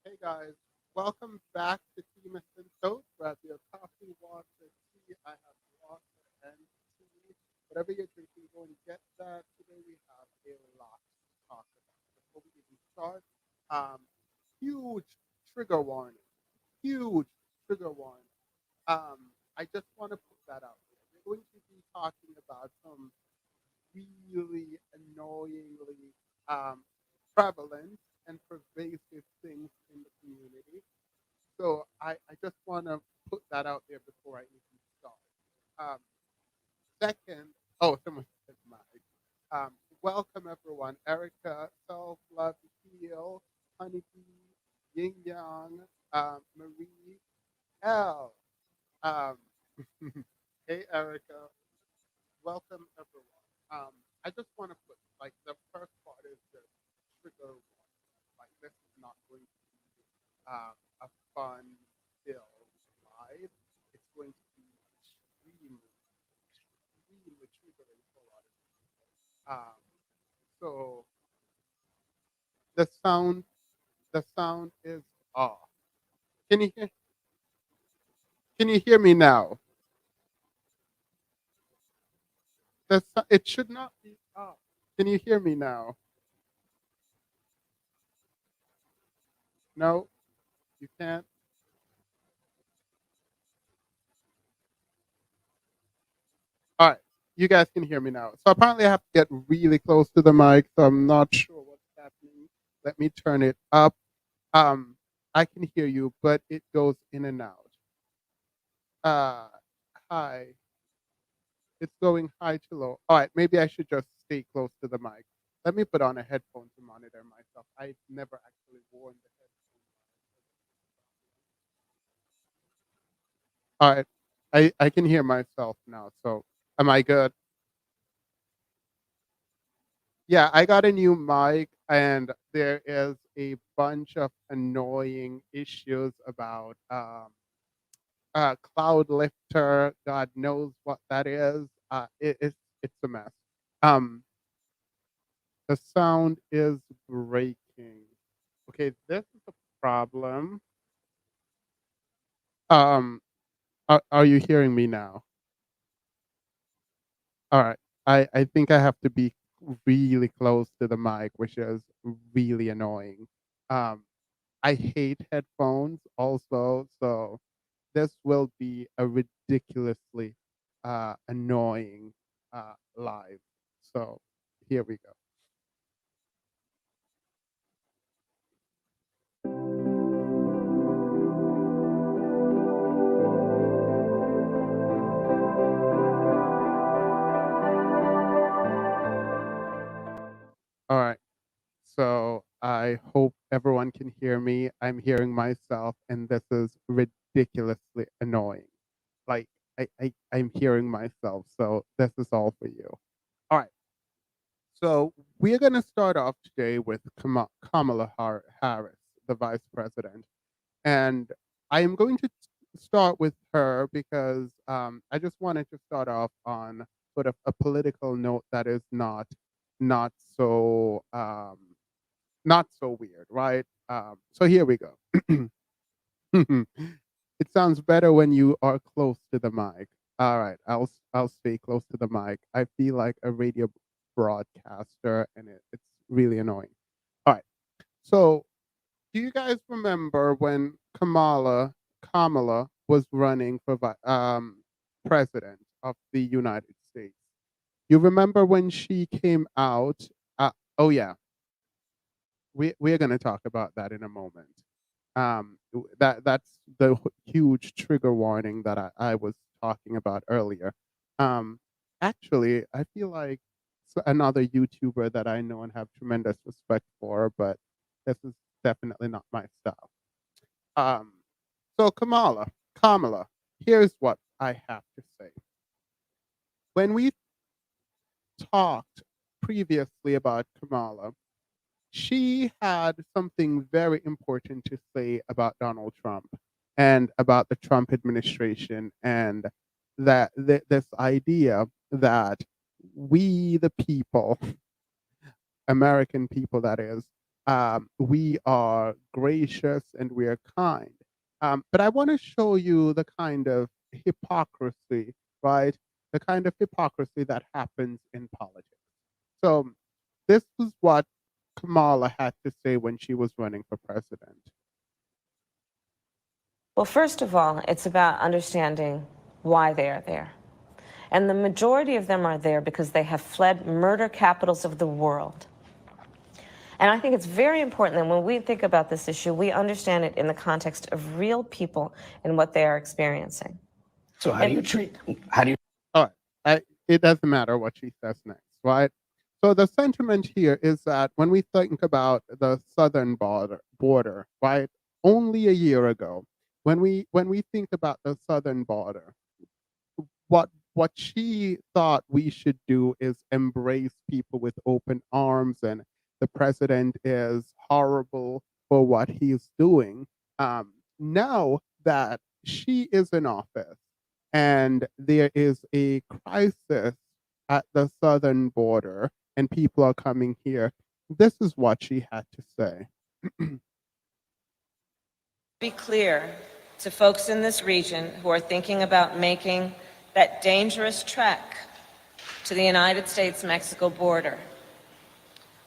Hey guys, welcome back to Team and Toast. Grab your coffee, water, tea. I have water and tea. Whatever you're drinking, go and get that. Today we have a lot to talk about. Before we even start, um, huge trigger warning. Huge trigger warning. I just want to put that out there. We're going to be talking about some really annoyingly prevalent and pervasive things in the community. So I just want to put that out there before I even start. Um, Second, oh, someone said Mike. Welcome everyone. Erica, Self, Love, Heal, Honeybee, Yin Yang, Marie, L. Um, hey Erica, welcome everyone. I just want to put like the first part is the trigger warning. Like this is not going to be a fun filled live. It's going to be extremely triggering for a lot of people. So the sound the sound is off. Can you hear can you hear me now? It should not be off. Can you hear me now? No, you can't. All right, you guys can hear me now. So apparently, I have to get really close to the mic. So I'm not sure what's happening. Let me turn it up. Um, I can hear you, but it goes in and out. Uh, Hi. It's going high to low. All right, maybe I should just stay close to the mic. Let me put on a headphone to monitor myself. I've never actually worn the headphone. All right, I can hear myself now. So am I good? Yeah, I got a new mic, and there is a bunch of annoying issues about cloud lifter. God knows what that is. It's a mess. Um, the sound is breaking. Okay, this is a problem. Um, are you hearing me now? All right. I think I have to be really close to the mic, which is really annoying. Um, I hate headphones also, so this will be a ridiculously annoying live. So here we go. All right. So I hope everyone can hear me. I'm hearing myself, and this is ridiculously annoying. Like I'm hearing myself, so this is all for you. All right. So we're gonna start off today with Kamala Harris, the vice president, and I am going to start with her because I just wanted to start off on sort of a political note that is not so not so weird, right? So here we go. It sounds better when you are close to the mic. All right, I'll stay close to the mic. I feel like a radio broadcaster, and it's really annoying. All right, so do you guys remember when Kamala was running for president of the United States? You remember when she came out? Oh yeah, we're going to talk about that in a moment. That's the huge trigger warning that I was talking about earlier. Um, Actually, I feel like another YouTuber that I know and have tremendous respect for, but this is definitely not my style. Um, so Kamala, here's what I have to say. When we talked previously about Kamala, she had something very important to say about Donald Trump and about the Trump administration, and that this idea that we, the people, American people, that is, we are gracious and we are kind. But I want to show you the kind of hypocrisy, right? The kind of hypocrisy that happens in politics. So this is what Kamala had to say when she was running for president. Well, first of all, it's about understanding why they are there. And the majority of them are there because they have fled murder capitals of the world. And I think it's very important that when we think about this issue, we understand it in the context of real people and what they are experiencing. So how do you treat, how do you? All right. It doesn't matter what she says next, right? So the sentiment here is that when we think about the southern border, right? Only a year ago, when we think about the southern border, what she thought we should do is embrace people with open arms, and the president is horrible for what he's doing. Now that she is in office and there is a crisis at the southern border and people are coming here, this is what she had to say. Be clear to folks in this region who are thinking about making that dangerous trek to the United States-Mexico border.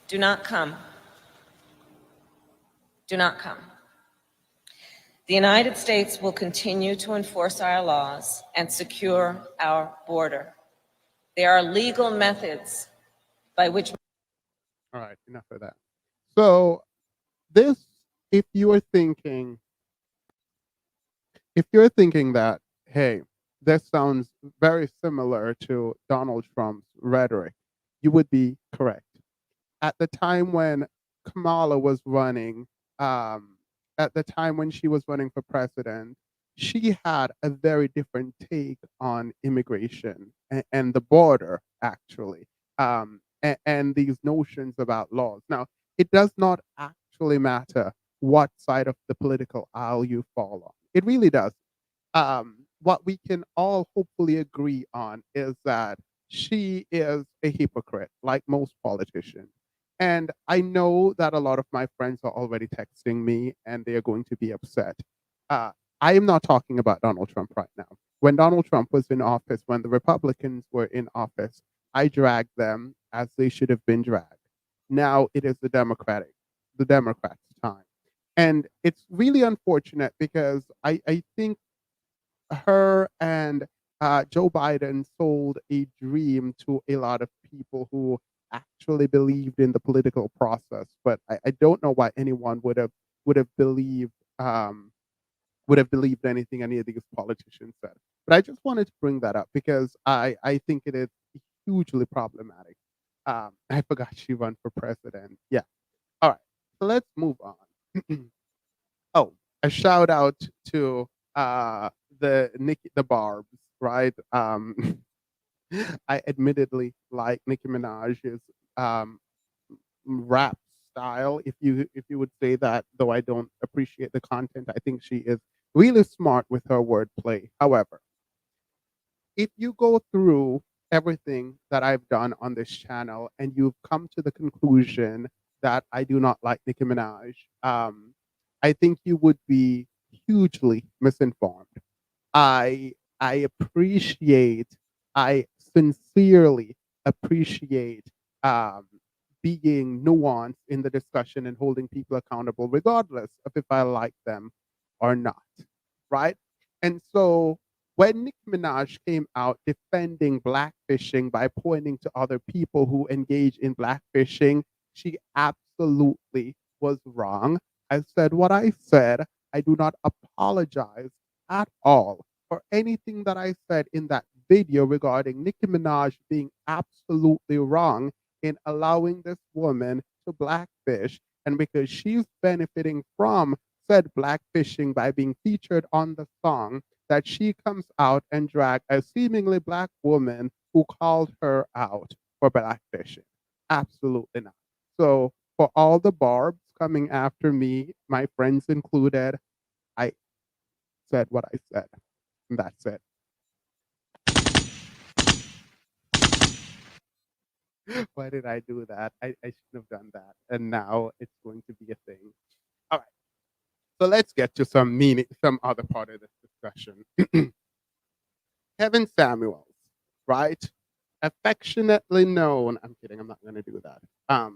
Do not come. Do not come. The United States will continue to enforce our laws and secure our border. There are legal methods by which... All right, enough of that. So this, if you're thinking that, hey, this sounds very similar to Donald Trump's rhetoric, you would be correct. At the time when Kamala was running, at the time when she was running for president, she had a very different take on immigration and the border, actually, and these notions about laws. Now, it does not actually matter what side of the political aisle you fall on. It really does. What we can all hopefully agree on is that she is a hypocrite, like most politicians. And I know that a lot of my friends are already texting me and they are going to be upset. Uh, I am not talking about Donald Trump right now. When Donald Trump was in office, when the Republicans were in office, I dragged them as they should have been dragged. Now it is the Democrats' time. And it's really unfortunate because I think her and Joe Biden sold a dream to a lot of people who actually believed in the political process. But I don't know why anyone would have believed anything any of these politicians said. But I just wanted to bring that up because I think it is hugely problematic. I forgot she ran for president. Yeah. All right. So let's move on. Oh, a shout out to the Barbs, right? I admittedly like Nicki Minaj's um rap style, if you would say that, though I don't appreciate the content. I think she is really smart with her wordplay. However, if you go through everything that I've done on this channel and you've come to the conclusion that I do not like Nicki Minaj, I think you would be hugely misinformed. I I appreciate, I sincerely appreciate um, being nuanced in the discussion and holding people accountable, regardless of if I like them or not, right? And so when Nicki Minaj came out defending blackfishing by pointing to other people who engage in blackfishing, she absolutely was wrong. I said what I said. I do not apologize at all for anything that I said in that video regarding Nicki Minaj being absolutely wrong in allowing this woman to blackfish. And because she's benefiting from said blackfishing by being featured on the song, that she comes out and drag a seemingly black woman who called her out for blackfishing. Absolutely not. So for all the barbs coming after me, my friends included, I said what I said. And that's it. Why did I do that? I shouldn't have done that. And now it's going to be a thing. All right. So let's get to some meaning, some other part of this discussion. Kevin Samuels, right? Affectionately known. I'm kidding. I'm not going to do that.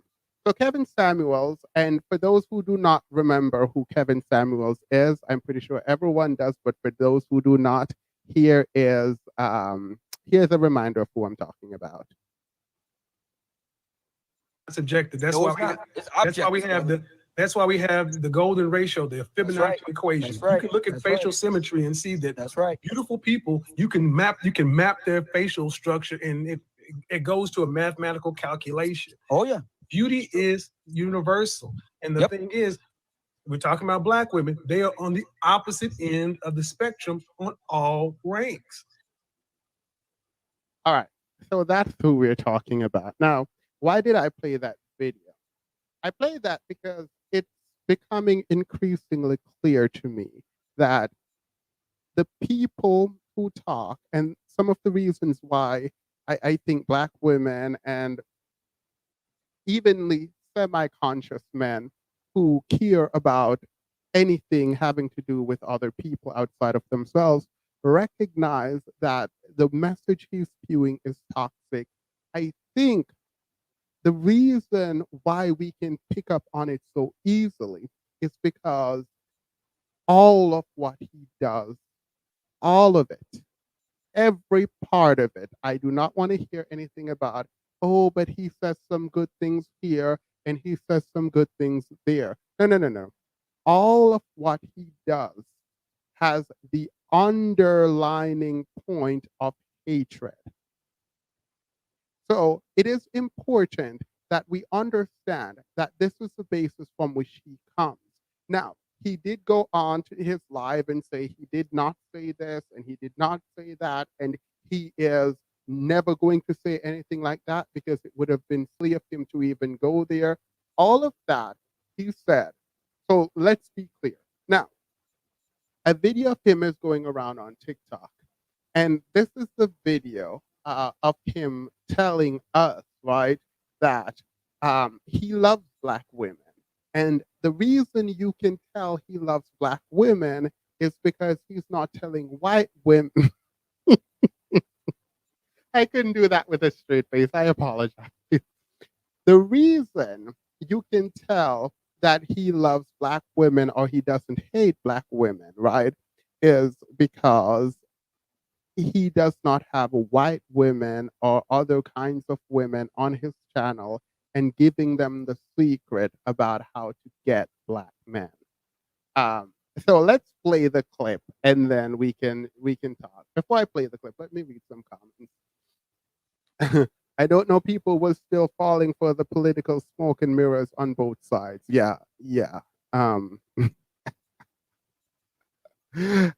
So Kevin Samuels, and for those who do not remember who Kevin Samuels is, I'm pretty sure everyone does. But for those who do not, here is here's a reminder of who I'm talking about. Subjective. That's No, why it's we. not. It's That's why we objective, have brother. That's why we have the golden ratio, the Fibonacci right. equation. That's right. You can look at That's facial right. symmetry and see that That's right. beautiful people. You can map their facial structure, and it goes to a mathematical calculation. Oh yeah. Beauty is universal, and the Yep. thing is, we're talking about Black women. They are on the opposite end of the spectrum on all ranks. All right. So that's who we're talking about. Now, why did I play that video? I played that because it's becoming increasingly clear to me that the people who talk, and some of the reasons why I think Black women and evenly semi-conscious men who care about anything having to do with other people outside of themselves recognize that the message he's spewing is toxic. I think the reason why we can pick up on it so easily is because all of what he does, all of it, every part of it, I do not want to hear anything about, oh, but he says some good things here and he says some good things there. No, no, no, no. All of what he does has the underlining point of hatred. So it is important that we understand that this is the basis from which he comes. Now, he did go on to his live and say he did not say this and he did not say that, and he is never going to say anything like that because it would have been silly of him to even go there. All of that he said. So let's be clear. Now, a video of him is going around on TikTok, and this is the video of him telling us, right, that he loves Black women. And the reason you can tell he loves Black women is because he's not telling white women. I couldn't do that with a straight face. I apologize. The reason you can tell that he loves Black women or he doesn't hate Black women, right, is because he does not have white women or other kinds of women on his channel and giving them the secret about how to get Black men. Um, so let's play the clip and then we can talk. Before I play the clip, let me read some comments. I don't know. People were still falling for the political smoke and mirrors on both sides. Yeah, yeah.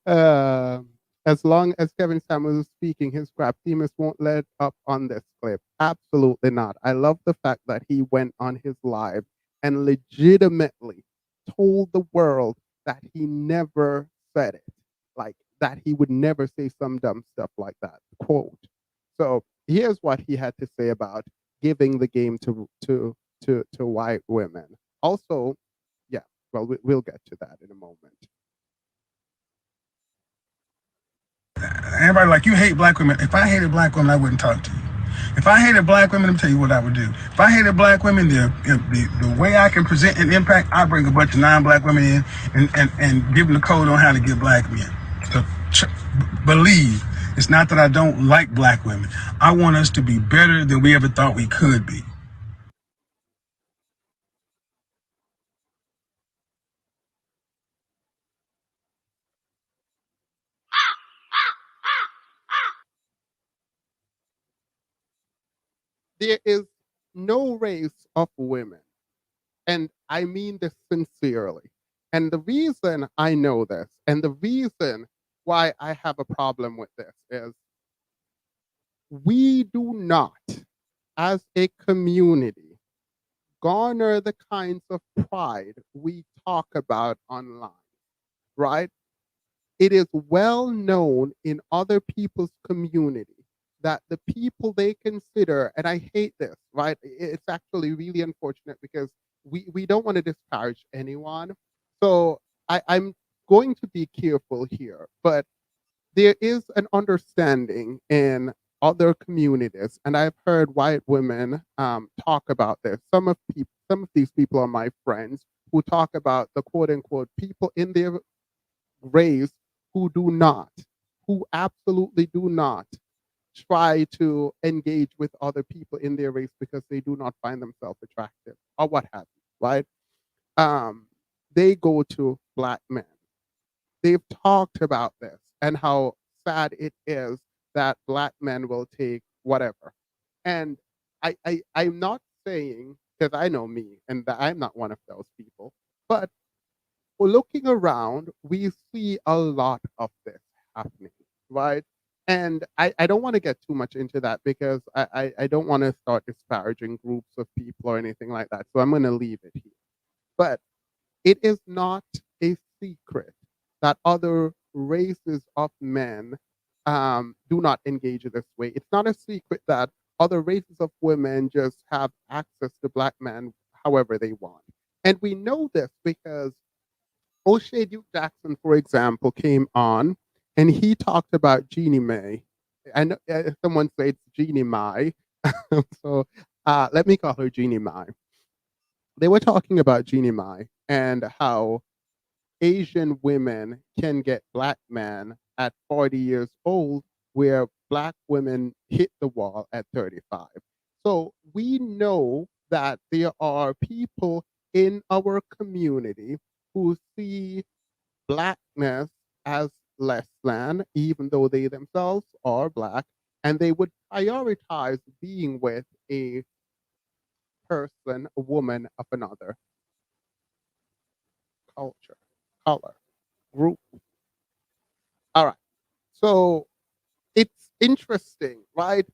Uh, as long as Kevin Samuels is speaking, his crap teamers won't let up on this clip. Absolutely not. I love the fact that he went on his live and legitimately told the world that he never said it, like that he would never say some dumb stuff like that. Quote. So here's what he had to say about giving the game to white women. Also, yeah, well, we'll get to that in a moment. Everybody like, you hate Black women. If I hated Black women, I wouldn't talk to you. If I hated Black women, let me tell you what I would do. If I hated Black women, the way I can present an impact, I bring a bunch of non-Black women in and give them the code on how to get Black men. So believe, it's not that I don't like Black women. I want us to be better than we ever thought we could be. There is no race of women. And I mean this sincerely. And the reason I know this, and the reason why I have a problem with this is we do not, as a community, garner the kinds of pride we talk about online, right? It is well known in other people's community that the people they consider, and I hate this, right? It's actually really unfortunate because we don't want to disparage anyone. So I'm going to be careful here, but there is an understanding in other communities, and I've heard white women talk about this. Some of these people are my friends who talk about the quote unquote people in their race who do not, who absolutely do not try to engage with other people in their race because they do not find themselves attractive or what have you, right? Um, they go to black men. They've talked about this and how sad it is that black men will take whatever. And I'm not saying, because I know me and that I'm not one of those people, but looking around, we see a lot of this happening, right? And I don't want to get too much into that because I don't want to start disparaging groups of people or anything like that. So I'm going to leave it here. But it is not a secret that other races of men do not engage in this way. It's not a secret that other races of women just have access to black men however they want. And we know this because O'Shea Duke Jackson, for example, came on and he talked about Jeannie Mae. I know someone said it's Jeannie Mai. So let me call her Jeannie Mai. They were talking about Jeannie Mai and how Asian women can get black men at 40 years old, where black women hit the wall at 35. So we know that there are people in our community who see blackness as less than, even though they themselves are black, and they would prioritize being with a person, a woman of another culture, color, group. All right. So it's interesting, right?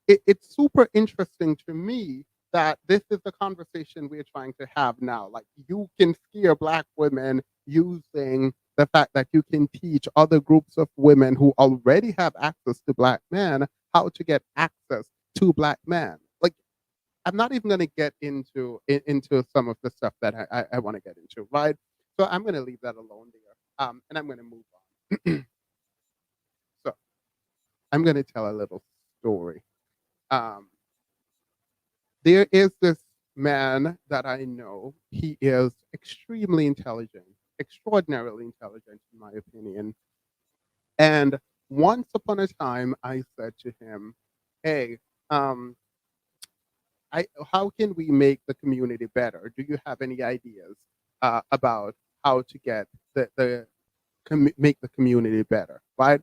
It's super interesting to me that this is the conversation we're trying to have now. Like you can scare black women using the fact that you can teach other groups of women who already have access to black men how to get access to black men. Like I'm not even going to get into some of the stuff that I want to get into, right? So I'm going to leave that alone there, and I'm going to move on. So I'm going to tell a little story. Um, there is this man that I know. He is extremely intelligent, extraordinarily intelligent, in my opinion. And once upon a time, I said to him, "Hey, um, how can we make the community better? Do you have any ideas about how to get make the community better?" Right?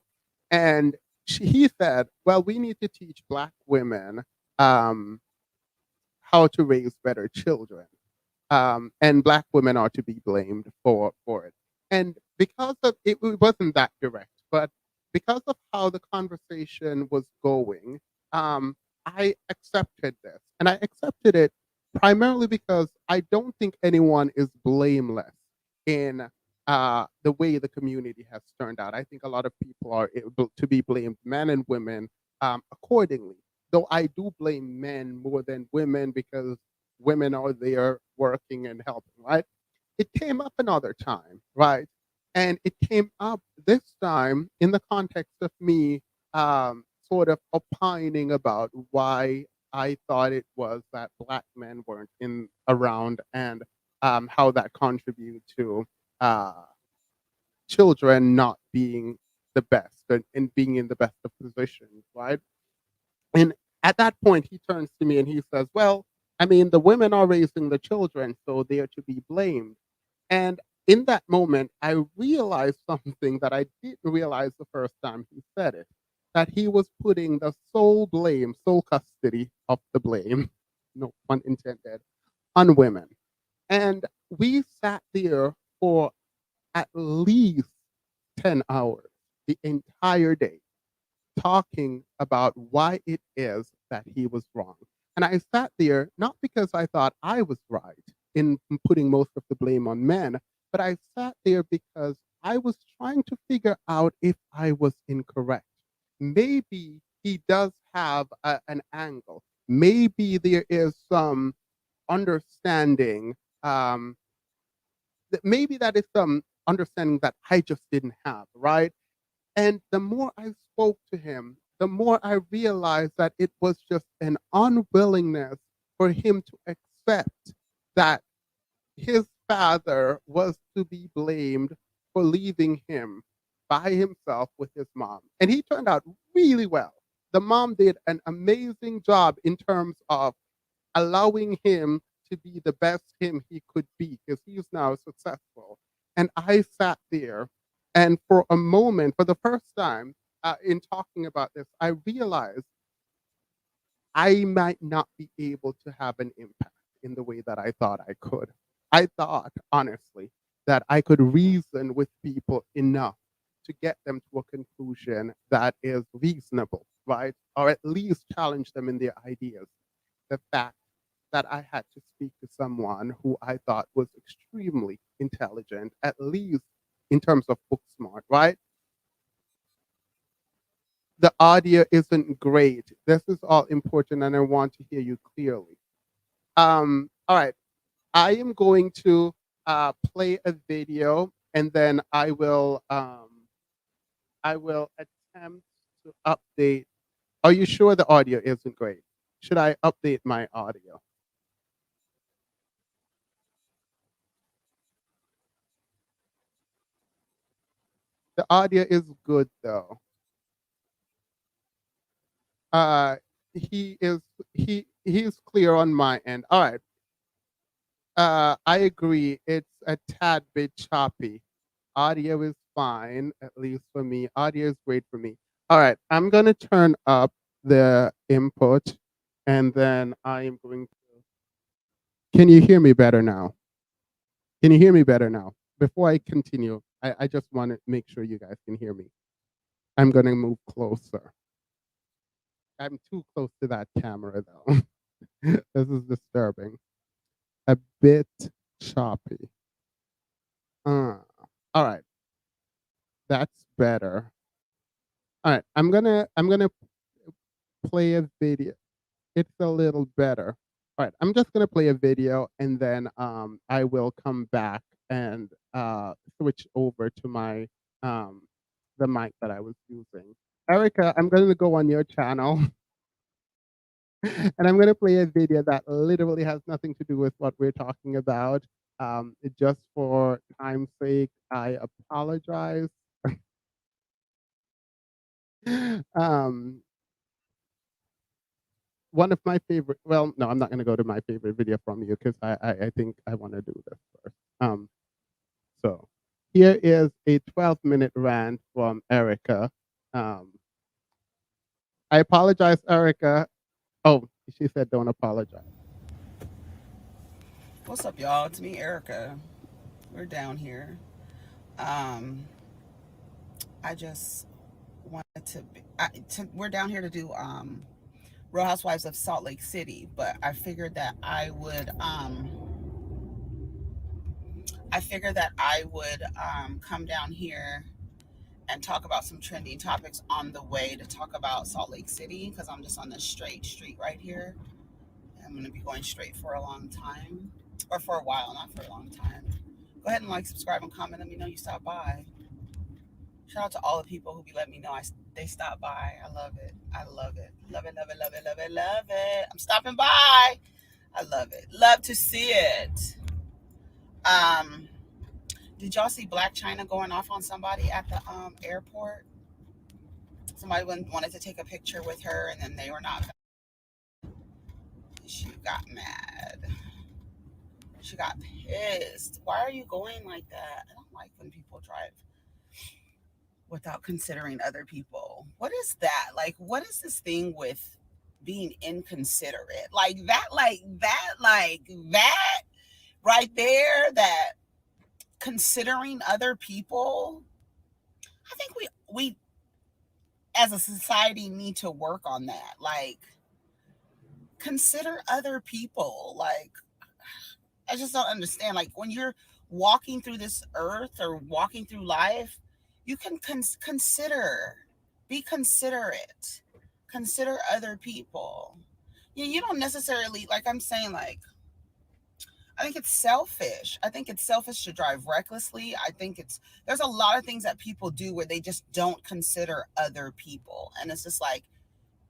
And he said, "Well, we need to teach black women um, how to raise better children, and black women are to be blamed for it." And because of it wasn't that direct, but because of how the conversation was going, I accepted this, and I accepted it primarily because I don't think anyone is blameless in the way the community has turned out. I think a lot of people are able to be blamed, men and women, accordingly. Though I do blame men more than women because women are there working and helping, right? It came up another time, right? And it came up this time in the context of me sort of opining about why I thought it was that black men weren't in around and how that contributed to uh, children not being the best and being in the best of positions, right? And at that point, he turns to me and he says, "Well, I mean, the women are raising the children, so they're to be blamed." And in that moment, I realized something that I didn't realize the first time he said it, that he was putting the sole blame, sole custody of the blame, no pun intended, on women. And we sat there for at least 10 hours, the entire day, talking about why it is that he was wrong. And I sat there not because I thought I was right in putting most of the blame on men, but I sat there because I was trying to figure out if I was incorrect. Maybe he does have an angle. Maybe there is some understanding, maybe that is some understanding that I just didn't have, right? And the more I spoke to him, the more I realized that it was just an unwillingness for him to accept that his father was to be blamed for leaving him by himself with his mom. And he turned out really well. The mom did an amazing job in terms of allowing him to be the best him he could be, because he's now successful. And I sat there, and for a moment, for the first time in talking about this, I realized I might not be able to have an impact in the way that I thought I could. I thought, honestly, that I could reason with people enough to get them to a conclusion that is reasonable, right? Or at least challenge them in their ideas. The fact that I had to speak to someone who I thought was extremely intelligent, at least in terms of book smart, right? The audio isn't great. This is all important, and I want to hear you clearly. All right. I am going to play a video, and then I will attempt to update. Are you sure the audio isn't great? Should I update my audio? The audio is good though. Uh, he's clear on my end. All right. I agree. It's a tad bit choppy. Audio is fine, at least for me. Audio is great for me. All right. I'm gonna turn up the input, and then I am going to. Can you hear me better now? Can you hear me better now? Before I continue, I just want to make sure you guys can hear me. I'm gonna move closer. I'm too close to that camera though. This is disturbing. A bit choppy. All right, that's better. All right, I'm gonna play a video. It's a little better. All right, I'm just gonna play a video, and then I will come back and switch over to my the mic that I was using. Erica, I'm gonna go on your channel. And I'm going to play a video that literally has nothing to do with what we're talking about. Just for time's sake, I apologize. um, One of my favorite, well, no, I'm not going to go to my favorite video from you because I think I want to do this first. So here is a 12-minute rant from Erica. I apologize, Erica. Oh, she said don't apologize. What's up, y'all? It's me, Erica. We're down here. I just wanted we're down here to do Real Housewives of Salt Lake City, but I figured that I would come down here and talk about some trending topics on the way to talk about Salt Lake City, because I'm just on this straight street right here. I'm going to be going straight for a long time, or for a while, not for a long time. Go ahead and like, subscribe, and comment. Let me know you stopped by. Shout out to all the people who be letting me know they stopped by. I love it. I love it. Love it, love it, love it, love it, love it. I'm stopping by. I love it. Love to see it. Did y'all see Black China going off on somebody at the airport? Somebody wanted to take a picture with her, and then they were not. She got mad. She got pissed. Why are you going like that? I don't like when people drive without considering other people. What is that? Like, what is this thing with being inconsiderate? Like that right there, that considering other people. I think we as a society need to work on that. Like, consider other people. Like, I just don't understand. Like, when you're walking through this earth or walking through life, you can consider, be considerate. consider other people. You don't necessarily, like I'm saying, like, I think it's selfish. I think it's selfish to drive recklessly. I think there's a lot of things that people do where they just don't consider other people. And it's just like,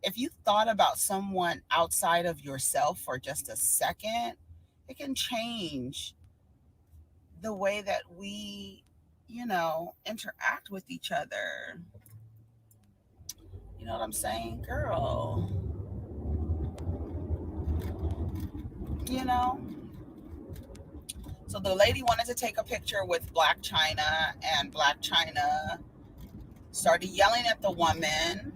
if you thought about someone outside of yourself for just a second, it can change the way that we, interact with each other. You know what I'm saying, girl? You know? So the lady wanted to take a picture with Black China, and Black China started yelling at the woman.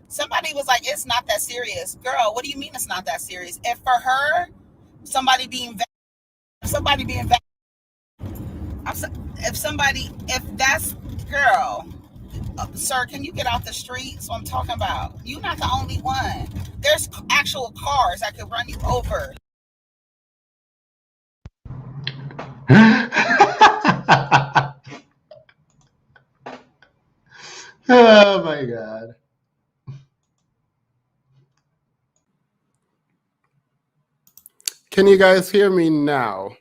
Somebody was like, it's not that serious. Girl, what do you mean it's not that serious? If for her, somebody being if that's, girl, sir, can you get off the street? That's what I'm talking about. You're not the only one. There's actual cars that could run you over. Oh my God. Can you guys hear me now?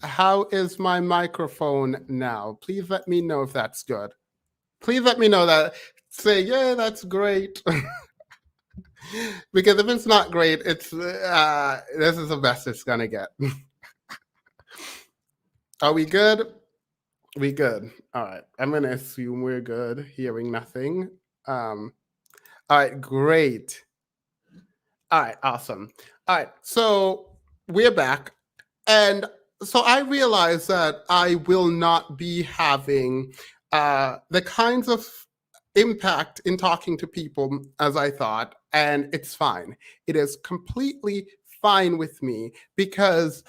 How is my microphone now? Please let me know if that's good. Please let me know that. Say, yeah, that's great. Because if it's not great, it's this is the best it's gonna get. Are we good? We good. All right. I'm gonna assume we're good. Hearing nothing. All right, great. All right, awesome. All right, so we're back. And so I realized that I will not be having the kinds of impact in talking to people as I thought, and it's fine. It is completely fine with me because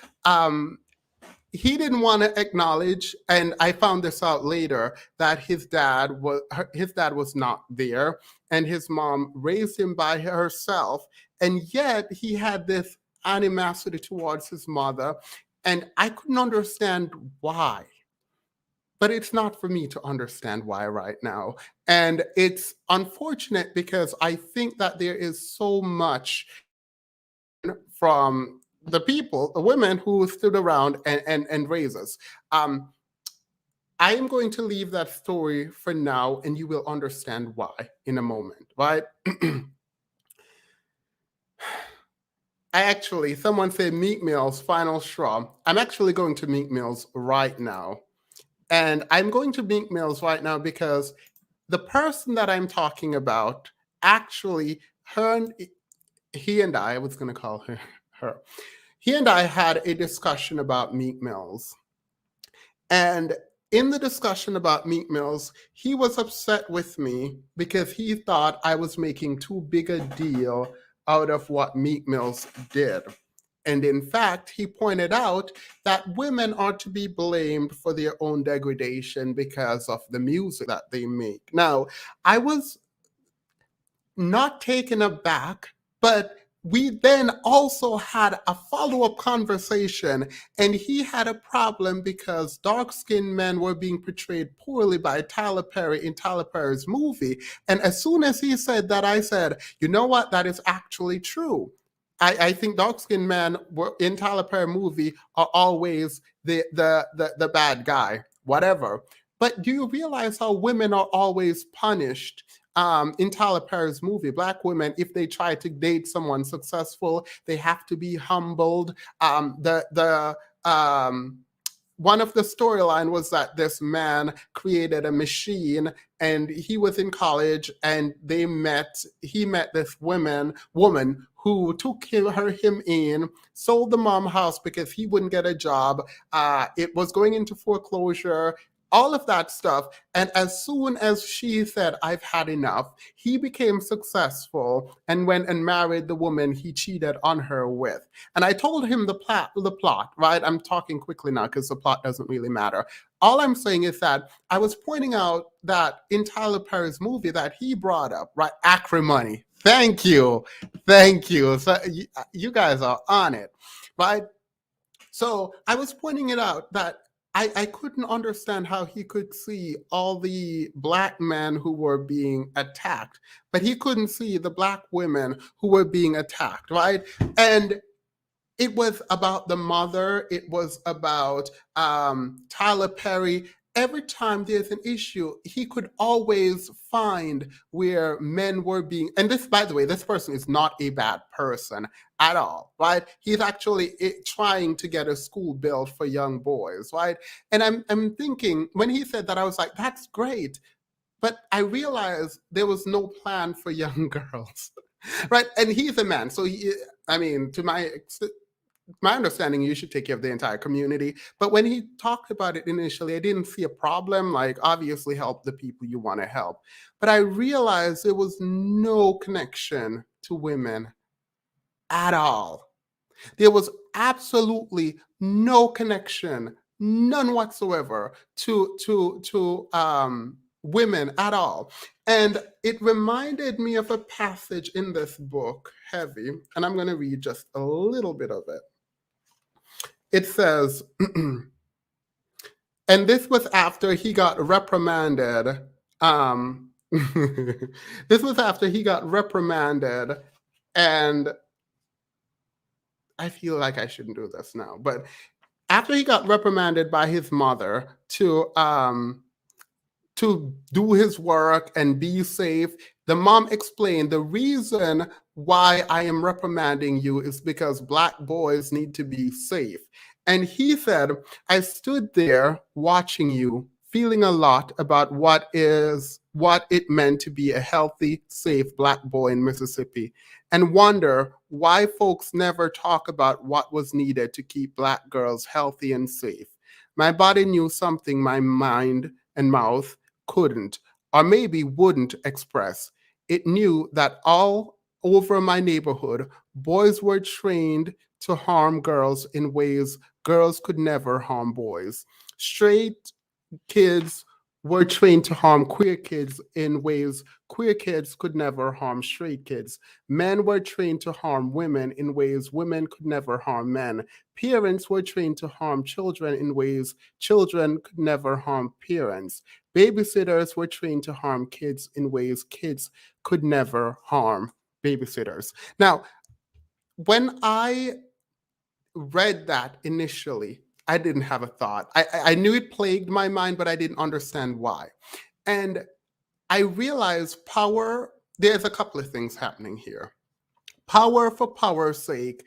he didn't want to acknowledge, and I found this out later, that his dad was not there, and his mom raised him by herself, and yet he had this animosity towards his mother, and I couldn't understand why. But it's not for me to understand why right now. And it's unfortunate because I think that there is so much from the people, the women who stood around and raised us. I am going to leave that story for now, and you will understand why in a moment, right? Someone said Meek Mills, final straw. I'm actually going to Meek Mills right now. And I'm going to Meek Mills right now because the person that I'm talking about actually, he and I was going to call her. He and I had a discussion about Meek Mills. And in the discussion about Meek Mills, he was upset with me because he thought I was making too big a deal out of what Meek Mills did. And in fact, he pointed out that women are to be blamed for their own degradation because of the music that they make. Now, I was not taken aback, but we then also had a follow-up conversation, and he had a problem because dark-skinned men were being portrayed poorly by Tyler Perry in Tyler Perry's movie. And as soon as he said that, I said, you know what? That is actually true. I think dark-skinned men in Tyler Perry movie are always the bad guy, whatever. But do you realize how women are always punished? In Tyler Perry's movie, Black women, if they try to date someone successful, they have to be humbled. One of the storyline was that this man created a machine, and he was in college, and he met this woman who took him in, sold the mom house because he wouldn't get a job. It was going into foreclosure. all of that stuff. And as soon as she said, I've had enough, he became successful and went and married the woman he cheated on her with. And I told him the plot, right? I'm talking quickly now because the plot doesn't really matter. All I'm saying is that I was pointing out that in Tyler Perry's movie that he brought up, right? Acrimony. Thank you. Thank you. So you guys are on it, right? So I was pointing it out that I couldn't understand how he could see all the Black men who were being attacked, but he couldn't see the Black women who were being attacked, right? And it was about the mother. It was about Tyler Perry. Every time there's an issue, he could always find where men were being, and this, by the way, this person is not a bad person at all, right? He's actually trying to get a school built for young boys, right? And I'm thinking, when he said that, I was like, that's great. But I realized there was no plan for young girls, right? And he's a man. So to my understanding, you should take care of the entire community. But when he talked about it initially, I didn't see a problem. Like, obviously help the people you want to help. But I realized there was no connection to women at all. There was absolutely no connection, none whatsoever, to women at all. And it reminded me of a passage in this book, Heavy, and I'm going to read just a little bit of it. It says, and this was after he got reprimanded. This was after he got reprimanded, and I feel like I shouldn't do this now, but after he got reprimanded by his mother to do his work and be safe, the mom explained the reason why I am reprimanding you is because Black boys need to be safe. And he said, I stood there watching you, feeling a lot about what it meant to be a healthy, safe Black boy in Mississippi, and wonder why folks never talk about what was needed to keep Black girls healthy and safe. My body knew something my mind and mouth couldn't, or maybe wouldn't express. It knew that all over my neighborhood, boys were trained to harm girls in ways girls could never harm boys. Straight kids were trained to harm queer kids in ways queer kids could never harm straight kids. Men were trained to harm women in ways women could never harm men. Parents were trained to harm children in ways children could never harm parents. Babysitters were trained to harm kids in ways kids could never harm babysitters. Now, when I read that initially, I didn't have a thought. I knew it plagued my mind, but I didn't understand why. And I realized power, there's a couple of things happening here. Power for power's sake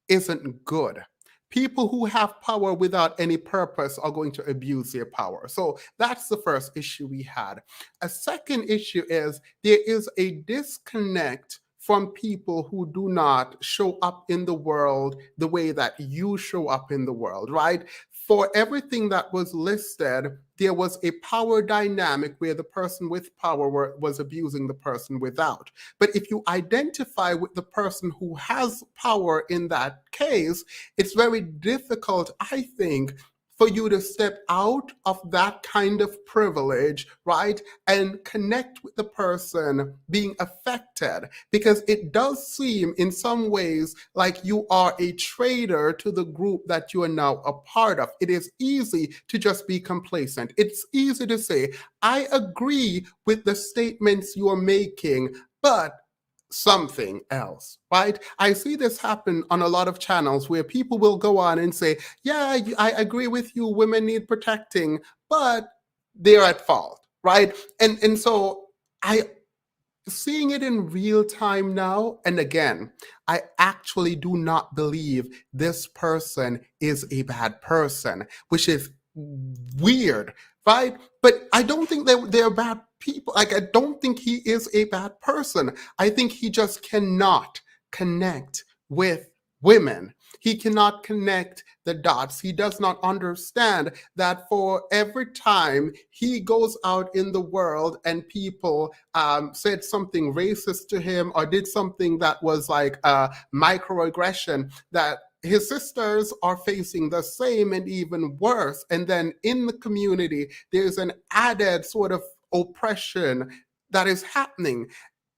isn't good. People who have power without any purpose are going to abuse their power. So that's the first issue we had. A second issue is there is a disconnect from people who do not show up in the world the way that you show up in the world, right? For everything that was listed, there was a power dynamic where the person with power was abusing the person without. But if you identify with the person who has power in that case, it's very difficult, I think, for you to step out of that kind of privilege, right, and connect with the person being affected, because it does seem in some ways like you are a traitor to the group that you are now a part of. It is easy to just be complacent. It's easy to say, I agree with the statements you are making, but something else, right? I see this happen on a lot of channels where people will go on and say, yeah, I agree with you, women need protecting, but they're at fault, right? And so seeing it in real time now, and again, I actually do not believe this person is a bad person, which is weird, right? But I don't think they're bad people. Like, I don't think he is a bad person. I think he just cannot connect with women. He cannot connect the dots. He does not understand that for every time he goes out in the world and people said something racist to him or did something that was like a microaggression, that his sisters are facing the same and even worse. And then in the community, there's an added sort of oppression that is happening.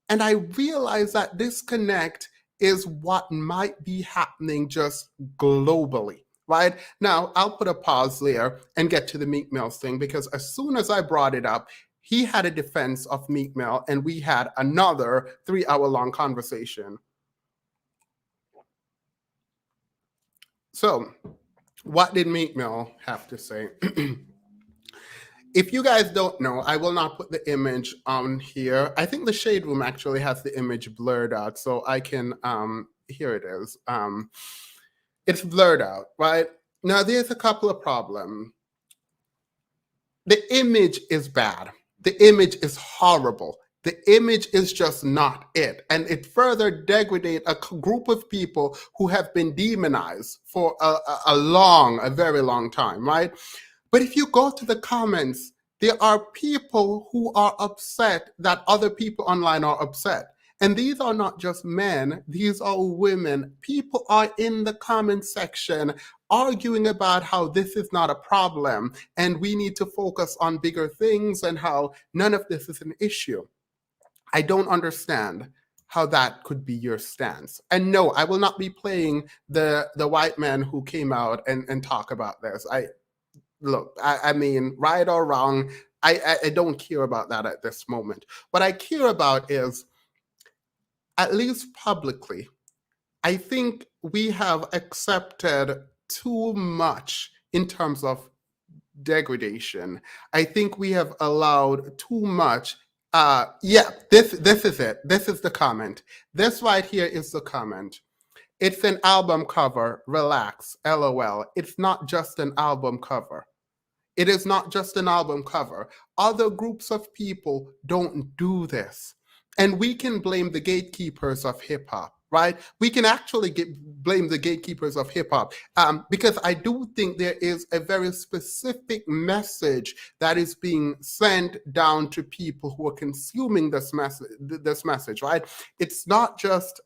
And I realize that disconnect is what might be happening just globally, right? Now, I'll put a pause there and get to the Meek Mills thing, because as soon as I brought it up, he had a defense of Meek Mill, and we had another 3-hour-long conversation. So, what did Meek Mill have to say? If you guys don't know, I will not put the image on here. I think the Shade Room actually has the image blurred out, so I can, here it is. It's blurred out, right? Now, there's a couple of problems. The image is bad. The image is horrible. The image is just not it. And it further degrades a group of people who have been demonized for a very long time, right? But if you go to the comments, there are people who are upset that other people online are upset. And these are not just men, these are women. People are in the comment section arguing about how this is not a problem and we need to focus on bigger things and how none of this is an issue. I don't understand how that could be your stance. And no, I will not be playing the white man who came out and talk about this. Look, I mean, right or wrong, I don't care about that at this moment. What I care about is, at least publicly, I think we have accepted too much in terms of degradation. I think we have allowed too much. This is it. This is the comment. This right here is the comment. It's an album cover. Relax. LOL. It's not just an album cover. It is not just an album cover. Other groups of people don't do this. And we can blame the gatekeepers of hip hop, right? We can actually blame the gatekeepers of hip hop because I do think there is a very specific message that is being sent down to people who are consuming this message, right? It's not just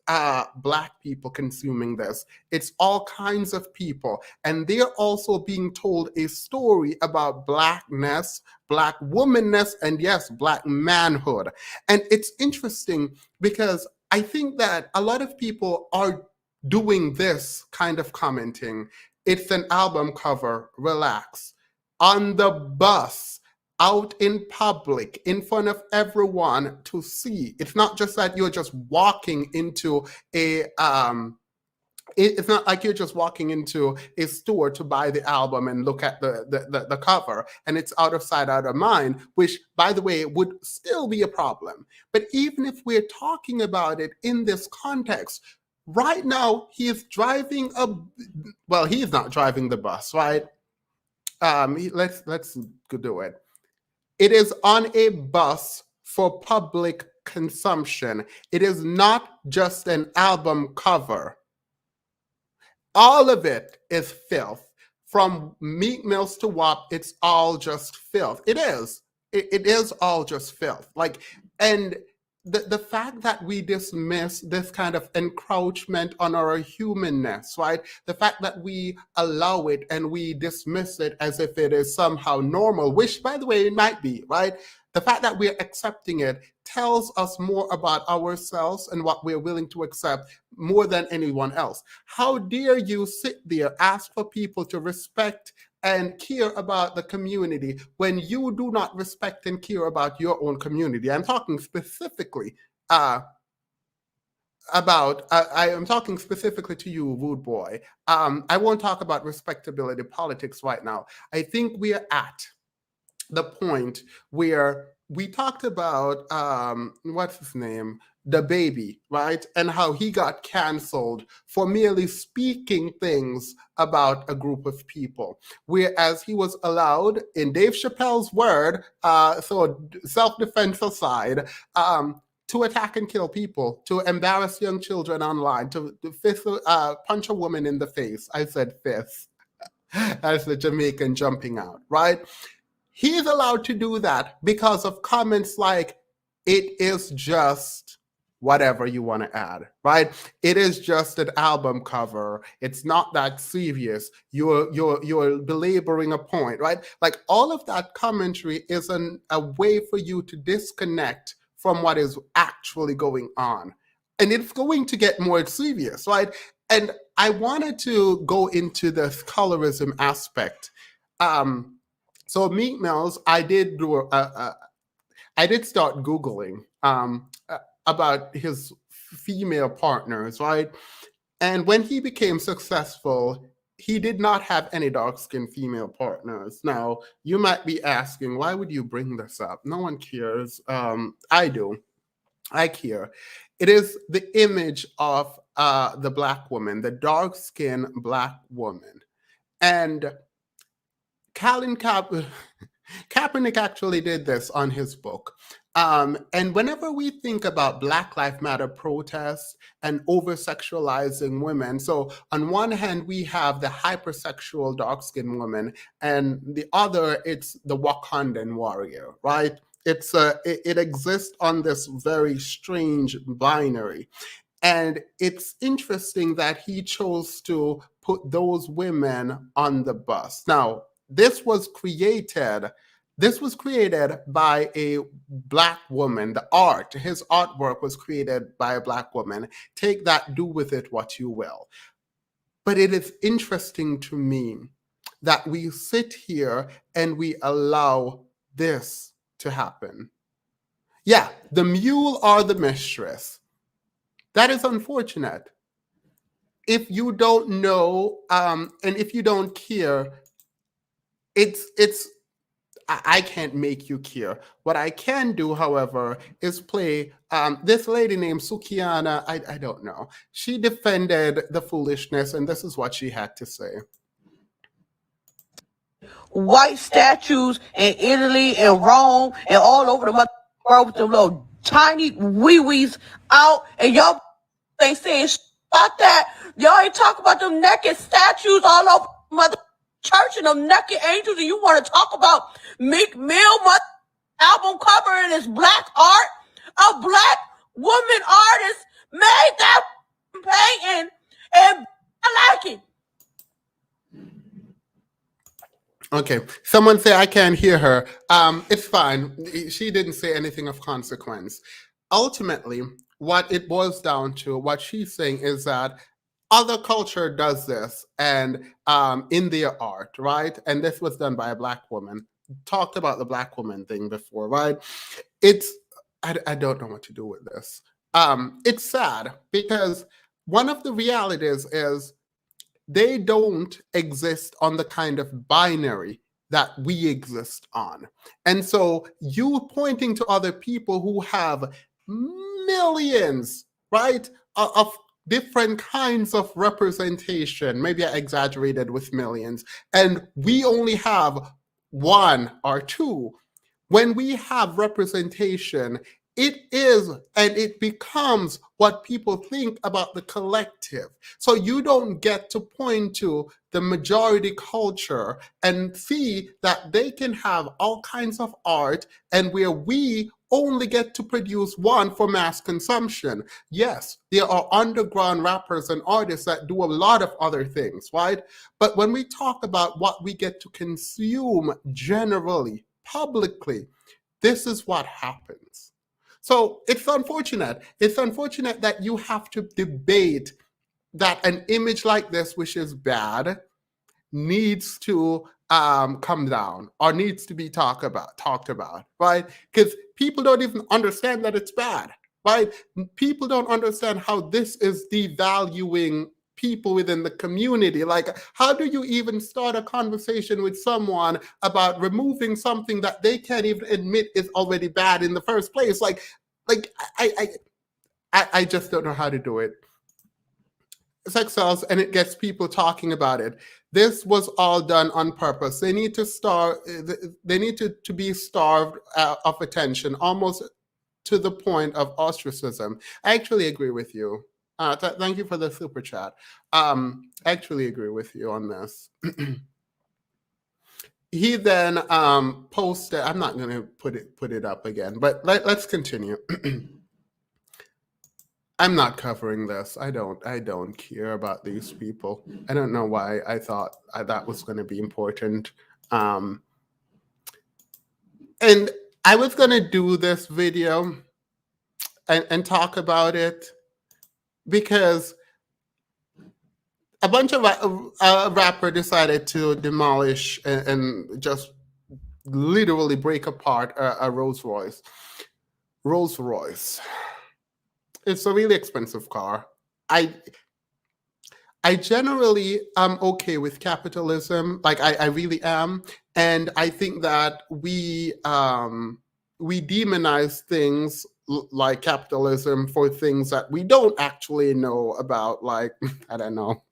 Black people consuming this. It's all kinds of people. And they're also being told a story about Blackness, Black womanness, and yes, Black manhood. And it's interesting because I think that a lot of people are doing this kind of commenting. It's an album cover, relax. On the bus, out in public, in front of everyone to see. It's not just that you're just walking into a it's not like you're just walking into a store to buy the album and look at the cover and it's out of sight, out of mind, which, by the way, would still be a problem. But even if we're talking about it in this context, right now he's driving he's not driving the bus, right? Let's do it. It is on a bus for public consumption. It is not just an album cover. All of it is filth. From Meek Mills to WAP, it's all just filth. It is. It is all just filth. And the fact that we dismiss this kind of encroachment on our humanness, right? The fact that we allow it and we dismiss it as if it is somehow normal, which, by the way, it might be, right? The fact that we're accepting it tells us more about ourselves and what we're willing to accept more than anyone else. How dare you sit there, ask for people to respect and care about the community when you do not respect and care about your own community? I'm talking specifically I am talking specifically to you, Rude Boy. I won't talk about respectability politics right now. I think we are at the point where we talked about what's his name, the baby, right? And how he got canceled for merely speaking things about a group of people, whereas he was allowed, in Dave Chappelle's word, so self-defense aside, to attack and kill people, to embarrass young children online, to punch a woman in the face. I said fist, as the Jamaican jumping out, right? He's allowed to do that because of comments like, it is just whatever you want to add, right? It is just an album cover. It's not that serious. You're belaboring a point, right? Like, all of that commentary is a way for you to disconnect from what is actually going on. And it's going to get more serious, right? And I wanted to go into the colorism aspect. So Meek Mills, I did start Googling about his female partners, right? And when he became successful, he did not have any dark-skinned female partners. Now, you might be asking, why would you bring this up? No one cares. I do. I care. It is the image of the Black woman, the dark-skinned Black woman. And Kaepernick actually did this on his book. And whenever we think about Black Lives Matter protests and over-sexualizing women, so on one hand, we have the hypersexual dark-skinned woman, and the other, it's the Wakandan warrior, right? It exists on this very strange binary. And it's interesting that he chose to put those women on the bus. Now, this was created by a Black woman. The art, his artwork was created by a Black woman. Take that, do with it what you will. But it is interesting to me that we sit here and we allow this to happen. Yeah, the mule or the mistress. That is unfortunate. If you don't know, and if you don't care, I can't make you care. What I can do, however, is play this lady named Sukiana. I don't know. She defended the foolishness, and this is what she had to say. White statues in Italy and Rome and all over the world with them little tiny wee-wees out, and y'all ain't saying about that. Y'all ain't talk about them naked statues all over mother church and them naked angels, and you want to talk about Meek Mill album cover and his black art? A Black woman artist made that painting, and I like it. Okay, someone say I can't hear her. It's fine. She didn't say anything of consequence. Ultimately, what it boils down to, what she's saying is that other culture does this, and in their art, right? And this was done by a Black woman. Talked about the Black woman thing before, right? I don't know what to do with this. It's sad because one of the realities is they don't exist on the kind of binary that we exist on. And so you pointing to other people who have millions, right, of different kinds of representation. Maybe I exaggerated with millions. And we only have one or two. When we have representation, it is and it becomes what people think about the collective. So you don't get to point to the majority culture and see that they can have all kinds of art, and where we only get to produce one for mass consumption. Yes, there are underground rappers and artists that do a lot of other things, right? But when we talk about what we get to consume generally, publicly, this is what happens. So it's unfortunate. It's unfortunate that you have to debate that an image like this, which is bad, needs to come down or needs to be talked about, right? Because people don't even understand that it's bad, right? People don't understand how this is devaluing people within the community. Like, how do you even start a conversation with someone about removing something that they can't even admit is already bad in the first place? Like I just don't know how to do it. Sex sells, and it gets people talking about it. This was all done on purpose. They need to starve. They need to be starved of attention, almost to the point of ostracism. I actually agree with you. Thank you for the super chat. I actually agree with you on this. He then posted. I'm not going to put it up again, but let's continue. I'm not covering this. I don't care about these people. I don't know why I thought that was going to be important. And I was going to do this video and talk about it because a bunch of rapper decided to demolish and just literally break apart a Rolls Royce. Rolls Royce. It's a really expensive car. I generally am okay with capitalism. Like I really am, and I think that we demonize things like capitalism for things that we don't actually know about. Like I don't know,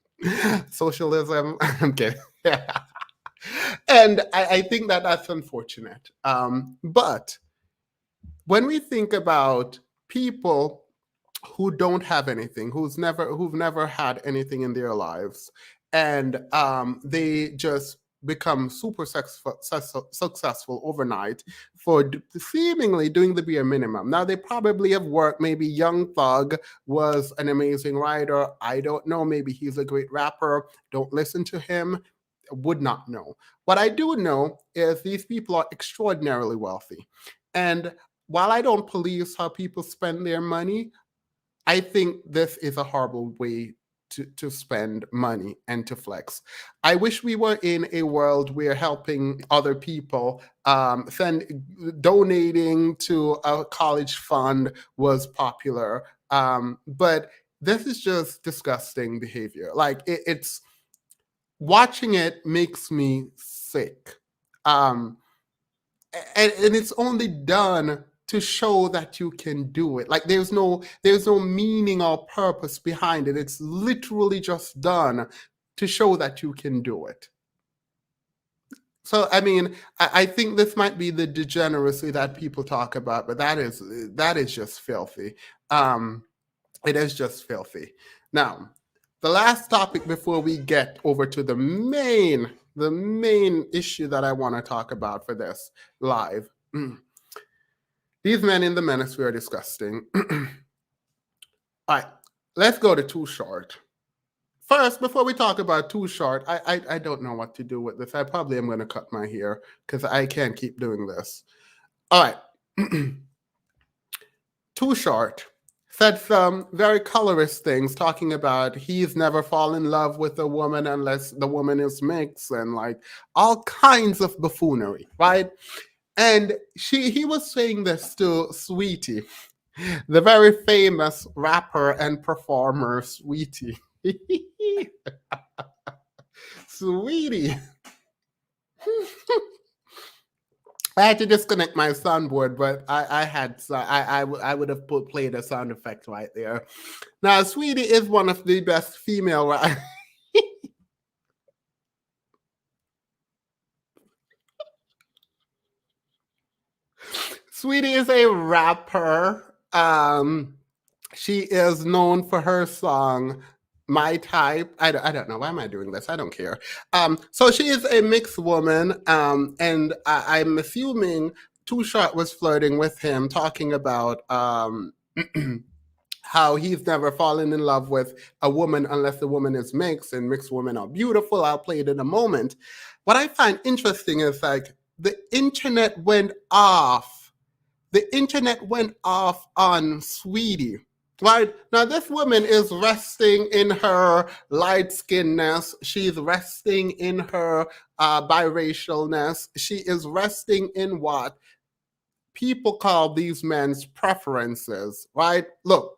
socialism. I'm kidding. And I think that that's unfortunate. But when we think about people who don't have anything, who've never had anything in their lives, and they just become super successful overnight for seemingly doing the bare minimum. Now they probably have worked. Maybe Young Thug was an amazing writer. I don't know. Maybe he's a great rapper. Don't listen to him. Would not know. What I do know is these people are extraordinarily wealthy, and while I don't police how people spend their money, I think this is a horrible way to spend money and to flex. I wish we were in a world where helping other people, donating to a college fund was popular. But this is just disgusting behavior. Like it's watching it makes me sick. And it's only done to show that you can do it. Like there's no meaning or purpose behind it. It's literally just done to show that you can do it. So I mean, I think this might be the degeneracy that people talk about, but that is just filthy. It is just filthy. Now, the last topic before we get over to the main issue that I want to talk about for this live. These men in the manosphere are disgusting. All right, let's go to Too Short. First, before we talk about Too Short, I don't know what to do with this. I probably am going to cut my hair because I can't keep doing this. All right. Too Short said some very colorist things, talking about he's never fallen in love with a woman unless the woman is mixed, and like all kinds of buffoonery, right? And he was saying this to Saweetie, the very famous rapper and performer Saweetie. Saweetie. I had to disconnect my soundboard, but I would have played a sound effect right there. Now, Saweetie is one of the best female rappers. Saweetie is a rapper. She is known for her song My Type. I don't know. Why am I doing this? I don't care. So she is a mixed woman, and I'm assuming Too Short was flirting with him, talking about how he's never fallen in love with a woman unless the woman is mixed, and mixed women are beautiful. I'll play it in a moment. What I find interesting is like the internet went off. The internet went off on Saweetie. Right? Now, this woman is resting in her light-skinnedness. She's resting in her biracialness. She is resting in what people call these men's preferences, right? Look.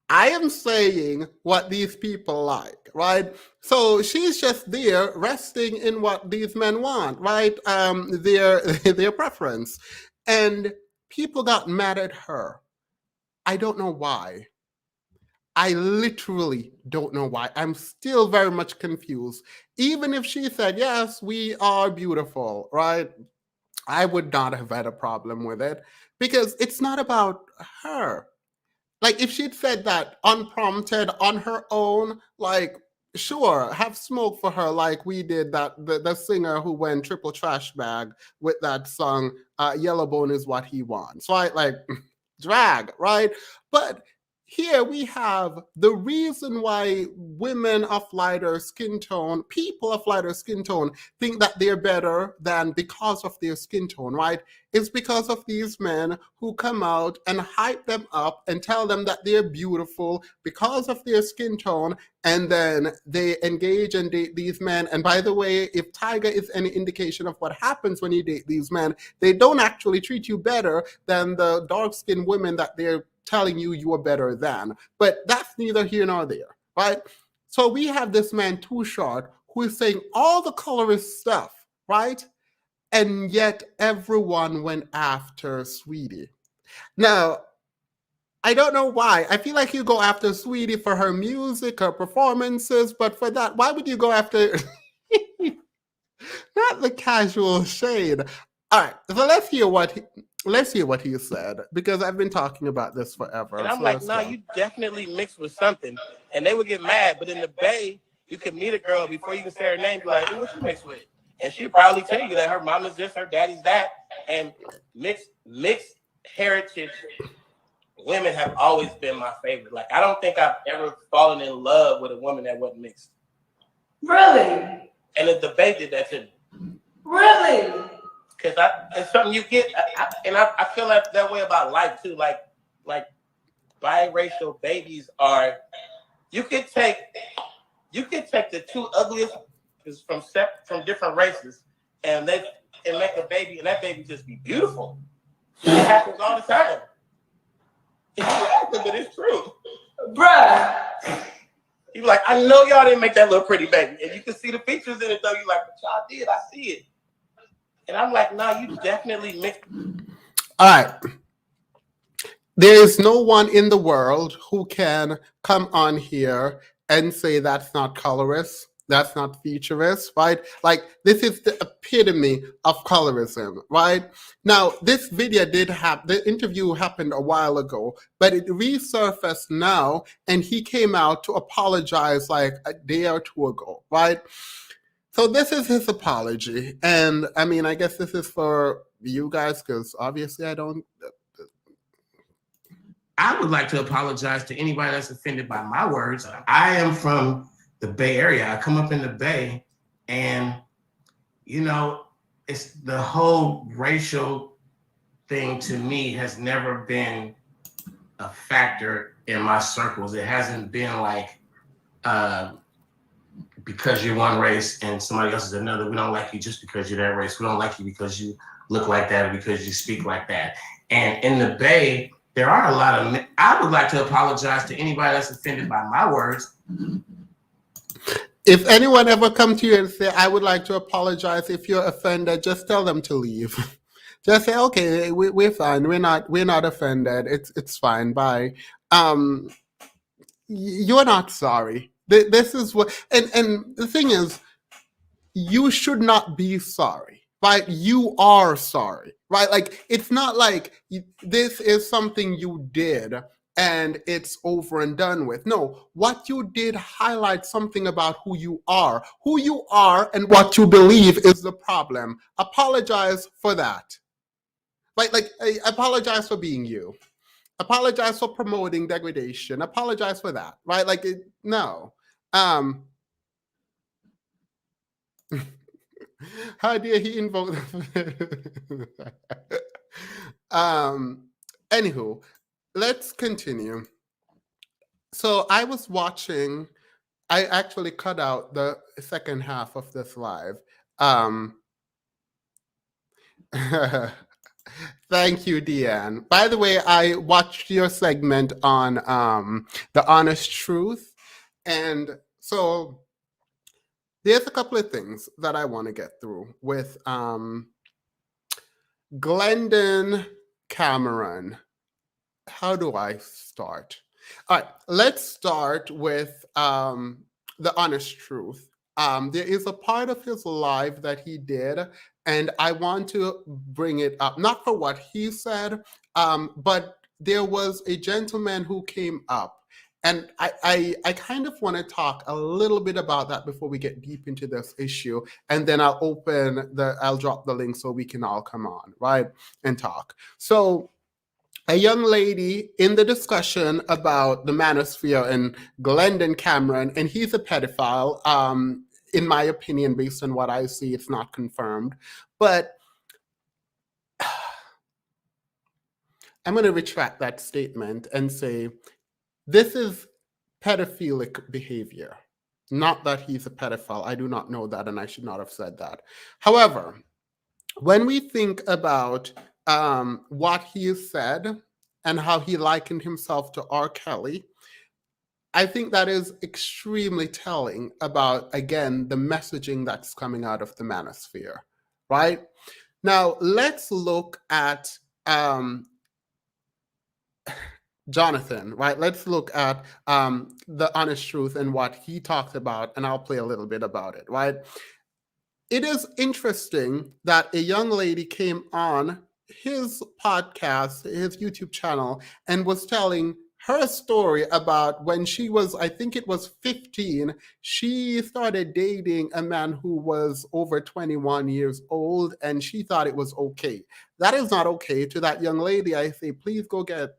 I am saying what these people like, right? So she's just there resting in what these men want, right? Their preference. And people got mad at her. I don't know why. I literally don't know why. I'm still very much confused. Even if she said, yes, we are beautiful, right? I would not have had a problem with it because it's not about her. Like if she'd said that unprompted on her own, like sure, have smoke for her like we did that the singer who went triple trash bag with that song Yellowbone is what he wants. Right? Like drag, right? But here we have the reason why women of lighter skin tone, people of lighter skin tone, think that they're better than because of their skin tone, right? It's because of these men who come out and hype them up and tell them that they're beautiful because of their skin tone, and then they engage and date these men. And by the way, if Tiger is any indication of what happens when you date these men, they don't actually treat you better than the dark-skinned women that they're telling you are better than. But that's neither here nor there, right? So we have this man Too Short who is saying all the colorist stuff, right? And yet everyone went after Saweetie. Now, I don't know why. I feel like you go after Saweetie for her music, her performances, but for that, why would you go after not the casual shade? All right, so let's hear what he said, because I've been talking about this forever. And I'm like, nah, you definitely mixed with something. And they would get mad, but in the Bay, you can meet a girl before you can say her name, be like, hey, what you mixed with? And she'd probably tell you that her mama's this, her daddy's that. And mixed heritage women have always been my favorite. Like, I don't think I've ever fallen in love with a woman that wasn't mixed. Really? And the debate did that to me. Really? Because it's something you get, I feel like that way about life too. Like biracial babies are, you could take the two ugliest from different races and make a baby, and that baby just be beautiful. It happens all the time. It's laughing, but it's true. Bruh. You be like, I know y'all didn't make that little pretty baby. And you can see the features in it though. You like, but y'all did, I see it. And I'm like, nah, you definitely mixed. All right. There is no one in the world who can come on here and say that's not colorist, that's not featurist, right? Like, this is the epitome of colorism, right? Now, this video the interview happened a while ago, but it resurfaced now, and he came out to apologize like a day or two ago, right? So this is his apology. And I mean, I guess this is for you guys, because obviously I don't. I would like to apologize to anybody that's offended by my words. I am from the Bay Area. I come up in the Bay, and you know, it's the whole racial thing to me has never been a factor in my circles. It hasn't been like because you're one race and somebody else is another. We don't like you just because you're that race. We don't like you because you look like that or because you speak like that. And in the Bay, there are a lot of, I would like to apologize to anybody that's offended by my words. If anyone ever come to you and say, I would like to apologize if you're offended, just tell them to leave. Just say, okay, we're fine. We're not offended. It's fine. Bye. You're not sorry. This is what, and the thing is, you should not be sorry. Right? You are sorry, right? Like, it's not like this is something you did and it's over and done with. No, what you did highlights something about who you are. Who you are and what you believe is the problem. Apologize for that. Like apologize for being you. Apologize for promoting degradation. Apologize for that, right? Like, no. How dare he invoke anywho, let's continue. So I was watching, I actually cut out the second half of this live. Thank you, Deanne. By the way, I watched your segment on The Honest Truth. And so there's a couple of things that I want to get through with Glendon Cameron. How do I start? All right, let's start with the honest truth. There is a part of his life that he did, and I want to bring it up, not for what he said, but there was a gentleman who came up. And I kind of want to talk a little bit about that before we get deep into this issue. And then I'll drop the link so we can all come on, right, and talk. So a young lady in the discussion about the manosphere and Glendon Cameron, and he's a pedophile, in my opinion, based on what I see. It's not confirmed. But I'm going to retract that statement and say this is pedophilic behavior. Not that he's a pedophile. I do not know that, and I should not have said that. However, when we think about what he said and how he likened himself to R. Kelly, I think that is extremely telling about, again, the messaging that's coming out of the manosphere, right? Now, let's look at Jonathan, right? Let's look at the honest truth and what he talked about, and I'll play a little bit about it, right? It is interesting that a young lady came on his podcast, his YouTube channel, and was telling her story about when she was, I think it was 15, she started dating a man who was over 21 years old, and she thought it was okay. That is not okay. To that young lady, I say, please go get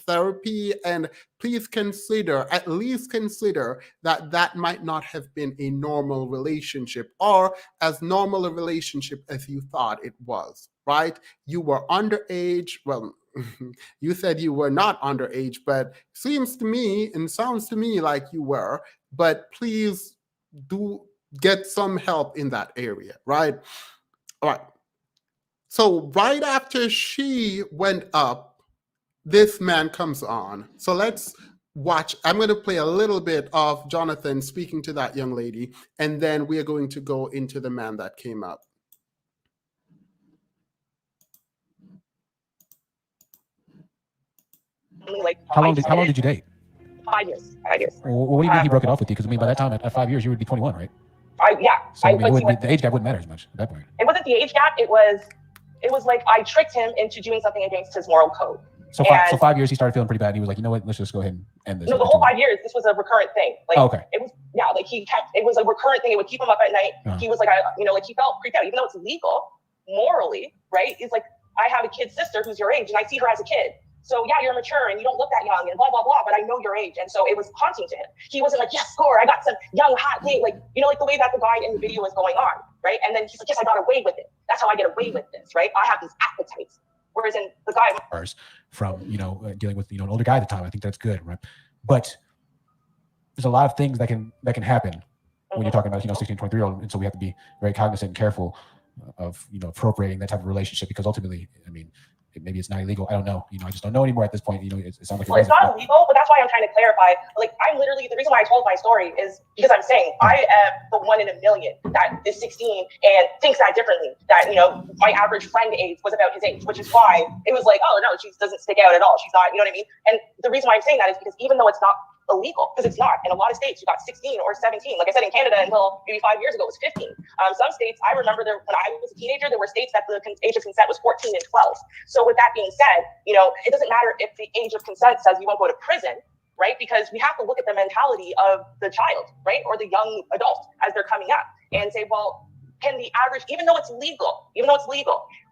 therapy, and please at least consider that that might not have been a normal relationship, or as normal a relationship as you thought it was, right? You were underage. Well, you said you were not underage, but seems to me and sounds to me like you were. But please do get some help in that area, right? All right. So right after she went up, this man comes on. So let's watch. I'm going to play a little bit of Jonathan speaking to that young lady, and then we are going to go into the man that came up. How long did you date? 5 years. 5 years. Well, what do you mean he broke it off with you? Because I mean, by that time, at 5 years, you would be 21, right? Yeah. So I mean, the age gap wouldn't matter as much at that point. It wasn't the age gap. It was like I tricked him into doing something against his moral code. So 5 years, he started feeling pretty bad. And he was like, you know what? Let's just go ahead and end this. No, the whole 5 years, this was a recurrent thing. Like, okay. It was, yeah, like it was a recurrent thing. It would keep him up at night. Uh-huh. He was like, he felt freaked out, even though it's legal morally, right? He's like, I have a kid sister who's your age, and I see her as a kid. So yeah, you're mature and you don't look that young and blah, blah, blah, but I know your age. And so it was haunting to him. He wasn't like, yes, score, I got some young, hot date. Like, like the way that the guy in the video is going on, right? And then he's like, yes, I got away with it. That's how I get away with this, right? I have these appetites. Whereas in the guy from, dealing with, an older guy at the time, I think that's good, right? But there's a lot of things that can happen when you're talking about, 16, 23-year-old. And so we have to be very cognizant and careful of, appropriating that type of relationship, because ultimately, I mean, maybe it's not illegal. I don't know. I just don't know anymore at this point. It sounds like it's not illegal, but that's why I'm trying to clarify. Like, I'm literally, the reason why I told my story is because I'm saying I am the 1 in a million that is 16 and thinks that differently. That, my average friend age was about his age, which is why it was like, oh no, she doesn't stick out at all. She's not, you know what I mean? And the reason why I'm saying that is because even though it's not illegal, because it's not, in a lot of states you got 16 or 17. Like I said, in Canada until maybe 5 years ago it was 15. Some states, I remember when I was a teenager, there were states that the age of consent was 14 and 12. So with that being said, it doesn't matter if the age of consent says you won't go to prison, right? Because we have to look at the mentality of the child, right? Or the young adult as they're coming up and say, well, can the average, even though it's legal,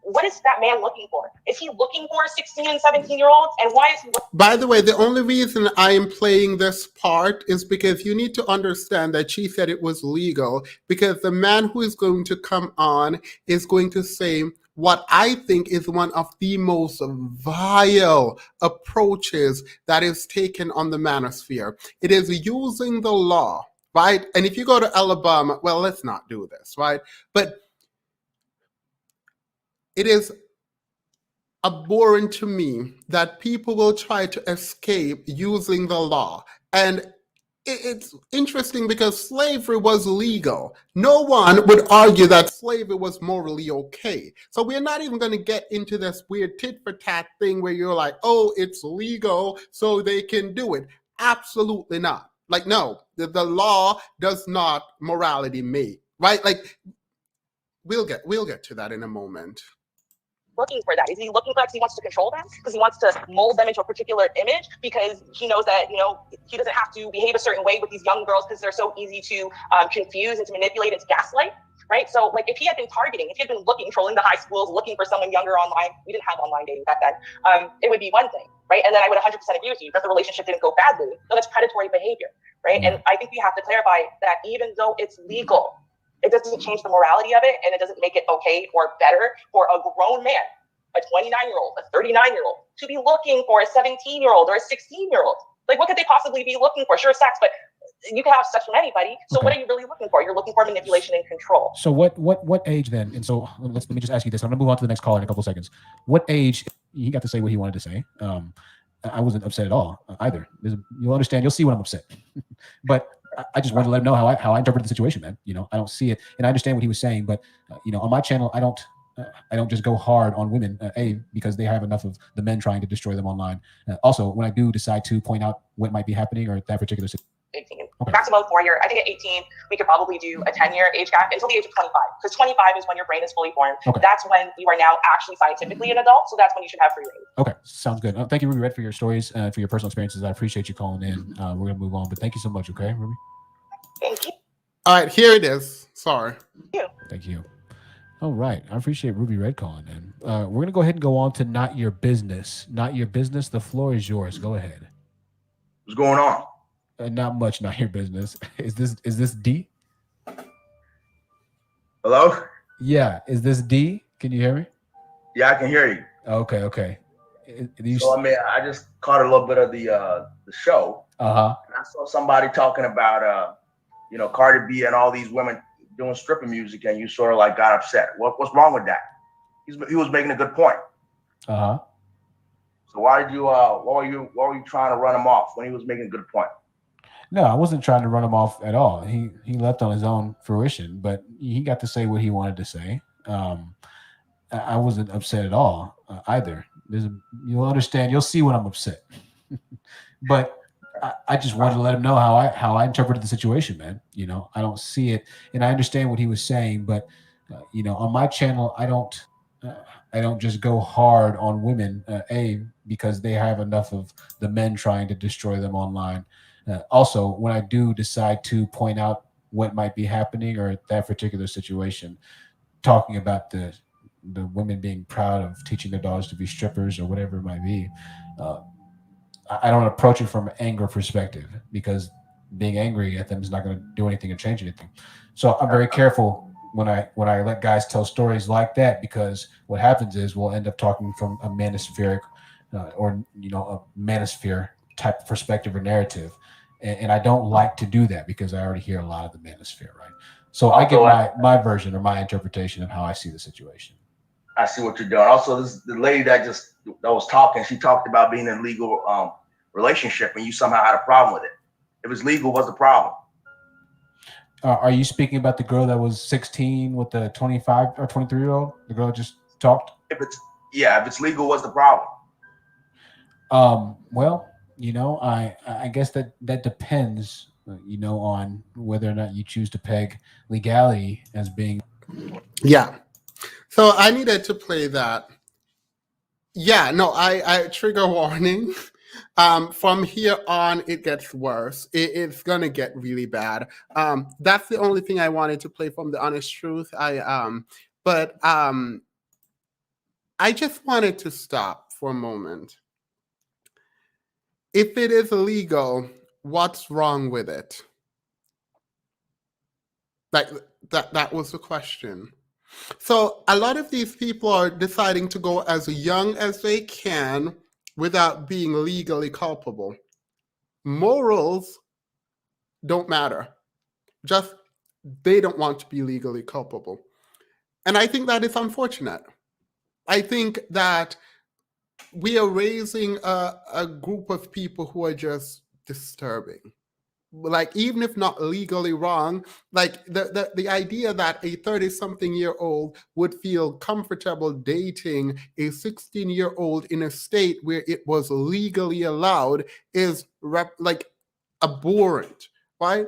what is that man looking for? Is he looking for 16 and 17-year-olds? And why is he looking? By the way, the only reason I am playing this part is because you need to understand that she said it was legal, because the man who is going to come on is going to say what I think is one of the most vile approaches that is taken on the manosphere. It is using the law, right? And if you go to Alabama, well, let's not do this, right? But it is abhorrent to me that people will try to escape using the law. And it's interesting because slavery was legal. No one would argue that slavery was morally okay. So we're not even going to get into this weird tit for tat thing where you're like, oh, it's legal, so they can do it. Absolutely not. Like, no, the law does not morality make, right? Like, we'll get to that in a moment. Looking for that? Is he looking for that because he wants to control them? Because he wants to mold them into a particular image? Because he knows that, he doesn't have to behave a certain way with these young girls because they're so easy to confuse and to manipulate and to gaslight, right? So, like, if he had been targeting, if he had been trolling the high schools, looking for someone younger online, we didn't have online dating back then, it would be one thing, right? And then I would 100% agree with you that the relationship didn't go badly. No, that's predatory behavior, right? And I think we have to clarify that even though it's legal, it doesn't change the morality of it, and it doesn't make it okay or better for a grown man, a 29-year-old, a 39-year-old, to be looking for a 17-year-old or a 16-year-old. Like, what could they possibly be looking for? Sure, sex, but you can have sex from anybody. So what are you really looking for? You're looking for manipulation and control. So what age then? And so let me just ask you this. I'm gonna move on to the next caller in a couple of seconds. What age? He got to say what he wanted to say. I wasn't upset at all either. You'll understand. You'll see when I'm upset. But I just wanted to let him know how I interpreted the situation, man. I don't see it, and I understand what he was saying. But on my channel, I don't just go hard on women, because they have enough of the men trying to destroy them online. Also, when I do decide to point out what might be happening or at that particular situation. 18. Okay. Maximum 4 year. I think at 18, we could probably do a 10-year age gap until the age of 25. Because 25 is when your brain is fully formed. Okay. That's when you are now actually scientifically an adult. So that's when you should have free reign. Okay. Sounds good. Thank you, Ruby Red, for your stories, for your personal experiences. I appreciate you calling in. We're going to move on. But thank you so much, okay, Ruby? Thank you. All right, here it is. Sorry. Thank you. All right. I appreciate Ruby Red calling in. We're going to go ahead and go on to Not Your Business. Not Your Business. The floor is yours. Go ahead. What's going on? Not much. Not your business. Is this D? Hello? Yeah. Is this D? Can you hear me? Yeah, I can hear you. Okay. So I just caught a little bit of the show. Uh-huh. And I saw somebody talking about Cardi B and all these women doing stripping music, and you sort of like got upset. What's wrong with that? He was making a good point. Uh-huh. So why were you trying to run him off when he was making a good point? No, I wasn't trying to run him off at all. He left on his own fruition, but he got to say what he wanted to say. I wasn't upset at all either. You'll understand. You'll see when I'm upset. But I just wanted to let him know how I interpreted the situation, man. I don't see it, and I understand what he was saying, but on my channel, I don't just go hard on women, because they have enough of the men trying to destroy them online. Also, when I do decide to point out what might be happening or that particular situation, talking about the women being proud of teaching their daughters to be strippers or whatever it might be, I don't approach it from an anger perspective, because being angry at them is not going to do anything or change anything. So I'm very careful when I let guys tell stories like that, because what happens is we'll end up talking from a manospheric or a manosphere type of perspective or narrative. And I don't like to do that because I already hear a lot of the manosphere, right? So I give my version or my interpretation of how I see the situation. I see what you're doing. Also, the lady that was talking, she talked about being in a legal relationship, and you somehow had a problem with it. If it's legal, what's the problem? Are you speaking about the girl that was 16 with the 25 or 23-year-old? The girl that just talked? If it's legal, what's the problem? Well, I guess that depends, on whether or not you choose to peg legality as being. Yeah. So I needed to play that. Yeah, no, I trigger warning. From here on, it gets worse. It's gonna get really bad. That's the only thing I wanted to play from the honest truth. But I just wanted to stop for a moment. If it is illegal, what's wrong with it? Like that was the question. So a lot of these people are deciding to go as young as they can without being legally culpable. Morals don't matter. Just they don't want to be legally culpable. And I think that is unfortunate. I think that we are raising a group of people who are just disturbing. like even if not legally wrong, like the idea that a 30-something-year-old would feel comfortable dating a 16-year-old in a state where it was legally allowed is like abhorrent, right?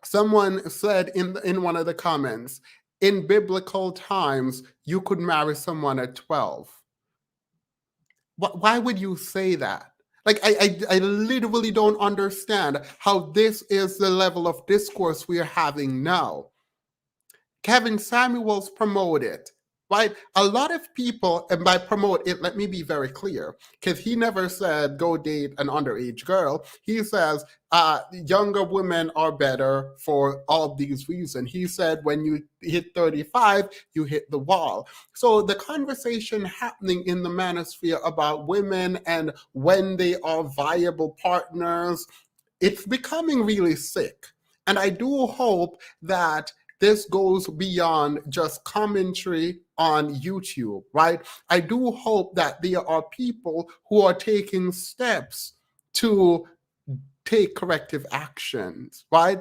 Someone said in one of the comments, in biblical times, you could marry someone at 12. Why would you say that? Like, I literally don't understand how this is the level of discourse we are having now. Kevin Samuels promoted, right? A lot of people, and by promote it, let me be very clear, because he never said go date an underage girl. He says younger women are better for all these reasons. He said when you hit 35, you hit the wall. So the conversation happening in the manosphere about women and when they are viable partners, it's becoming really sick. And I do hope that this goes beyond just commentary on YouTube, right? I do hope that there are people who are taking steps to take corrective actions, right?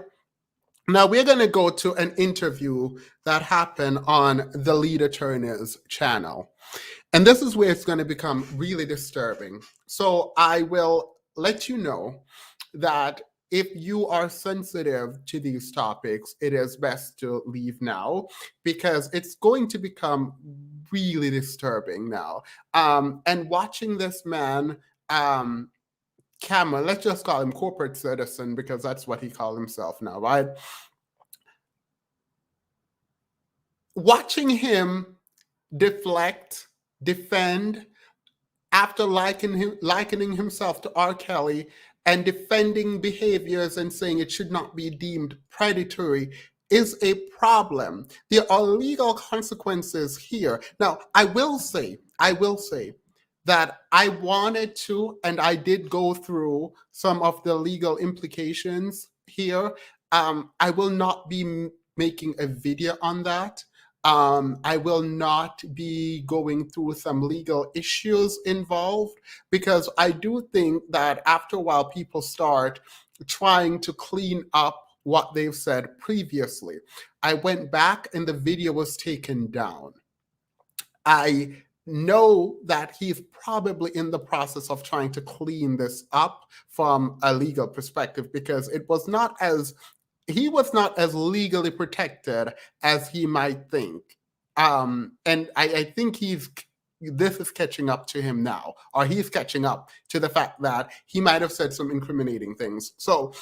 Now we're going to go to an interview that happened on the Lead Attorney's channel. And this is where it's going to become really disturbing. So I will let you know that if you are sensitive to these topics, it is best to leave now because it's going to become really disturbing now. And watching this man, Cameron, let's just call him corporate citizen because that's what he calls himself now, right? Watching him deflect, defend, after likening himself to R. Kelly and defending behaviors and saying it should not be deemed predatory is a problem. There are legal consequences here. Now, I will say that I wanted to, and I did go through some of the legal implications here. I will not be making a video on that. I will not be going through some legal issues involved because I do think that after a while people start trying to clean up what they've said previously. I went back and the video was taken down. I know that he's probably in the process of trying to clean this up from a legal perspective because he was not as legally protected as he might think. And I think this is catching up to him now, or he's catching up to the fact that he might have said some incriminating things. So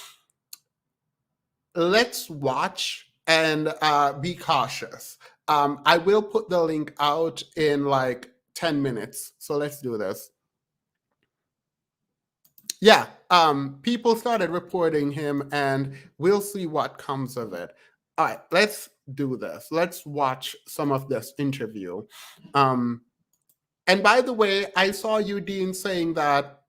let's watch and be cautious. I will put the link out in like 10 minutes. So let's do this. Yeah, people started reporting him and we'll see what comes of it. All right, let's do this. Let's watch some of this interview. And by the way, I saw you, Dean, saying that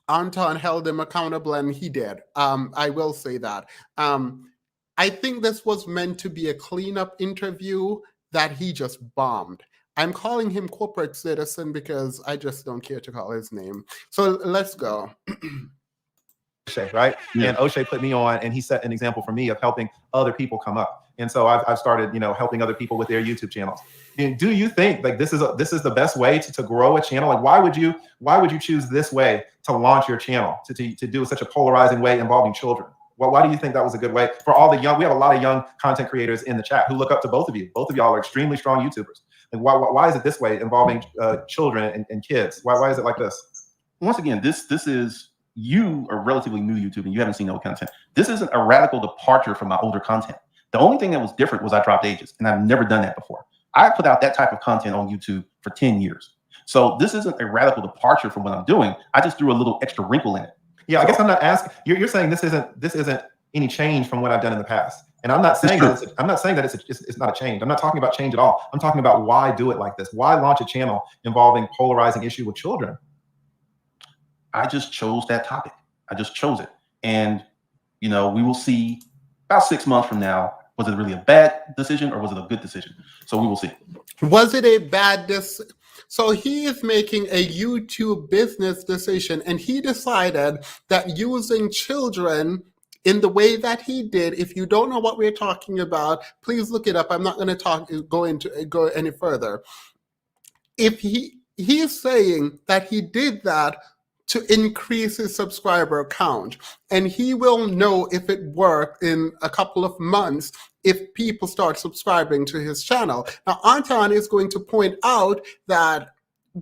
Anton held him accountable and he did. I will say that. I think this was meant to be a cleanup interview that he just bombed. I'm calling him corporate citizen because I just don't care to call his name. So let's go. O'Shea, right? Yeah. And O'Shea put me on, and he set an example for me of helping other people come up. And so I've started, helping other people with their YouTube channels. And do you think like this is the best way to grow a channel? Like why would you choose this way to launch your channel to do such a polarizing way involving children? Well, why do you think that was a good way for all the young? We have a lot of young content creators in the chat who look up to both of you. Both of y'all are extremely strong YouTubers. Like why is it this way involving children and kids? Why is it like this? Once again, this is, you are relatively new YouTube and you haven't seen old content. This isn't a radical departure from my older content. The only thing that was different was I dropped ages, and I've never done that before. I put out that type of content on YouTube for 10 years. So this isn't a radical departure from what I'm doing. I just threw a little extra wrinkle in it. Yeah, I guess I'm not asking. You're saying this isn't any change from what I've done in the past. And I'm not saying that it's not a change. I'm not talking about change at all. I'm talking about why do it like this? Why launch a channel involving polarizing issue with children? I just chose that topic. I just chose it. And, we will see about 6 months from now, was it really a bad decision or was it a good decision? So we will see. Was it a bad decision? So he is making a YouTube business decision and he decided that using children in the way that he did. If you don't know what we're talking about, please look it up. I'm not going to go any further. If he's saying that he did that to increase his subscriber count, and he will know if it worked in a couple of months if people start subscribing to his channel. Now, Anton is going to point out that,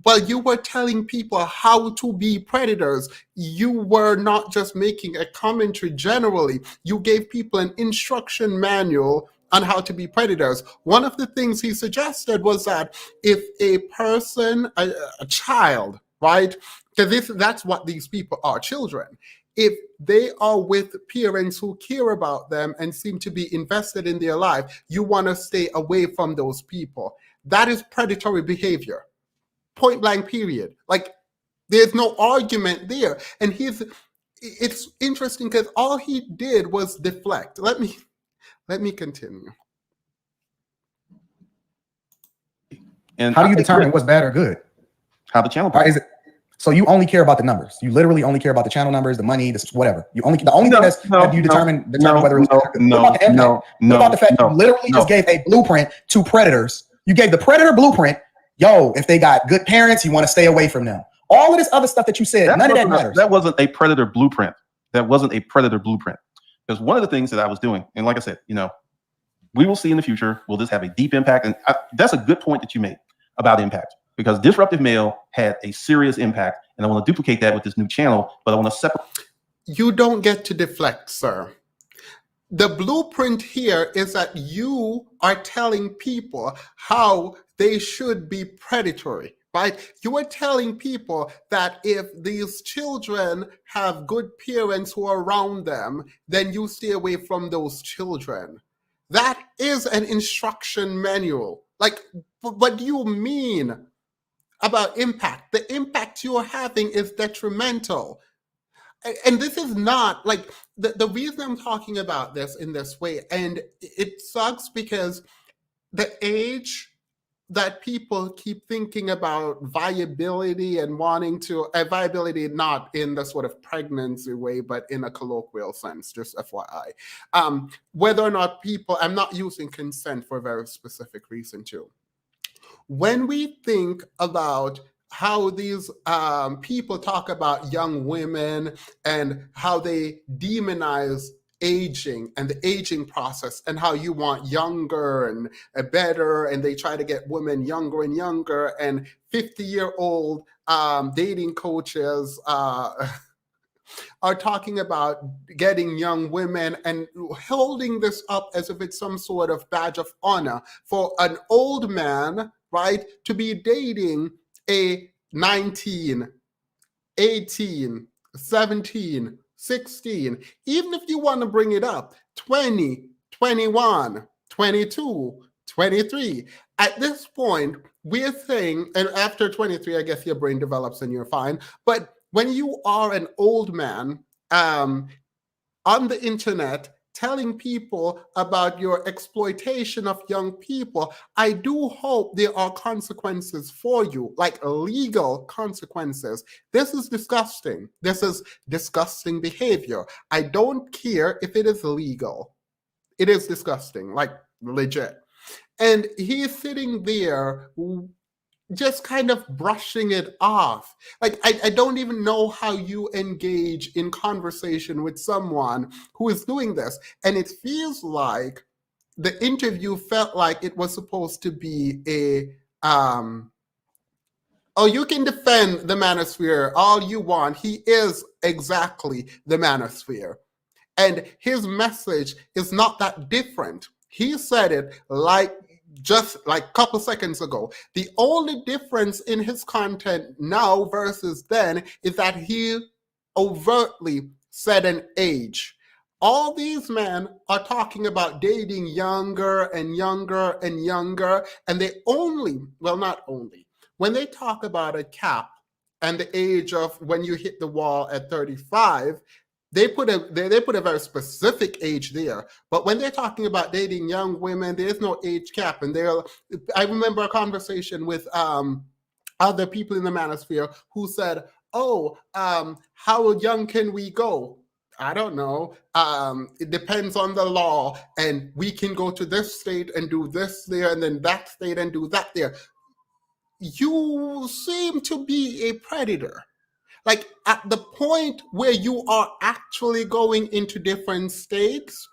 well, you were telling people how to be predators. You were not just making a commentary generally. You gave people an instruction manual on how to be predators. One of the things he suggested was that if a person, a child, right? Because that's what these people are, children. If they are with parents who care about them and seem to be invested in their life, you want to stay away from those people. That is predatory behavior. Point blank, period. Like, there's no argument there. And it's interesting because all he did was deflect. Let me continue. And how do you determine what's bad or good? How the channel is it? So you only care about the numbers. You literally only care about the channel numbers, the money, whatever. The only thing that's have you determine whether it's what about the fact you literally just gave a blueprint to predators. You gave the predator blueprint. Yo, if they got good parents, you want to stay away from them. All of this other stuff that you said, none of that matters. That wasn't a predator blueprint. That wasn't a predator blueprint. Because one of the things that I was doing, and like I said, we will see in the future, will this have a deep impact? And that's a good point that you made about impact. Because Disruptive Male had a serious impact, and I want to duplicate that with this new channel, but I want to separate. You don't get to deflect, sir. The blueprint here is that you are telling people how they should be predatory, right? You are telling people that if these children have good parents who are around them, then you stay away from those children. That is an instruction manual. Like, what do you mean about impact? The impact you're having is detrimental. And this is not like the reason I'm talking about this in this way, and it sucks because the age that people keep thinking about viability and wanting to viability, not in the sort of pregnancy way, but in a colloquial sense, just FYI. Whether or not people, I'm not using consent for a very specific reason too. When we think about how these people talk about young women and how they demonize aging and the aging process and how you want younger and better, and they try to get women younger and younger, and 50-year-old dating coaches are talking about getting young women and holding this up as if it's some sort of badge of honor for an old man, right, to be dating a 19, 18, 17, 16, even if you want to bring it up, 20, 21, 22, 23. At this point, we're saying, and after 23, I guess your brain develops and you're fine, but when you are an old man on the internet telling people about your exploitation of young people, I do hope there are consequences for you, like legal consequences. This is disgusting. This is disgusting behavior. I don't care if it is legal. It is disgusting, like legit. And he's sitting there just kind of brushing it off. Like, I don't even know how you engage in conversation with someone who is doing this. And it feels like the interview felt like it was supposed to be a, oh, you can defend the manosphere all you want. He is exactly the manosphere. And his message is not that different. He said it just like a couple seconds ago. The only difference in his content now versus then is that he overtly said an age. All these men are talking about dating younger and younger and younger, and they only, well, not only, when they talk about a cap and the age of when you hit the wall at 35, they put a very specific age there. But when they're talking about dating young women, there's no age cap. And I remember a conversation with other people in the manosphere who said, oh, how young can we go? I don't know. It depends on the law, and we can go to this state and do this there, and then that state and do that there. You seem to be a predator. Like at the point where you are actually going into different states,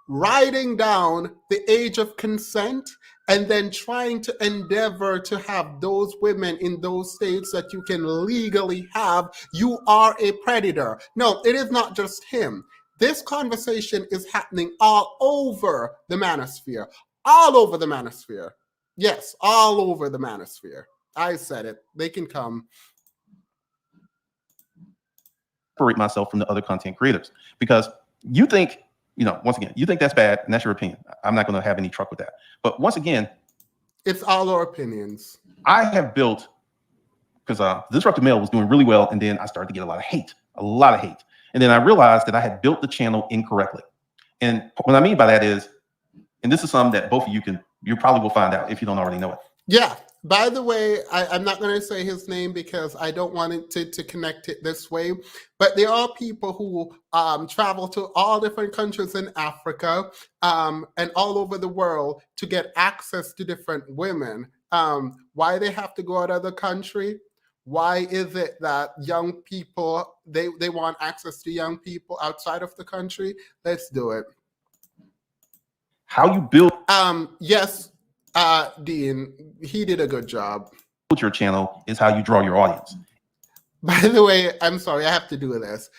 writing down the age of consent, and then trying to endeavor to have those women in those states that you can legally have, you are a predator. No, it is not just him. This conversation is happening all over the manosphere. All over the manosphere. Yes, all over the manosphere. I said it. They can come. Separate myself from the other content creators, because you think, once again, you think that's bad, and that's your opinion. I'm not going to have any truck with that. But once again, it's all our opinions. I have built, because Disruptive Male was doing really well, and then I started to get a lot of hate. And then I realized that I had built the channel incorrectly. And what I mean by that is, and this is something that both of you probably will find out if you don't already know it. Yeah. By the way, I'm not going to say his name because I don't want it to connect it this way. But there are people who travel to all different countries in Africa and all over the world to get access to different women. Why they have to go out of the country? Why is it that young people, they want access to young people outside of the country? Let's do it. How you build? Yes. Dean, he did a good job. Your channel is how you draw your audience. By the way, I'm sorry, I have to do this.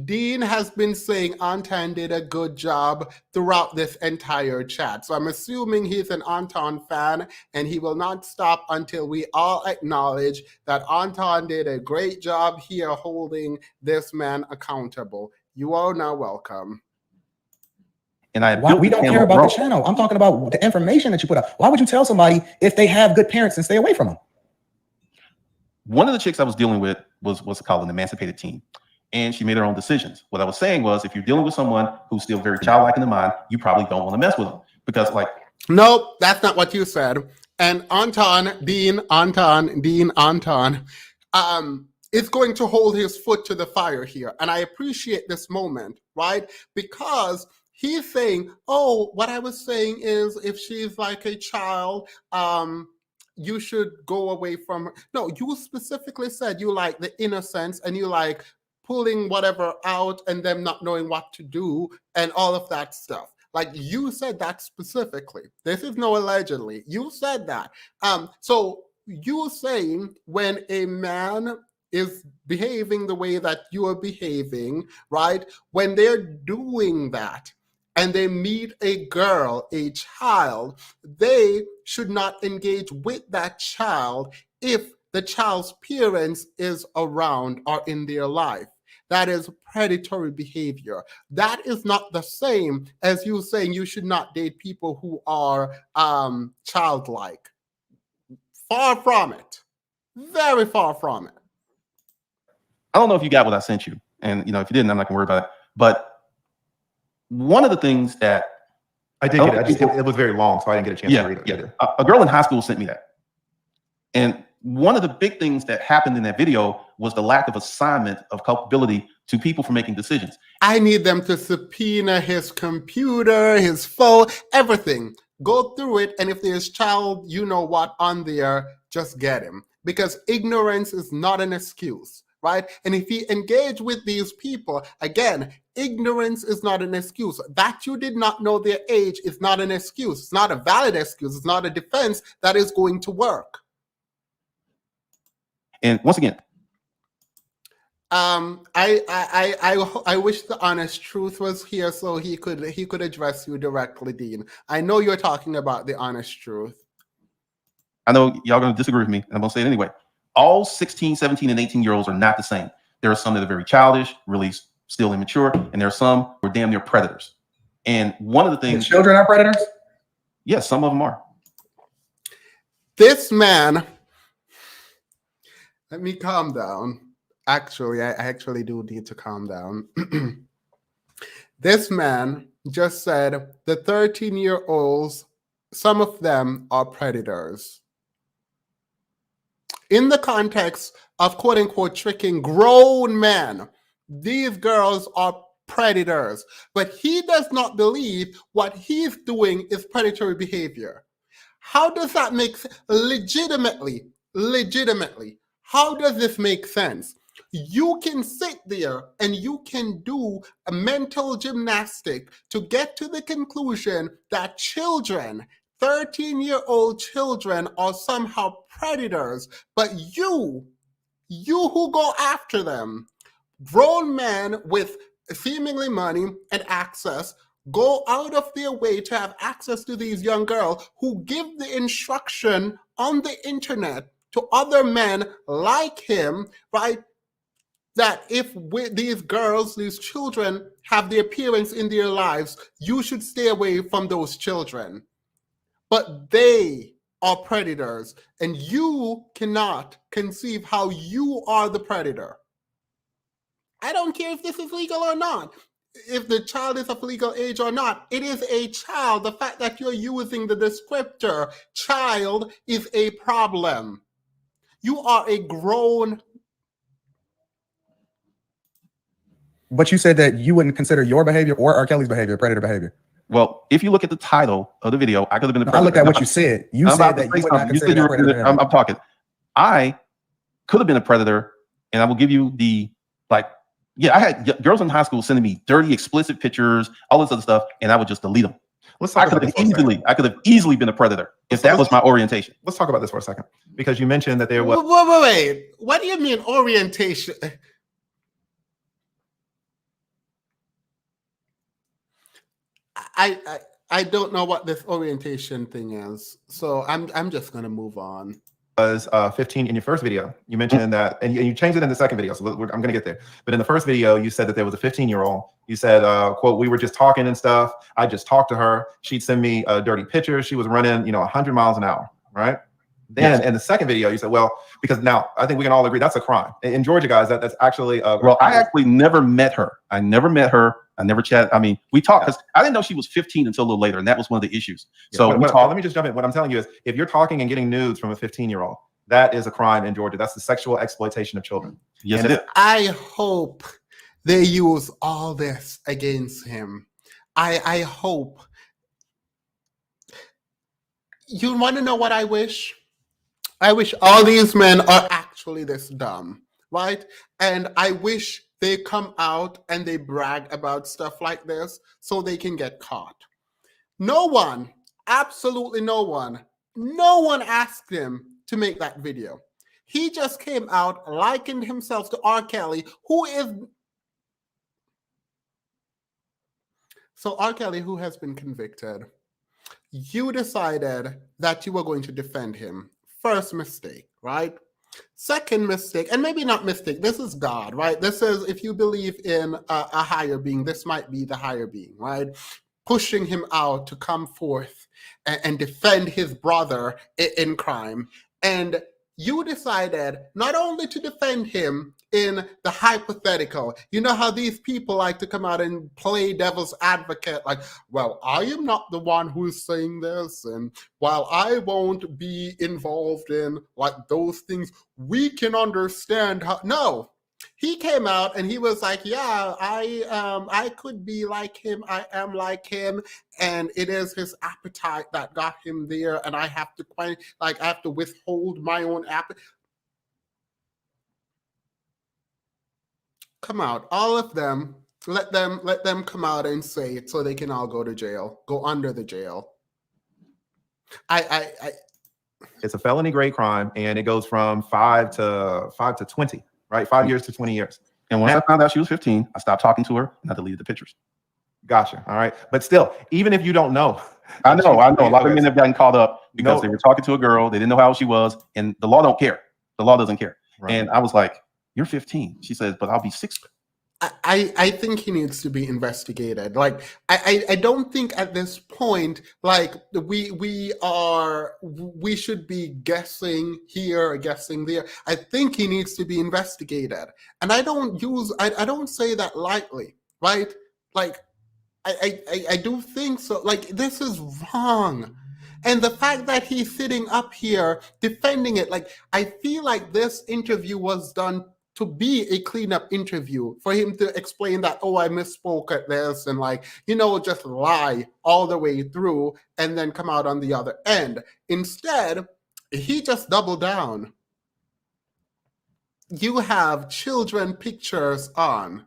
Dean has been saying Anton did a good job throughout this entire chat. So I'm assuming he's an Anton fan, and he will not stop until we all acknowledge that Anton did a great job here holding this man accountable. You are now welcome. And we don't care about the channel. I'm talking about the information that you put out. Why would you tell somebody if they have good parents and stay away from them? One of the chicks I was dealing with was what's called an emancipated teen, and she made her own decisions. What I was saying was, if you're dealing with someone who's still very childlike in the mind, you probably don't want to mess with them, because nope, that's not what you said. And Dean Anton is going to hold his foot to the fire here, and I appreciate this moment, right? Because he's saying, oh, what I was saying is if she's like a child, you should go away from her. No, you specifically said you like the innocence and you like pulling whatever out and them not knowing what to do and all of that stuff. Like you said that specifically. This is no allegedly. You said that. So you saying when a man is behaving the way that you are behaving, right? When they're doing that, and they meet a girl, a child, they should not engage with that child if the child's parents is around or in their life. That is predatory behavior. That is not the same as you saying you should not date people who are childlike. Far from it. Very far from it. I don't know if you got what I sent you. And, if you didn't, I'm not going to worry about it. But one of the things that I did get it was very long, so I didn't get a chance to read it. Yeah. A girl in high school sent me that. And one of the big things that happened in that video was the lack of assignment of culpability to people for making decisions. I need them to subpoena his computer, his phone, everything. Go through it, and if there's child, on there, just get him. Because ignorance is not an excuse. Right? And if he engaged with these people, again, ignorance is not an excuse. That you did not know their age is not an excuse. It's not a valid excuse. It's not a defense that is going to work. And once again, I wish the honest truth was here so he could address you directly, Dean. I know you're talking about the honest truth. I know y'all gonna disagree with me, and I'm gonna say it anyway. All 16, 17, and 18-year-olds are not the same. There are some that are very childish, really still immature, and there are some who are damn near predators. And one of the things— The children are predators? Yes, some of them are. This man— let me calm down. Actually, I actually do need to calm down. This man just said the 13-year-olds, some of them are predators. In the context of quote-unquote tricking grown men, these girls are predators, but he does not believe what he's doing is predatory behavior. How does that make sense? Legitimately, how does this make sense? You can sit there and you can do a mental gymnastic to get to the conclusion that children, 13-year-old children, are somehow predators, but you who go after them, grown men with seemingly money and access, go out of their way to have access to these young girls who give the instruction on the internet to other men like him, right? That if these girls, these children have the appearance in their lives, you should stay away from those children. But they are predators, and you cannot conceive how you are the predator. I don't care if this is legal or not, if the child is of legal age or not. It is a child. The fact that you're using the descriptor child is a problem. You are a grown. But you said that you wouldn't consider your behavior or R. Kelly's behavior predator behavior. Well, if you look at the title of the video, I could have been a predator. I looked at what you said. You said that you would not consider that predator. I'm talking. I could have been a predator, and I will give you the, like, yeah, I had girls in high school sending me dirty, explicit pictures, all this other stuff, and I would just delete them. I could have easily been a predator if that was my orientation. Let's talk about this for a second, because you mentioned that there was. Wait. What do you mean orientation? I don't know what this orientation thing is, so I'm just gonna move on. Was 15 in your first video. You mentioned that, and you changed it in the second video, so I'm gonna get there. But in the first video, you said that there was a 15-year-old. You said, quote, "We were just talking and stuff. I just talked to her. She'd send me dirty pictures. She was running, 100 miles an hour, right?" Then in the second video, you said, well, because now I think we can all agree that's a crime. In Georgia, guys, that's actually well, I actually never met her. I never chatted. I mean, we talked because I didn't know she was 15 until a little later, and that was one of the issues. So let me just jump in. What I'm telling you is, if you're talking and getting nudes from a 15-year-old, that is a crime in Georgia. That's the sexual exploitation of children. Yes, it is. I hope they use all this against him. I hope. You want to know what I wish? I wish all these men are actually this dumb, right? And I wish they come out and they brag about stuff like this so they can get caught. No one, absolutely no one asked him to make that video. He just came out, likened himself to R. Kelly, who is... So R. Kelly, who has been convicted, you decided that you were going to defend him. First mistake, right? Second mistake, and maybe not mistake, this is God, right? This is, if you believe in a higher being, this might be the higher being, right? Pushing him out to come forth and defend his brother in crime. And you decided not only to defend him in the hypothetical. You know how these people like to come out and play devil's advocate, like, well, I am not the one who is saying this, and while I won't be involved in like those things, we can understand how. No, he came out and he was like, yeah, I could be like him, I am like him, and it is his appetite that got him there, and I have to I have to withhold my own appetite. Come out, all of them. Let them come out and say it so they can all go to jail, go under the jail. It's a felony grade crime, and it goes from 5 to 20, right? 5 years to 20 years. And once I found out she was 15, I stopped talking to her and I deleted the pictures. Gotcha. All right, but still, even if you don't know, I know a lot of men have gotten caught up because they were talking to a girl, they didn't know how old she was, and the law don't care. The law doesn't care. Right. And I was like, you're 15. She says, but I'll be 6. I think he needs to be investigated. Like, I don't think at this point, like, we should be guessing here or guessing there. I think he needs to be investigated. And I don't say that lightly, right? Like, I do think so. Like, this is wrong. And the fact that he's sitting up here defending it, like, I feel like this interview was done to be a cleanup interview, for him to explain that, oh, I misspoke at this, and like, you know, just lie all the way through and then come out on the other end. Instead, he just doubled down. You have children pictures on.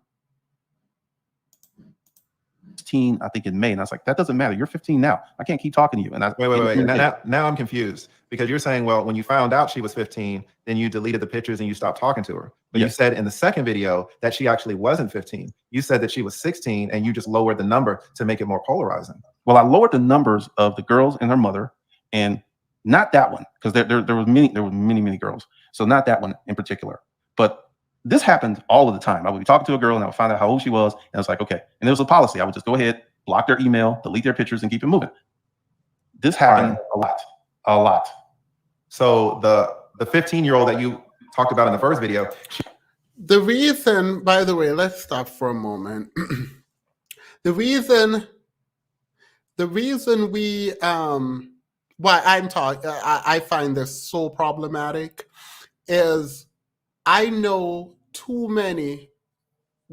15, I think in May, and I was like, that doesn't matter. You're 15 now. I can't keep talking to you. And I wait. Now I'm confused, because you're saying, well, when you found out she was 15, then you deleted the pictures and you stopped talking to her. But you said in the second video that she actually wasn't 15. You said that she was 16, and you just lowered the number to make it more polarizing. Well, I lowered the numbers of the girls and their mother, and not that one, because there were many girls. So not that one in particular. But this happened all of the time. I would be talking to a girl and I would find out how old she was. And I was like, okay. And there was a policy. I would just go ahead, block their email, delete their pictures, and keep it moving. This happened a lot. So the 15-year-old that you talked about in the first video. The reason, by the way, let's stop for a moment. The reason we, why I find this so problematic is I know too many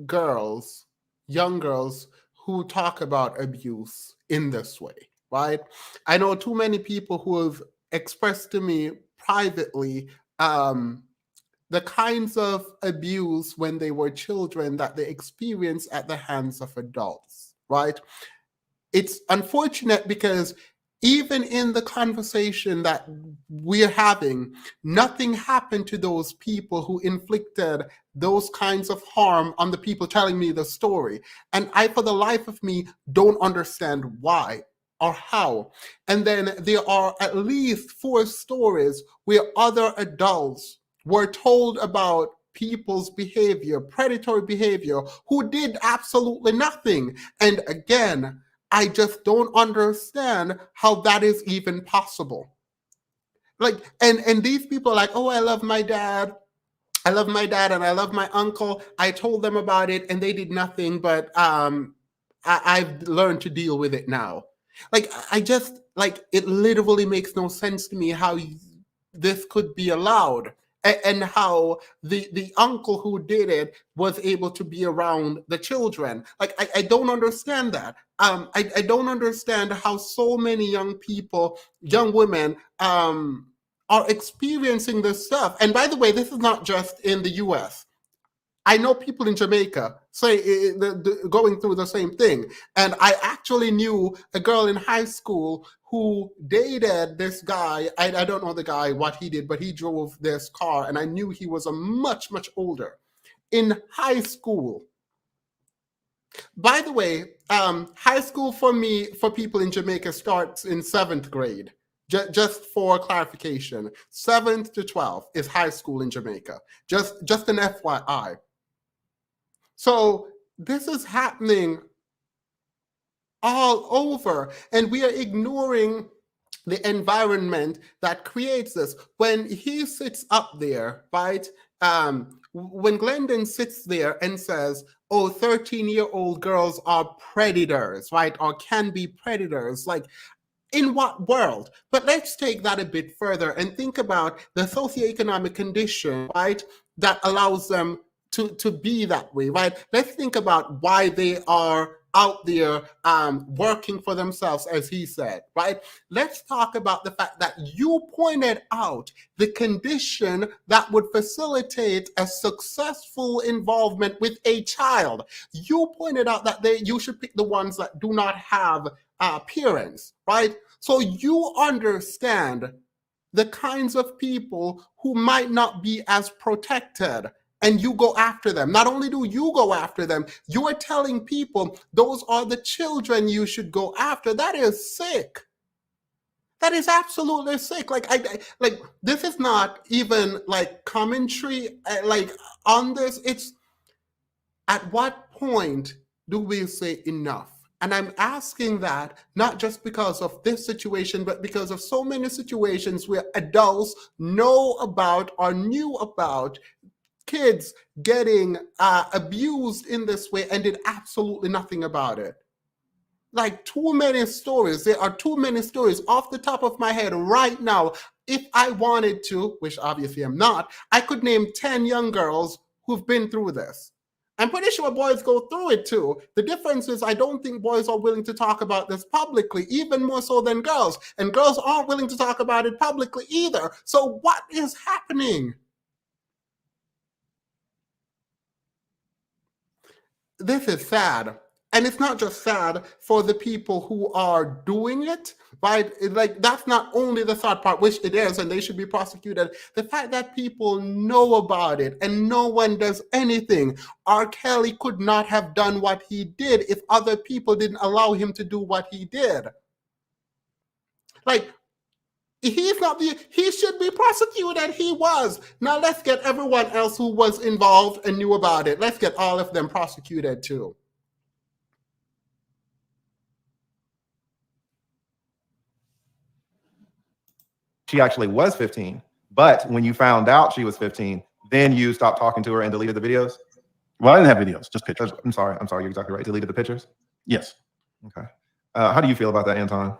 girls, young girls, who talk about abuse in this way, right? I know too many people who have expressed to me privately the kinds of abuse when they were children that they experienced at the hands of adults, right? It's unfortunate because even in the conversation that we're having, nothing happened to those people who inflicted those kinds of harm on the people telling me the story. And I, for the life of me, don't understand why or how. And then there are at least 4 stories where other adults were told about people's behavior, predatory behavior, who did absolutely nothing. And again, I just don't understand how that is even possible. Like, and these people are like, oh, I love my dad. I love my dad and I love my uncle. I told them about it and they did nothing, but I've learned to deal with it now. Like, I just, like, it literally makes no sense to me how this could be allowed. And how the uncle who did it was able to be around the children. Like, I don't understand that. I don't understand how so many young people, young women, are experiencing this stuff. And by the way, this is not just in the US. I know people in Jamaica say going through the same thing. And I actually knew a girl in high school who dated this guy. I don't know the guy, what he did, but he drove this car, and I knew he was a much older in high school. By the way, high school for me, for people in Jamaica, starts in 7th grade. Just for clarification, 7th to 12th is high school in Jamaica. Just an FYI. So this is happening all over, and we are ignoring the environment that creates this. When he sits up there, right? When Glendon sits there and says, oh, 13-year-old girls are predators, right? Or can be predators, like, in what world? But let's take that a bit further and think about the socioeconomic condition, right, that allows them to be that way, right? Let's think about why they are out there working for themselves, as he said, right? Let's talk about the fact that you pointed out the condition that would facilitate a successful involvement with a child. You pointed out that you should pick the ones that do not have parents, right? So you understand the kinds of people who might not be as protected, and you go after them. Not only do you go after them, you are telling people those are the children you should go after. That is sick. That is absolutely sick. Like, like, this is not even like commentary like on this. It's, at what point do we say enough? And I'm asking that not just because of this situation, but because of so many situations where adults know about or knew about kids getting abused in this way and did absolutely nothing about it. Like, too many stories. There are too many stories off the top of my head right now. If I wanted to, which obviously I'm not, I could name 10 young girls who've been through this. I'm pretty sure boys go through it too. The difference is I don't think boys are willing to talk about this publicly, even more so than girls. And girls aren't willing to talk about it publicly either. So what is happening? This is sad. And it's not just sad for the people who are doing it, right? Like, that's not only the sad part, which it is, and they should be prosecuted. The fact that people know about it and no one does anything. R. Kelly could not have done what he did if other people didn't allow him to do what he did. Like, he should be prosecuted. He was. Now let's get everyone else who was involved and knew about it. Let's get all of them prosecuted too. She actually was 15, but when you found out she was 15, then you stopped talking to her and deleted the videos? Well, I didn't have videos, just pictures. I'm sorry, you're exactly right. Deleted the pictures? Yes. Okay. How do you feel about that, Anton?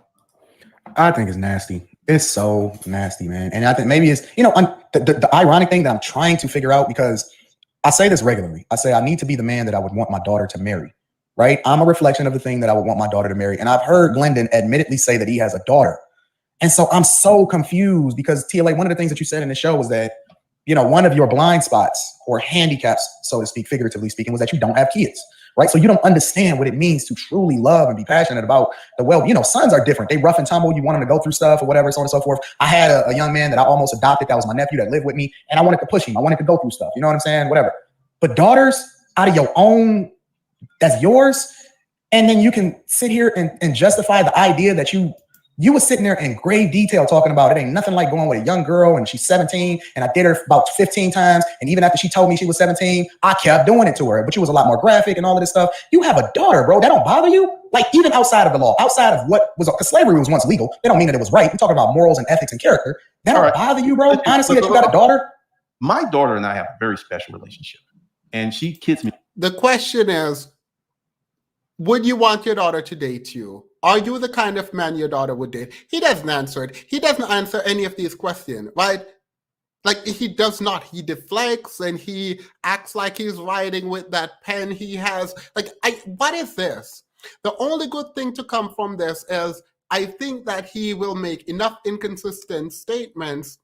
I think it's nasty. It's so nasty, man. And I think maybe it's, you know, the ironic thing that I'm trying to figure out, because I say this regularly. I say I need to be the man that I would want my daughter to marry, right? I'm a reflection of the thing that I would want my daughter to marry. And I've heard Glendon admittedly say that he has a daughter. And so I'm so confused because TLA, one of the things that you said in the show was that, you know, one of your blind spots or handicaps, so to speak, figuratively speaking, was that you don't have kids, right? So you don't understand what it means to truly love and be passionate about the well. You know, sons are different. They rough and tumble. You want them to go through stuff or whatever, so on and so forth. I had a young man that I almost adopted. That was my nephew that lived with me. And I wanted to push him. I wanted to go through stuff. You know what I'm saying? Whatever. But daughters out of your own, that's yours. And then you can sit here and justify the idea that you was sitting there in grave detail talking about it ain't nothing like going with a young girl and she's 17 and I did her about 15 times. And even after she told me she was 17, I kept doing it to her, but she was a lot more graphic and all of this stuff. You have a daughter, bro. That don't bother you? Like, even outside of the law, outside of what was, because slavery was once legal. They don't mean that it was right. We're talking about morals and ethics and character. That don't bother you, bro? Honestly, that you got a daughter? My daughter and I have a very special relationship and she kids me. The question is, would you want your daughter to date you? Are you the kind of man your daughter would date? He doesn't answer it. He doesn't answer any of these questions, right? Like, he does not. He deflects and he acts like he's writing with that pen he has. Like, what is this? The only good thing to come from this is I think that he will make enough inconsistent statements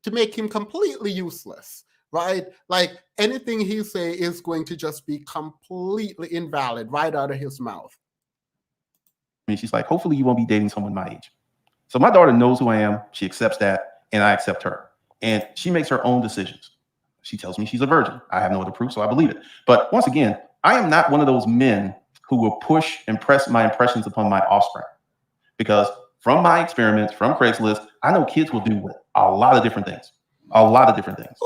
to make him completely useless, right? Like, anything he say is going to just be completely invalid right out of his mouth. I mean, she's like, hopefully you won't be dating someone my age. So my daughter knows who I am. She accepts that, and I accept her. And she makes her own decisions. She tells me she's a virgin. I have no other proof, so I believe it. But once again, I am not one of those men who will push and press my impressions upon my offspring. Because from my experiments, from Craigslist, I know kids will do a lot of different things. A lot of different things.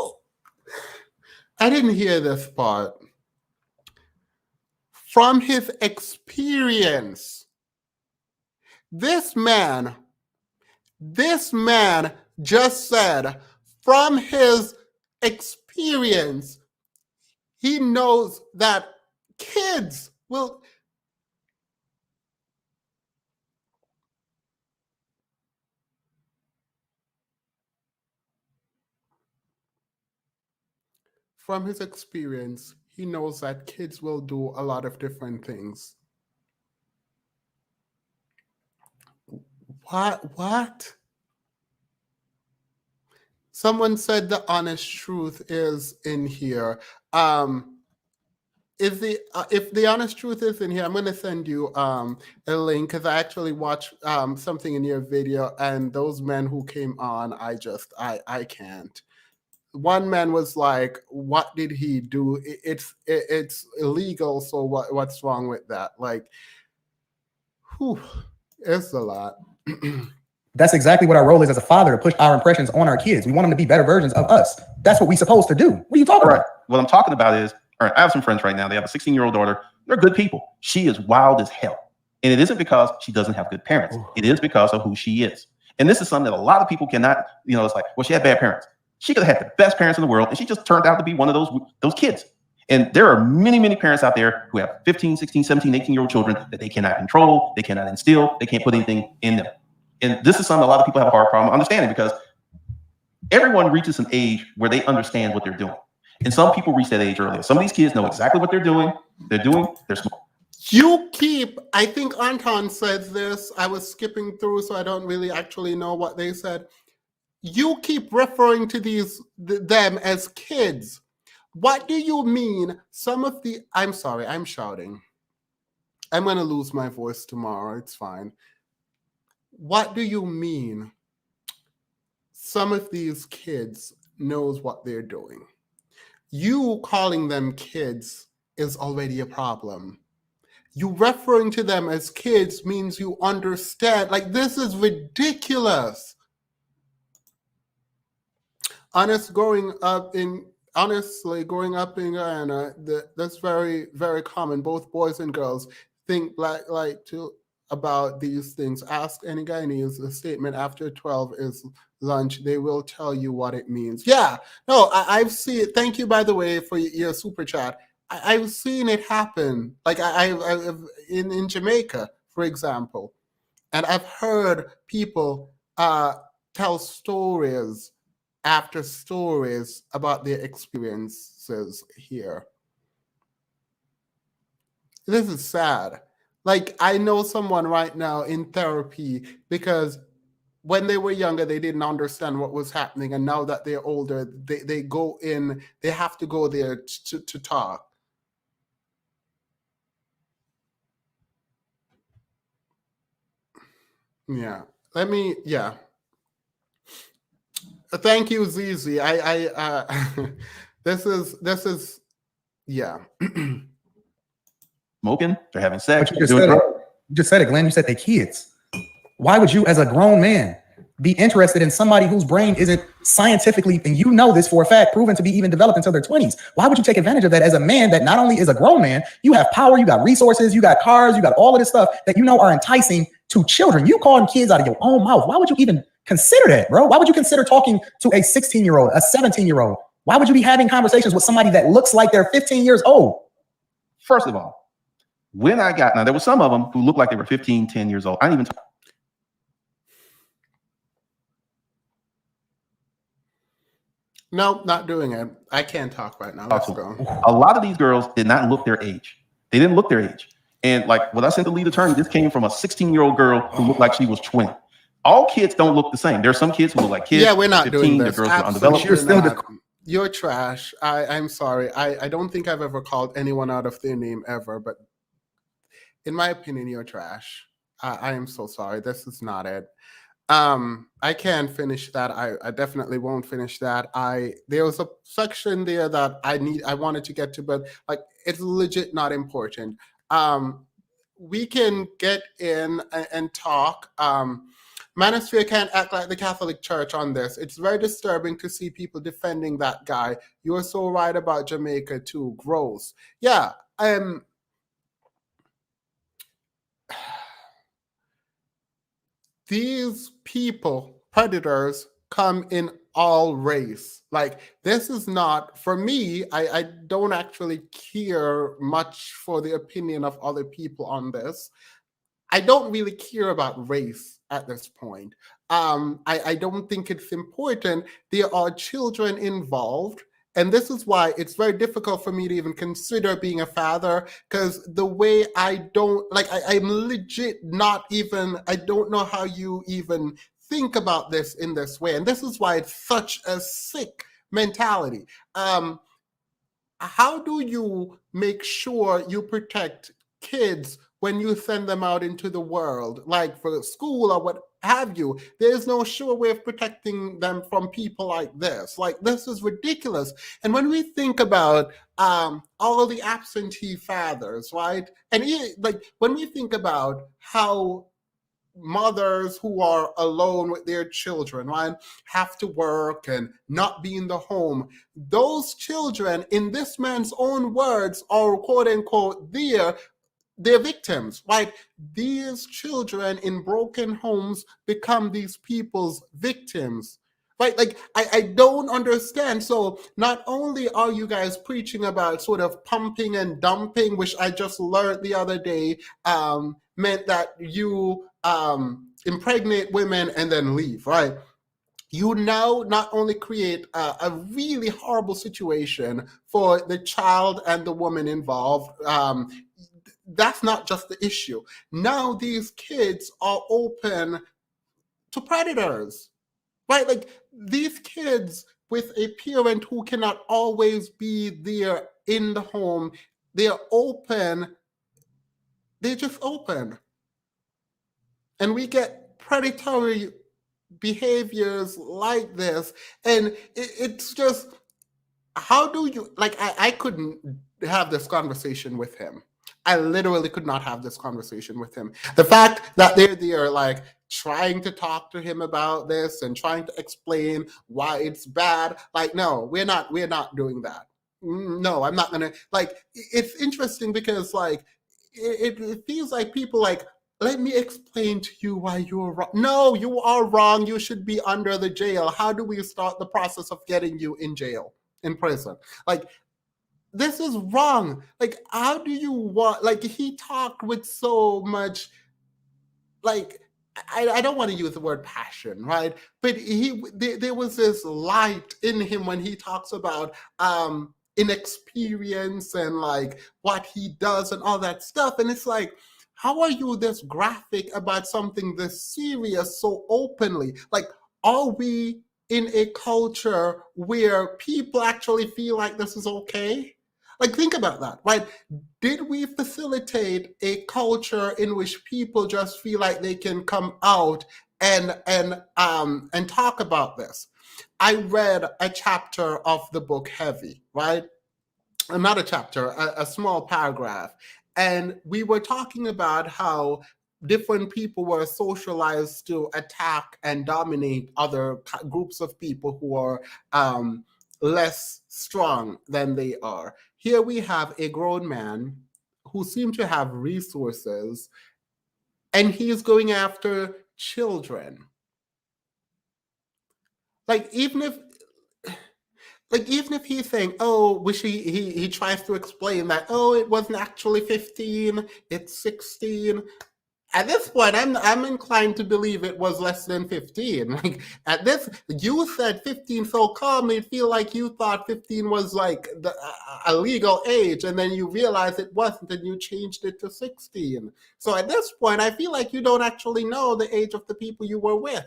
I didn't hear this part. From his experience, this man just said, from his experience, he knows that kids will. From his experience, he knows that kids will do a lot of different things. What? Someone said the honest truth is in here. If the honest truth is in here, I'm going to send you a link because I actually watched something in your video, and those men who came on, I can't. One man was like, "What did he do? It's illegal. So what's wrong with that?" Like, whew, it's a lot. That's exactly what our role is as a father, to push our impressions on our kids. We want them to be better versions of us. That's what we're supposed to do. What are you talking about? What I'm talking about is, all right, I have some friends right now. They have a 16-year-old daughter. They're good people. She is wild as hell. And it isn't because she doesn't have good parents. It is because of who she is. And this is something that a lot of people cannot, you know, it's like, well, she had bad parents. She could have had the best parents in the world, and she just turned out to be one of those kids. And there are many, many parents out there who have 15, 16, 17, 18-year-old children that they cannot control, they cannot instill, they can't put anything in them. And this is something a lot of people have a hard problem understanding, because everyone reaches an age where they understand what they're doing. And some people reach that age earlier. Some of these kids know exactly what they're doing. They're smart. You keep, I think Anton said this. I was skipping through, so I don't really actually know what they said. You keep referring to them as kids. What do you mean? I'm sorry, I'm shouting. I'm going to lose my voice tomorrow. It's fine. What do you mean? Some of these kids knows what they're doing. You calling them kids is already a problem. You referring to them as kids means you understand. Like, this is ridiculous. Honestly, growing up in Guyana, that's very, very common. Both boys and girls think about these things. Ask any Guyanese, the statement after 12 is lunch. They will tell you what it means. Yeah, no, I've seen it. Thank you, by the way, for your super chat. I've seen it happen. Like I've in Jamaica, for example, and I've heard people tell stories after stories about their experiences here. This is sad. Like, I know someone right now in therapy because when they were younger, they didn't understand what was happening. And now that they're older, they go in, they have to go there to talk. Yeah. Thank you, Zizi. This is yeah. Smoking, they're having sex. But you just said it, Glenn. You said they kids. Why would you, as a grown man, be interested in somebody whose brain isn't scientifically, and you know this for a fact, proven to be even developed until their 20s? Why would you take advantage of that as a man that not only is a grown man, you have power, you got resources, you got cars, you got all of this stuff that you know are enticing to children? You calling kids out of your own mouth. Why would you even consider that, bro? Why would you consider talking to a 16-year-old, a 17-year-old? Why would you be having conversations with somebody that looks like they're 15 years old? First of all, now there were some of them who looked like they were 15, 10 years old. I didn't even talk. No, not doing it. I can't talk right now. Let's go. A lot of these girls did not look their age. They didn't look their age. And like when I sent the lead attorney, this came from a 16-year-old girl who looked like she was 20. All kids don't look the same. There's some kids who look like kids. Yeah, we're not 15, doing this. Girls are undeveloped. You're trash. I'm sorry. I don't think I've ever called anyone out of their name ever, but in my opinion, you're trash. I am so sorry. This is not it. I can't finish that. I definitely won't finish that. There was a section there that I wanted to get to, but like it's legit not important. We can get in and talk. Manosphere can't act like the Catholic Church on this. It's very disturbing to see people defending that guy. You're so right about Jamaica too. Gross. Yeah. These people, predators, come in all race. Like, this is not, for me, I don't actually care much for the opinion of other people on this. I don't really care about race at this point. I don't think it's important. There are children involved. And this is why it's very difficult for me to even consider being a father, because the way I'm legit not even, I don't know how you even think about this in this way. And this is why it's such a sick mentality. How do you make sure you protect kids when you send them out into the world, like for school or what have you? There's no sure way of protecting them from people like this. Like, this is ridiculous. And when we think about all the absentee fathers, right? And when we think about how mothers who are alone with their children, right, have to work and not be in the home, those children, in this man's own words, are quote unquote they're victims, right? These children in broken homes become these people's victims, right? Like, I don't understand. So not only are you guys preaching about sort of pumping and dumping, which I just learned the other day meant that you impregnate women and then leave, right? you now not only create a really horrible situation for the child and the woman involved. That's not just the issue. Now these kids are open to predators, right? Like these kids with a parent who cannot always be there in the home, they're open. They're just open. And we get predatory behaviors like this. And it's just, how do you, like, I couldn't have this conversation with him. I literally could not have this conversation with him. The fact that they're like trying to talk to him about this and trying to explain why it's bad, like, no, we're not doing that. No, I'm not gonna, like, it's interesting because like it feels like people like, let me explain to you why you're wrong. No, you are wrong. You should be under the jail. How do we start the process of getting you in jail, in prison? Like, this is wrong. Like, how do you want, like, he talked with so much, like, I don't want to use the word passion, right? But there was this light in him when he talks about inexperience and like what he does and all that stuff. And it's like, how are you this graphic about something this serious so openly? Like, are we in a culture where people actually feel like this is okay? Like, think about that, right? Did we facilitate a culture in which people just feel like they can come out and talk about this? I read a chapter of the book Heavy, right? Not a chapter, a small paragraph. And we were talking about how different people were socialized to attack and dominate other groups of people who are less strong than they are. Here we have a grown man who seems to have resources, and he's going after children. Like, even if he's saying, oh, which he tries to explain that, oh, it wasn't actually 15, it's 16. At this point, I'm inclined to believe it was less than 15. Like, at this, you said 15 so calmly, it feel like you thought 15 was like a legal age, and then you realized it wasn't, and you changed it to 16. So at this point, I feel like you don't actually know the age of the people you were with.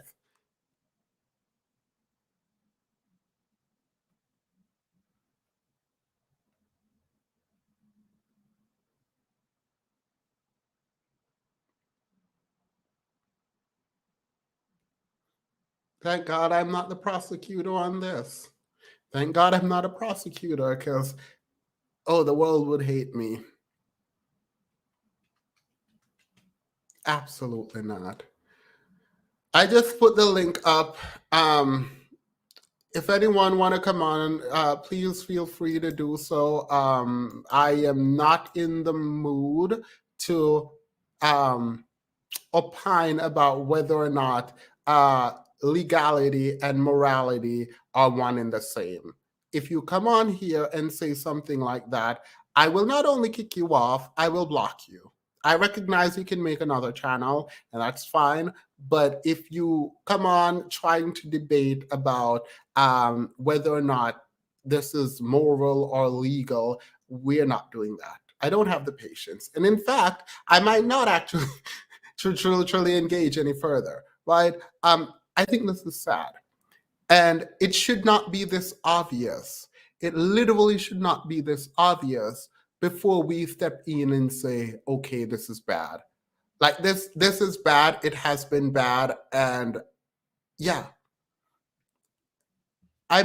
Thank God I'm not the prosecutor on this. Thank God I'm not a prosecutor, because, oh, the world would hate me. Absolutely not. I just put the link up. If anyone want to come on, please feel free to do so. I am not in the mood to opine about whether or not legality and morality are one and the same. If you come on here and say something like that, I will not only kick you off, I will block you. I recognize you can make another channel, and that's fine. But if you come on trying to debate about whether or not this is moral or legal, we're not doing that. I don't have the patience. And in fact, I might not actually truly engage any further, right? I think this is sad. And it should not be this obvious. It literally should not be this obvious before we step in and say, okay, this is bad. Like, this is bad. It has been bad. And yeah, I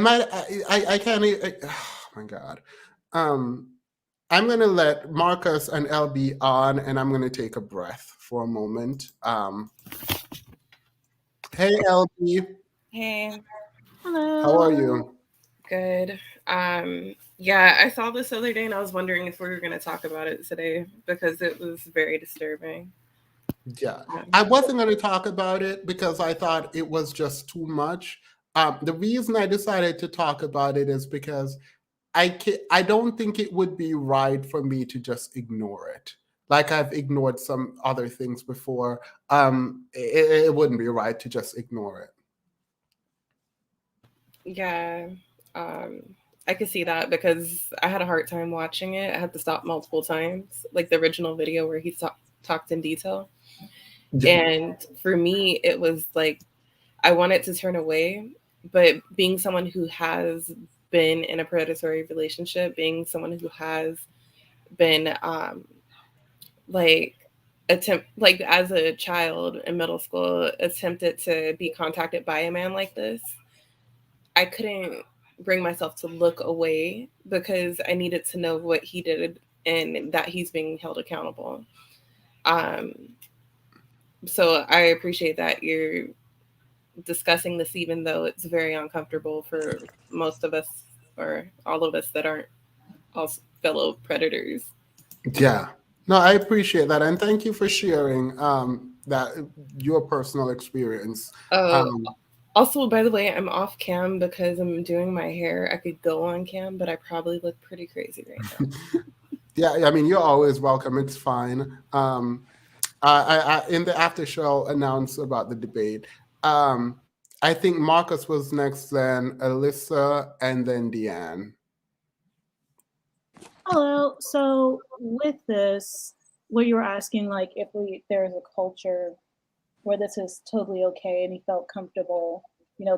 can't, oh my God. I'm going to let Marcus and LB on, and I'm going to take a breath for a moment. Hey, LB. Hey. Hello. How are you? Good. Yeah, I saw this the other day and I was wondering if we were going to talk about it today because it was very disturbing. Yeah, I wasn't going to talk about it because I thought it was just too much. The reason I decided to talk about it is because I don't think it would be right for me to just ignore it. Like I've ignored some other things before. It wouldn't be right to just ignore it. Yeah, I could see that because I had a hard time watching it. I had to stop multiple times, like the original video where he talked in detail. And for me, it was like I wanted to turn away, but being someone who has been in a predatory relationship, being someone who has been like like as a child in middle school attempted to be contacted by a man like this, I couldn't bring myself to look away because I needed to know what he did and that he's being held accountable. Um, so I appreciate that you're discussing this, even though it's very uncomfortable for most of us or all of us that aren't all fellow predators. Yeah. No, I appreciate that, and thank you for sharing that your personal experience. Also, by the way, I'm off cam because I'm doing my hair. I could go on cam, but I probably look pretty crazy right now. Yeah, I mean, you're always welcome. It's fine. I in the after show announced about the debate. I think Marcus was next, then Alyssa, and then Deanne. Hello. So with this, what you were asking, like if there's a culture where this is totally okay and he felt comfortable,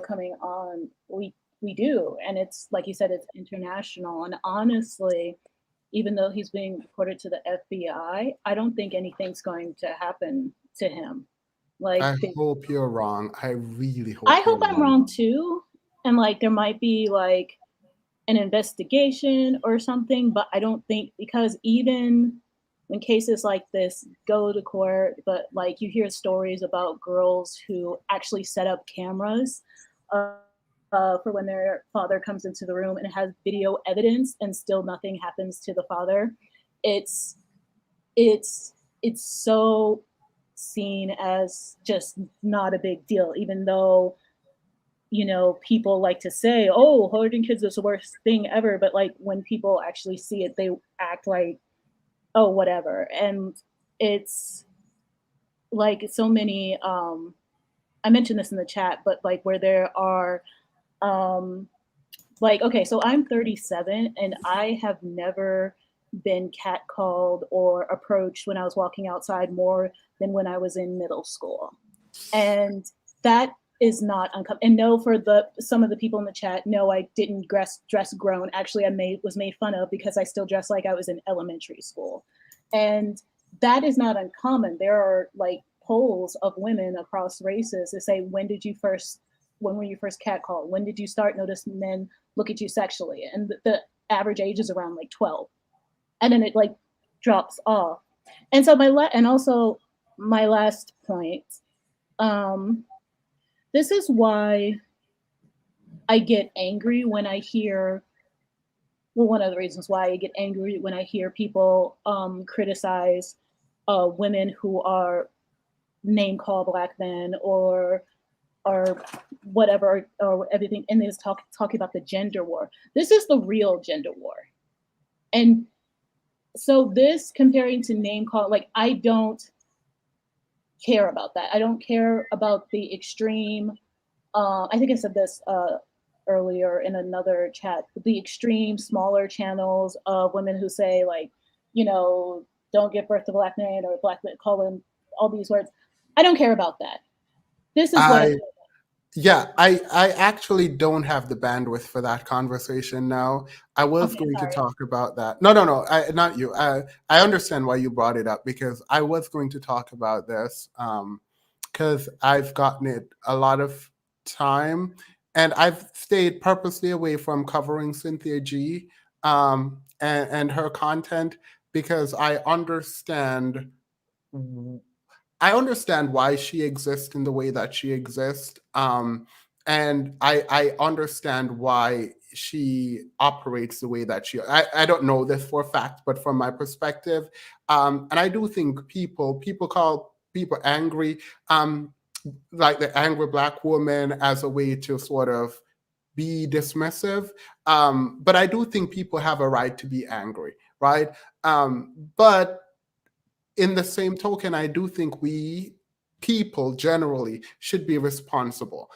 coming on, we do. And it's like you said, it's international. And honestly, even though he's being reported to the FBI, I don't think anything's going to happen to him. Like I hope you're wrong. I really hope. I hope I'm wrong too. And like there might be like an investigation or something, but I don't think, because even when cases like this go to court, but like you hear stories about girls who actually set up cameras for when their father comes into the room and it has video evidence and still nothing happens to the father. It's so seen as just not a big deal, even though people like to say, oh, hoarding kids is the worst thing ever, but like when people actually see it, they act like, oh, whatever. And it's like so many I mentioned this in the chat, but like where there are like, okay, so I'm 37 and I have never been catcalled or approached when I was walking outside more than when I was in middle school. And that is not uncomfortable. And no, for some of the people in the chat, no, I didn't dress grown. Actually, I was made fun of because I still dress like I was in elementary school. And that is not uncommon. There are like polls of women across races that say, when were you first catcalled? When did you start noticing men look at you sexually? And the average age is around like 12. And then it like drops off. And so my last point, this is why I get angry when I hear, well, one of the reasons why I get angry when I hear people criticize women who are name call Black men or whatever, or everything, and is talking about the gender war. This is the real gender war. And so this comparing to name call, like I don't care about that. I don't care about the extreme. I think I said this earlier in another chat. The extreme smaller channels of women who say like, don't give birth to Black men or Black men, call them all these words. I don't care about that. This is what I actually don't have the bandwidth for that conversation now. I was going to talk about that. No, not you. I understand why you brought it up because I was going to talk about this because I've gotten it a lot of time and I've stayed purposely away from covering Cynthia G and her content because I understand why she exists in the way that she exists. And I understand why she operates the way that I don't know this for a fact, but from my perspective, and I do think people call people angry, like the angry Black woman as a way to sort of be dismissive. But I do think people have a right to be angry, right? But in the same token, I do think we people generally should be responsible.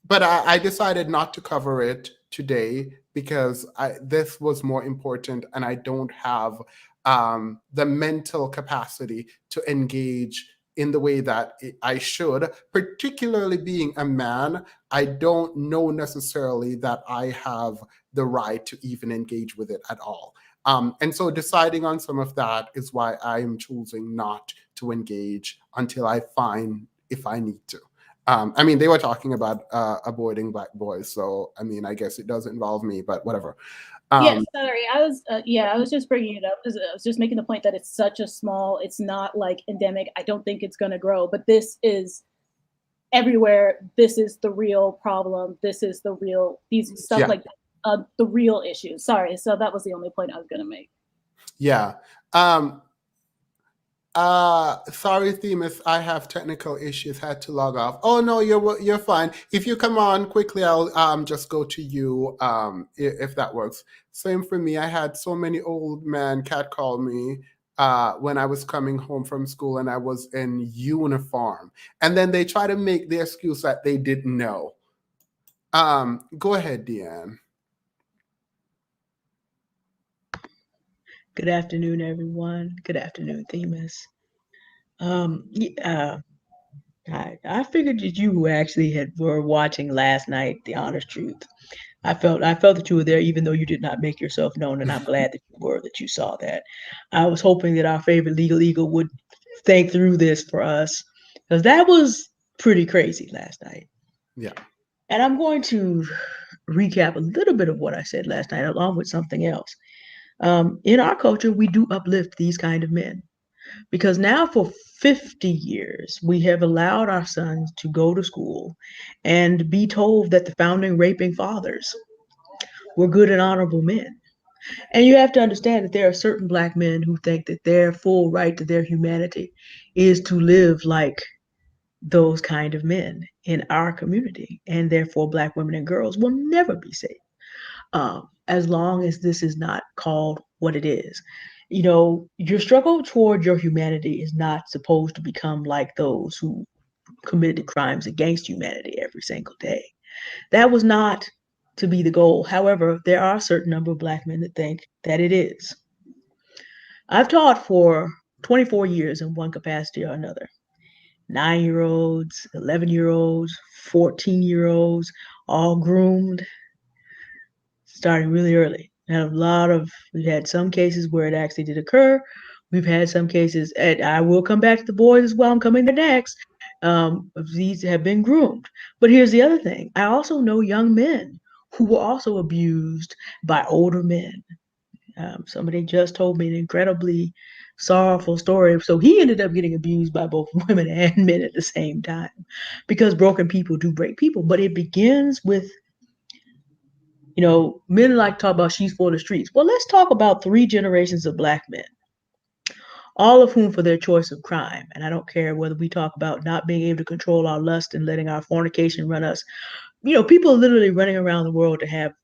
but I decided not to cover it today because this was more important, and I don't have the mental capacity to engage in the way that I should, particularly being a man. I don't know necessarily that I have the right to even engage with it at all. And so deciding on some of that is why I am choosing not to engage until I find if I need to. I mean, they were talking about avoiding black boys, so I mean, I guess it does involve me, but whatever. Yes, sorry. I was just bringing it up because I was just making the point that it's such a small. It's not like endemic. I don't think it's going to grow, but this is everywhere. This is the real problem. This is the real stuff like the real issues. Sorry. So that was the only point I was going to make. Yeah. Sorry, Themis, I have technical issues, had to log off. Oh no, you're fine. If you come on quickly, I'll just go to you if that works. Same for me. I had so many old men catcall me when I was coming home from school and I was in uniform. And then they try to make the excuse that they didn't know. Go ahead, Deanne. Good afternoon, everyone. Good afternoon, Themis. I figured that you actually were watching last night, The Honest Truth. I felt that you were there, even though you did not make yourself known, and I'm glad that you were, that you saw that. I was hoping that our favorite legal eagle would think through this for us, because that was pretty crazy last night. Yeah. And I'm going to recap a little bit of what I said last night, along with something else. In our culture, we do uplift these kind of men, because now for 50 years, we have allowed our sons to go to school and be told that the founding raping fathers were good and honorable men. And you have to understand that there are certain Black men who think that their full right to their humanity is to live like those kind of men in our community. And therefore, Black women and girls will never be safe. As long as this is not called what it is. You know, your struggle toward your humanity is not supposed to become like those who committed crimes against humanity every single day. That was not to be the goal. However, there are a certain number of Black men that think that it is. I've taught for 24 years in one capacity or another. 9-year-olds, 11-year-olds, 14-year-olds, all groomed, starting really early. And we've had some cases where it actually did occur. We've had some cases, and I will come back to the boys as well. I'm coming there next. These have been groomed. But here's the other thing. I also know young men who were also abused by older men. Somebody just told me an incredibly sorrowful story. So he ended up getting abused by both women and men at the same time, because broken people do break people. But it begins with, you know, men like to talk about she's for the streets. Well, let's talk about 3 generations of Black men, all of whom for their choice of crime. And I don't care whether we talk about not being able to control our lust and letting our fornication run us. You know, people are literally running around the world to have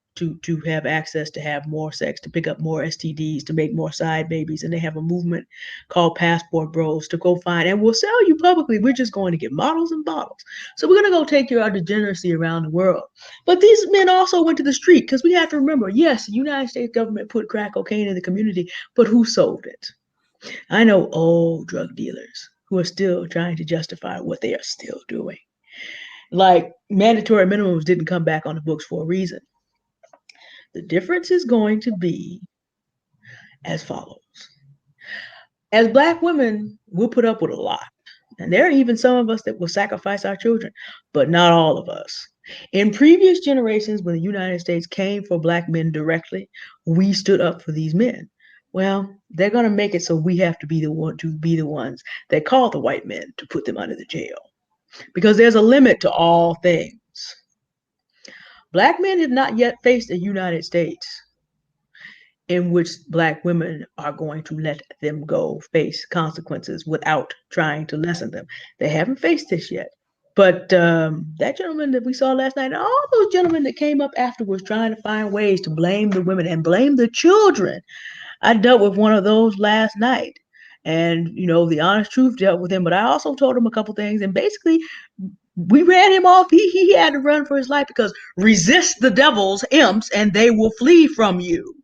access to have more sex, to pick up more STDs, to make more side babies. And they have a movement called Passport Bros to go find, and we'll sell you publicly. We're just going to get models and bottles. So we're going to go take your degeneracy around the world. But these men also went to the street, because we have to remember, yes, the United States government put crack cocaine in the community, but who sold it? I know old drug dealers who are still trying to justify what they are still doing. Like, mandatory minimums didn't come back on the books for a reason. The difference is going to be as follows. As Black women, we'll put up with a lot. And there are even some of us that will sacrifice our children, but not all of us. In previous generations, when the United States came for Black men directly, we stood up for these men. Well, they're going to make it so we have to be the ones that call the white men to put them under the jail, because there's a limit to all things. Black men have not yet faced a United States in which Black women are going to let them go face consequences without trying to lessen them. They haven't faced this yet. But that gentleman that we saw last night, and all those gentlemen that came up afterwards trying to find ways to blame the women and blame the children. I dealt with one of those last night. And, you know, The Honest Truth dealt with him, but I also told him a couple things. And basically, We ran him off. He had to run for his life because resist the devil's imps and they will flee from you.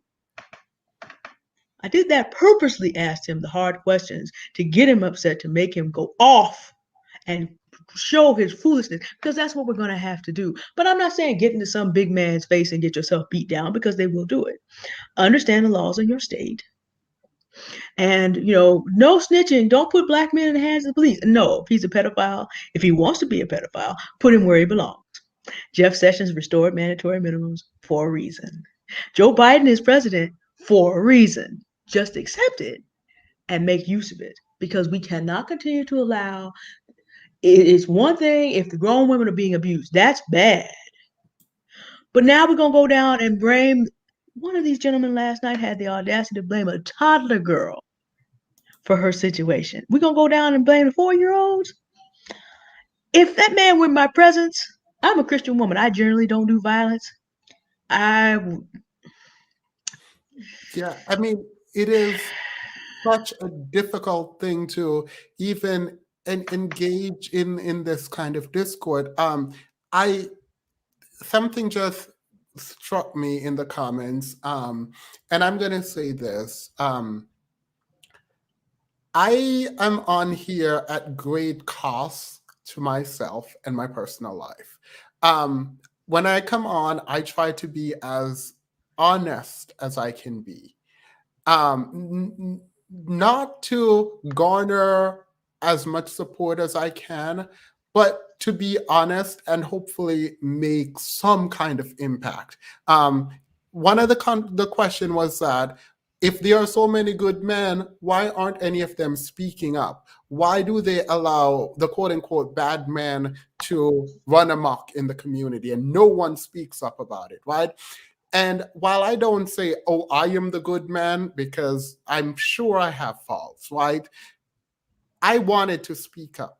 I did that purposely, asked him the hard questions to get him upset, to make him go off and show his foolishness, because that's what we're going to have to do. But I'm not saying get into some big man's face and get yourself beat down, because they will do it. Understand the laws in your state. And, no snitching. Don't put black men in the hands of the police. No, if he's a pedophile, if he wants to be a pedophile, put him where he belongs. Jeff Sessions restored mandatory minimums for a reason. Joe Biden is president for a reason. Just accept it and make use of it, because we cannot continue to allow. It is one thing if the grown women are being abused. That's bad. But now we're going to go down and blame. One of these gentlemen last night had the audacity to blame a toddler girl for her situation. We're going to go down and blame the 4-year-olds? If that man were in my presence, I'm a Christian woman. I generally don't do violence. Yeah, I mean, it is such a difficult thing to even engage in this kind of discord. Something just struck me in the comments, and I'm going to say this. I am on here at great cost to myself and my personal life. When I come on, I try to be as honest as I can be. Not to garner as much support as I can, but to be honest and hopefully make some kind of impact. One of the question was that if there are so many good men, why aren't any of them speaking up? Why do they allow the quote unquote bad men to run amok in the community and no one speaks up about it, right? And while I don't say, oh, I am the good man, because I'm sure I have faults, right? I wanted to speak up.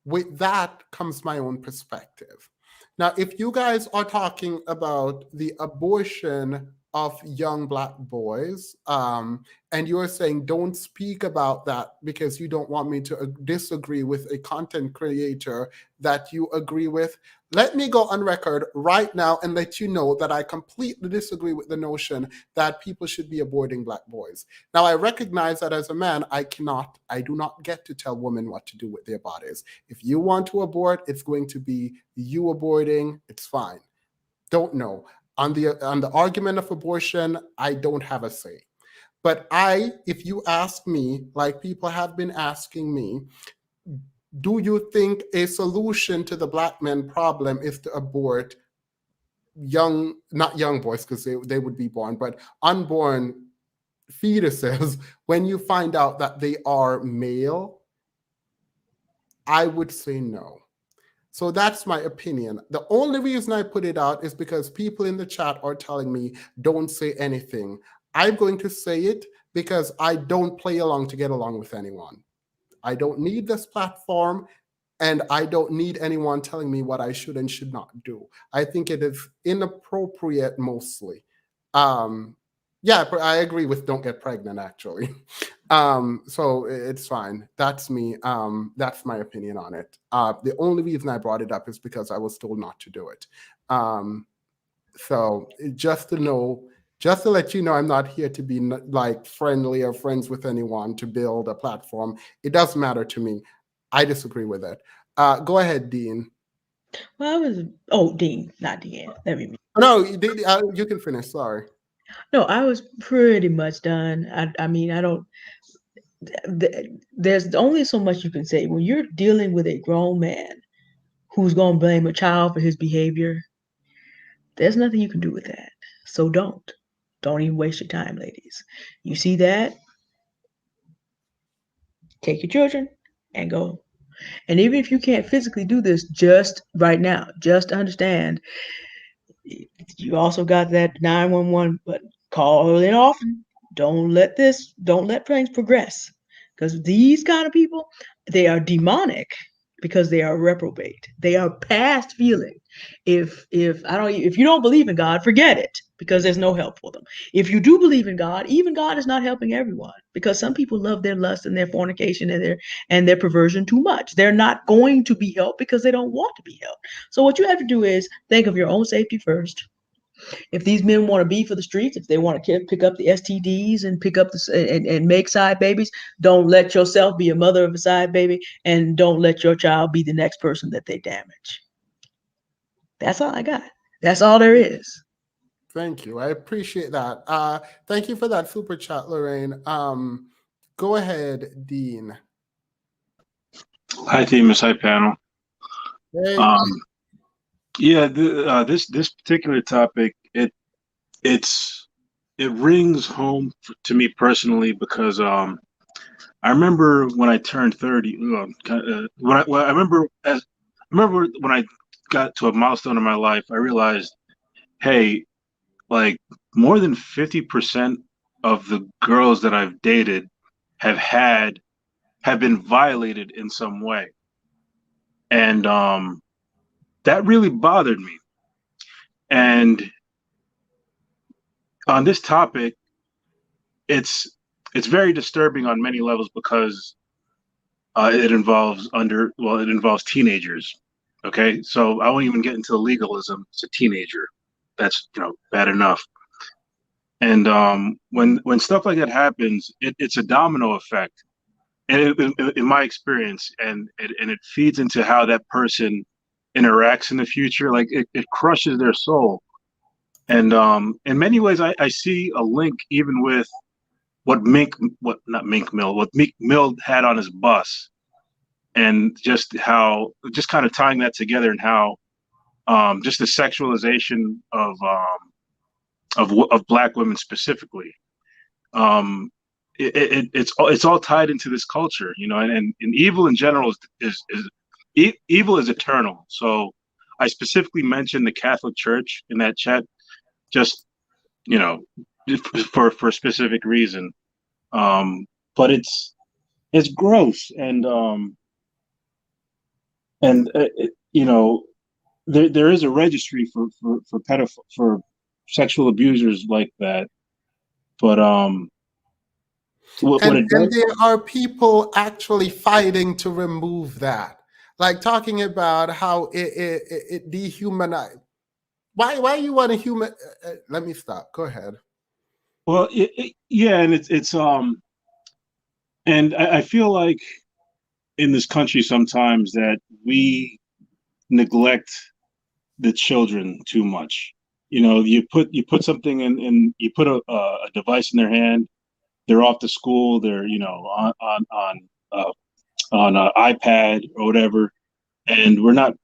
With that comes my own perspective. Now, if you guys are talking about the abortion of young Black boys, and you're saying don't speak about that because you don't want me to disagree with a content creator that you agree with, let me go on record right now and let you know that I completely disagree with the notion that people should be aborting Black boys. Now, I recognize that as a man, I do not get to tell women what to do with their bodies. If you want to abort, it's going to be you aborting, it's fine. Don't know. On the argument of abortion, I don't have a say. But if you ask me, like people have been asking me, do you think a solution to the Black men problem is to abort not young boys, because they would be born, but unborn fetuses when you find out that they are male? I would say no. So that's my opinion. The only reason I put it out is because people in the chat are telling me don't say anything. I'm going to say it because I don't play along to get along with anyone. I don't need this platform, and I don't need anyone telling me what I should and should not do. I think it is inappropriate mostly. Yeah, I agree with don't get pregnant, actually. So it's fine. That's me. That's my opinion on it. The only reason I brought it up is because I was told not to do it. So just to let you know, I'm not here to be like friendly or friends with anyone to build a platform. It doesn't matter to me. I disagree with it. Go ahead, Dean. Well, Dean, not Deanne. Let me. No, you can finish. Sorry. No, I was pretty much done. I mean, I don't. There's only so much you can say when you're dealing with a grown man who's going to blame a child for his behavior. There's nothing you can do with that. So don't even waste your time, ladies. You see that? Take your children and go. And even if you can't physically do this just right now, just understand you also got that 911 button. Call it often. Don't let things progress. Because these kind of people, they are demonic. because they are reprobate. They are past feeling. If you don't believe in God, forget it, because there's no help for them. If you do believe in God, even God is not helping everyone, because some people love their lust and their fornication and their perversion too much. They're not going to be helped because they don't want to be helped. So what you have to do is think of your own safety first. If these men want to be for the streets, if they want to pick up the STDs and pick up and make side babies, don't let yourself be a mother of a side baby, and don't let your child be the next person that they damage. That's all I got. That's all there is. Thank you. I appreciate that. Thank you for that super chat, Lorraine. Go ahead, Dean. Hi, team. Hi, panel. Hey. Yeah, this particular topic, it rings home to me personally because I remember when I turned 30. I remember when I got to a milestone in my life, I realized, hey, like more than 50% of the girls that I've dated have been violated in some way, and that really bothered me. And on this topic, it's very disturbing on many levels because it involves teenagers. Okay, so I won't even get into the legalism. It's a teenager. That's bad enough. And when stuff like that happens, it's a domino effect, and in my experience, and it feeds into how that person interacts in the future. Like it crushes their soul. And in many ways, I see a link even with what Meek Mill had on his bus, and just kind of tying that together, and how just the sexualization of Black women specifically. It's all tied into this culture, and evil in general is evil is eternal. So I specifically mentioned the Catholic Church in that chat, just for a specific reason. But it's gross, and there is a registry for sexual abusers like that, but and there are people actually fighting to remove that, like talking about how it dehumanized. Why you want to human? Let me stop. Go ahead. Well, yeah, and it's and I feel like in this country sometimes that we neglect the children too much. You put something in you put a device in their hand, they're off to school, they're on an iPad or whatever, and we're not.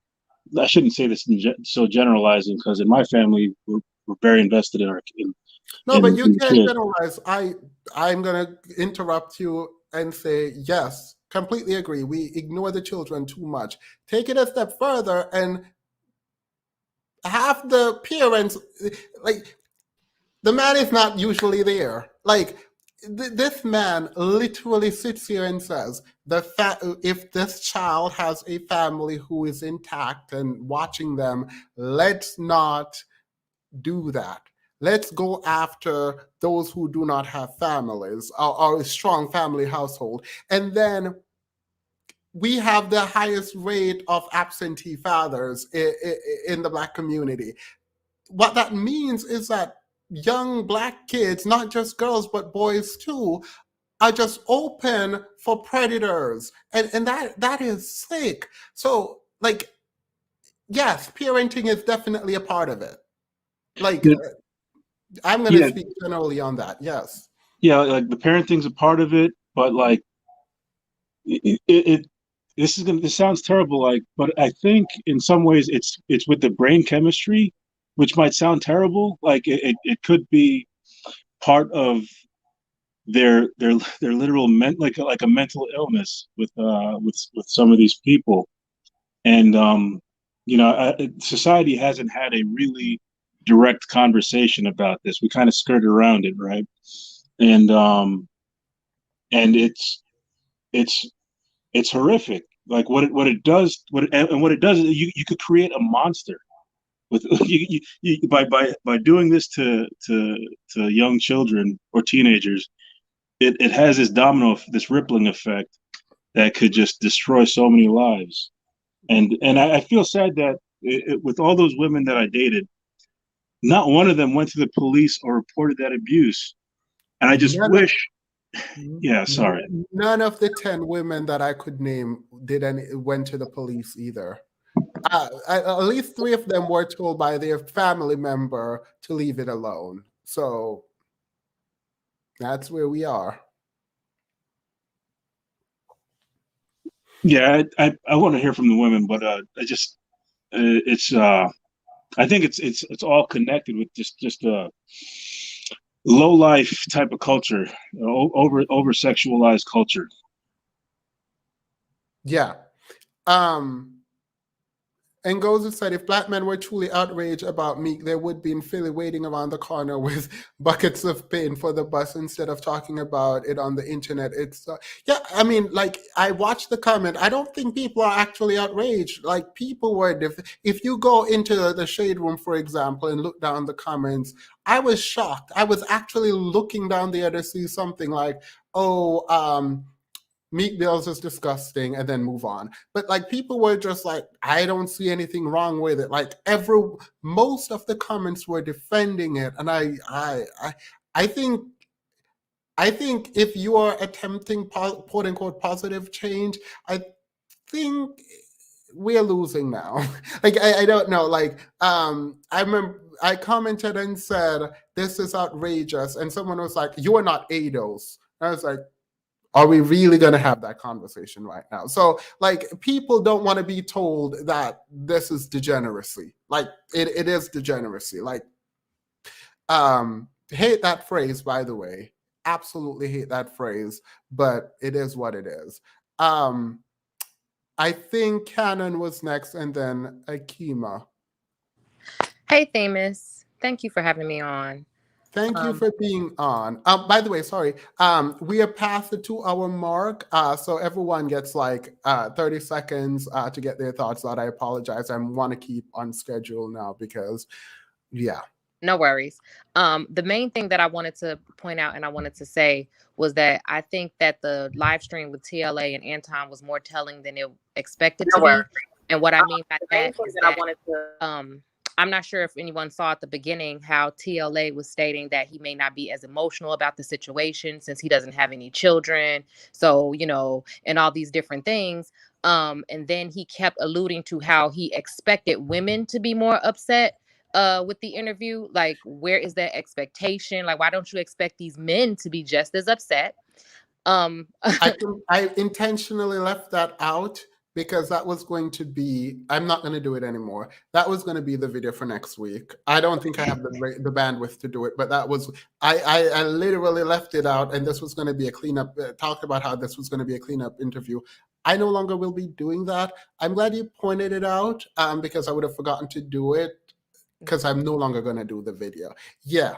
I shouldn't say this so generalizing, because in my family we're very invested in our. But you can't generalize. I'm gonna interrupt you and say yes, completely agree. We ignore the children too much. Take it a step further, and half the parents, like, the man is not usually there. Like, this man literally sits here and says, if this child has a family who is intact and watching them, let's not do that. Let's go after those who do not have families or a strong family household. And then we have the highest rate of absentee fathers in the Black community. What that means is that young Black kids, not just girls, but boys too, are just open for predators. And that is sick. So, like, yes, parenting is definitely a part of it. Like, I'm going to speak generally on that. Yes. Yeah, like the parenting's a part of it, but like this sounds terrible, like, but I think in some ways it's with the brain chemistry, which might sound terrible. Like it could be part of their literal like a mental illness with some of these people. And society hasn't had a really direct conversation about this. We kind of skirt around it, right? And it's horrific. like what it does, and what it does is you could create a monster with by doing this to young children or teenagers. It has this this rippling effect that could just destroy so many lives. And I feel sad that with all those women that I dated, not one of them went to the police or reported that abuse. And I just wish. Yeah, sorry. None of the 10 women that I could name went to the police either. At least 3 of them were told by their family member to leave it alone. So that's where we are. Yeah, I want to hear from the women, but I think it's all connected with just a low life type of culture, over sexualized culture. Yeah. And Goza said, if black men were truly outraged about Meek, they would be in Philly waiting around the corner with buckets of paint for the bus instead of talking about it on the internet. It's, yeah, I mean, like, I watched the comment. I don't think people are actually outraged. Like, people were, if you go into the shade room, for example, and look down the comments, I was shocked. I was actually looking down there to see something like, oh, Meek Mills is disgusting, and then move on. But like, people were just like, I don't see anything wrong with it. Like, most of the comments were defending it, and I think if you are attempting quote unquote positive change, I think we're losing now. Like, I don't know. Like, I remember I commented and said, this is outrageous, and someone was like, you are not ADOS. And I was like, are we really going to have that conversation right now? So, like, people don't want to be told that this is degeneracy. Like, it is degeneracy. Like, hate that phrase, by the way. Absolutely hate that phrase, but it is what it is. I think Cannon was next, and then Akima. Hey, Themis. Thank you for having me on. Thank you for being on. By the way, sorry, we are past the 2-hour mark, so everyone gets like 30 seconds to get their thoughts out. I apologize. I want to keep on schedule now because, yeah. No worries. The main thing that I wanted to point out and I wanted to say was that I think that the live stream with TLA and Anton was more telling than it expected to be. And what I mean by that is that I wanted to, I'm not sure if anyone saw at the beginning how TLA was stating that he may not be as emotional about the situation since he doesn't have any children. So, you know, and all these different things. And then he kept alluding to how he expected women to be more upset with the interview. Like, where is that expectation? Like, why don't you expect these men to be just as upset? I intentionally left that out because that was going to be, I'm not going to do it anymore. That was going to be the video for next week. I don't think I have the bandwidth to do it, but that was, I literally left it out, and this was going to be a cleanup, talked about how this was going to be a cleanup interview. I no longer will be doing that. I'm glad you pointed it out because I would have forgotten to do it because I'm no longer going to do the video. Yeah.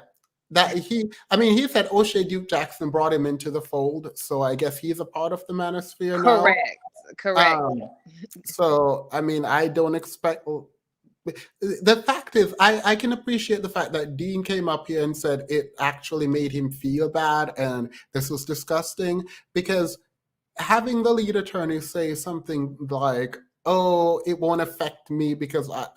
That he said O'Shea Duke Jackson brought him into the fold, so I guess he's a part of the manosphere now. Correct. So, I mean, I don't expect. The fact is, I can appreciate the fact that Dean came up here and said it actually made him feel bad and this was disgusting, because having the lead attorney say something like, oh, it won't affect me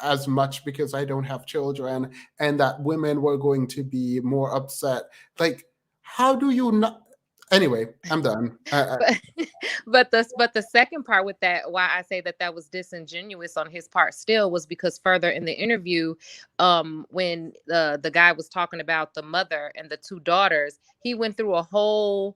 as much because I don't have children, and that women were going to be more upset. Like, how do you not? Anyway, I'm done. But the second part with that, why I say that was disingenuous on his part still, was because further in the interview, when the guy was talking about the mother and the 2 daughters, he went through a whole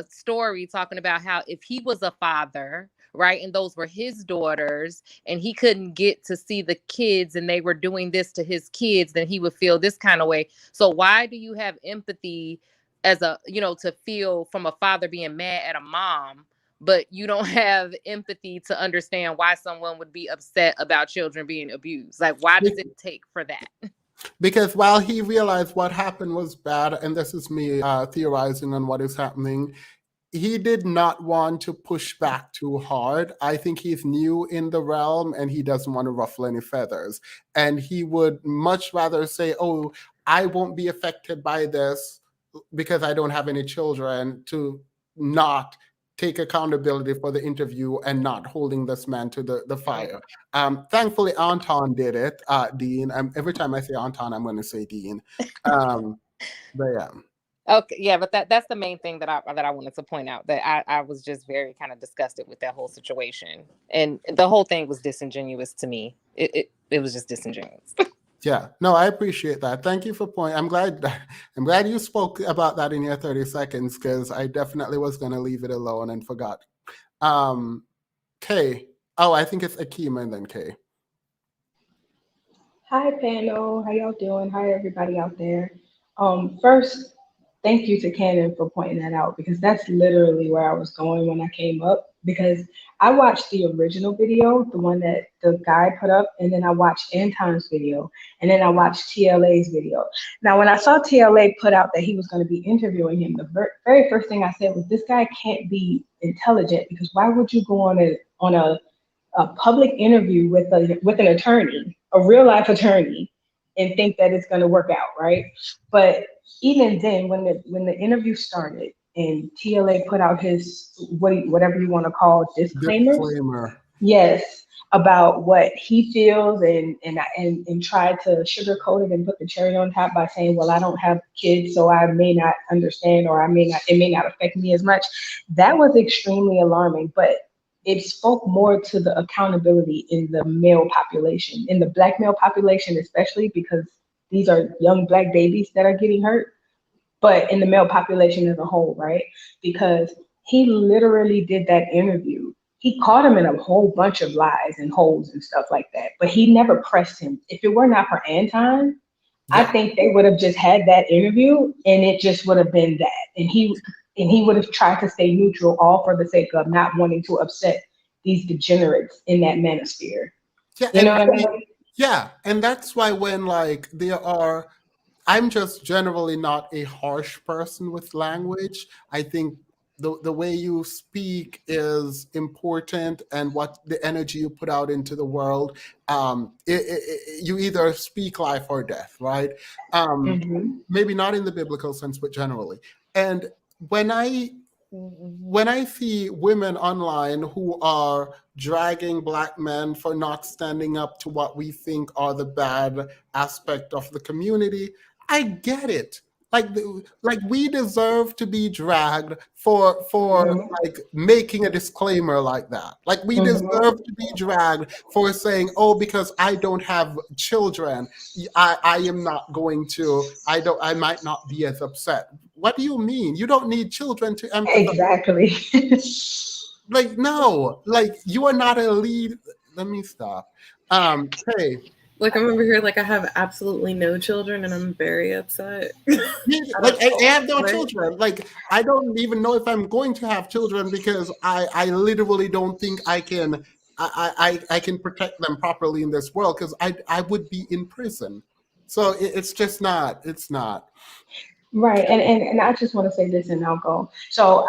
story talking about how if he was a father, right, and those were his daughters, and he couldn't get to see the kids and they were doing this to his kids, then he would feel this kind of way. So why do you have empathy as a, you know, to feel from a father being mad at a mom, but you don't have empathy to understand why someone would be upset about children being abused? Like, why does it take for that? Because while he realized what happened was bad, and this is me theorizing on what is happening, he did not want to push back too hard. I think he's new in the realm and he doesn't want to ruffle any feathers. And he would much rather say, oh, I won't be affected by this because I don't have any children, to not take accountability for the interview and not holding this man to the fire. Thankfully, Anton did it, Dean. Every time I say Anton, I'm going to say Dean. But yeah. Okay, yeah, but that's the main thing that I wanted to point out, that I was just very kind of disgusted with that whole situation, and the whole thing was disingenuous to me. It was just disingenuous. Yeah, no, I appreciate that. Thank you for pointing. I'm glad you spoke about that in your 30 seconds, because I definitely was going to leave it alone and forgot. Kay. Oh, I think it's Akima and then Kay. Hi, panel. How y'all doing? Hi, everybody out there. First, thank you to Cannon for pointing that out, because that's literally where I was going when I came up, because I watched the original video, the one that the guy put up, and then I watched Anton's video, and then I watched TLA's video. Now, when I saw TLA put out that he was going to be interviewing him, the very first thing I said was, this guy can't be intelligent, because why would you go on a public interview with an attorney, a real life attorney, and think that it's going to work out, right? But even then, when the interview started and TLA put out his whatever you want to call disclaimers, yes, about what he feels, and tried to sugarcoat it and put the cherry on top by saying, well, I don't have kids, so I may not understand, or it may not affect me as much. That was extremely alarming, but it spoke more to the accountability in the male population, in the Black male population, especially because these are young Black babies that are getting hurt, but in the male population as a whole, right? Because he literally did that interview. He caught him in a whole bunch of lies and holes and stuff like that, but he never pressed him. If it were not for Anton, I think they would have just had that interview and it just would have been that. And he would have tried to stay neutral, all for the sake of not wanting to upset these degenerates in that manosphere. Yeah, you know what I mean? Yeah, and that's why when I'm just generally not a harsh person with language. I think the way you speak is important, and what the energy you put out into the world. You either speak life or death, right? Maybe not in the biblical sense, but generally. And when I see women online who are dragging Black men for not standing up to what we think are the bad aspect of the community, I get it. Like we deserve to be dragged for like making a disclaimer like that. Like we deserve to be dragged for saying, oh, because I don't have children, I am not going to, I might not be as upset. What do you mean? You don't need children to empathize. Exactly. Like, no, like you are not a lead. Let me stop. Hey. Like I'm over here, like I have absolutely no children, and I'm very upset. Like I have no children. Like I don't even know if I'm going to have children, because I literally don't think I can protect them properly in this world, because I would be in prison. So it's just not. It's not. Right, and I just want to say this, and I'll go. So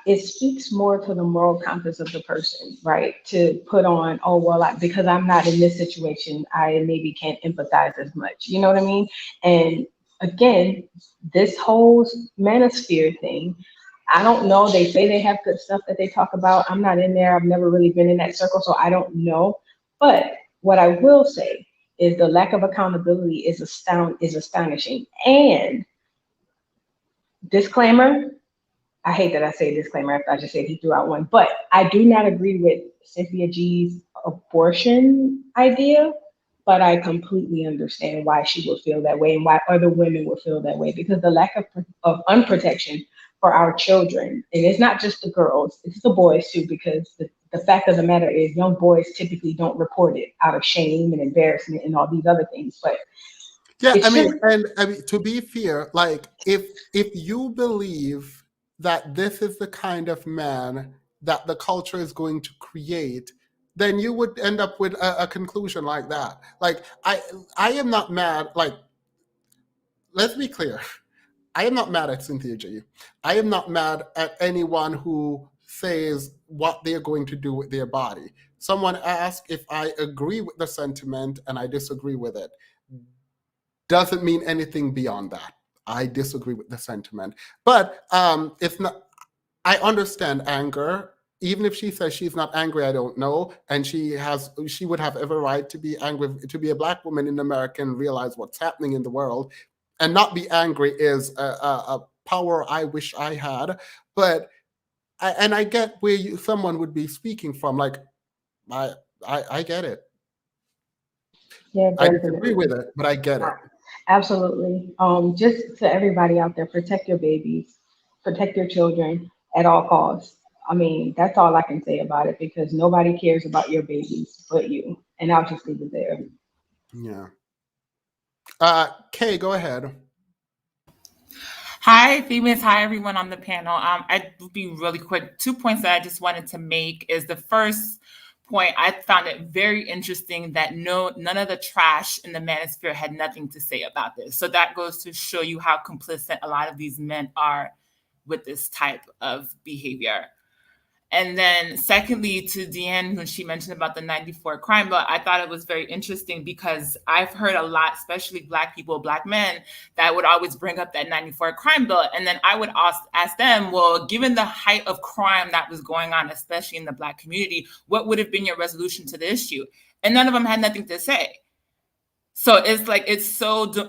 it speaks more to the moral compass of the person, right? To put on, oh well, because I'm not in this situation, I maybe can't empathize as much. You know what I mean? And again, this whole manosphere thing, I don't know. They say they have good stuff that they talk about. I'm not in there. I've never really been in that circle, so I don't know. But what I will say is the lack of accountability is astonishing. And disclaimer, I hate that I say disclaimer after I just said he threw out one, but I do not agree with Cynthia G's abortion idea, but I completely understand why she would feel that way and why other women would feel that way, because the lack of unprotection for our children, and it's not just the girls, it's the boys too, because the fact of the matter is young boys typically don't report it out of shame and embarrassment and all these other things, but yeah, I mean, to be fair, like if you believe that this is the kind of man that the culture is going to create, then you would end up with a conclusion like that. Like I am not mad. Like, let's be clear. I am not mad at Cynthia G. I am not mad at anyone who says what they're going to do with their body. Someone asked if I agree with the sentiment and I disagree with it. Doesn't mean anything beyond that. I disagree with the sentiment. But it's not, I understand anger. Even if she says she's not angry, I don't know. And she would have every right to be angry, to be a Black woman in America and realize what's happening in the world. And not be angry is a power I wish I had. But I get where someone would be speaking from. Like, I get it. Yeah, I disagree with definitely. it, but I get it. Absolutely. Just to everybody out there, protect your babies, protect your children at all costs. I mean, that's all I can say about it because nobody cares about your babies but you. And I'll just leave it there. Yeah. Kay, go ahead. Hi, Phoebus. Hi, everyone on the panel. I'd be really quick. 2 points that I just wanted to make is the first point. I found it very interesting that none of the trash in the manosphere had nothing to say about this. So that goes to show you how complicit a lot of these men are with this type of behavior. And then secondly, to Deanne, when she mentioned about the 94 crime bill, I thought it was very interesting because I've heard a lot, especially Black people, Black men, that would always bring up that 94 crime bill. And then I would ask them, well, given the height of crime that was going on, especially in the Black community, what would have been your resolution to the issue? And none of them had nothing to say. So it's like,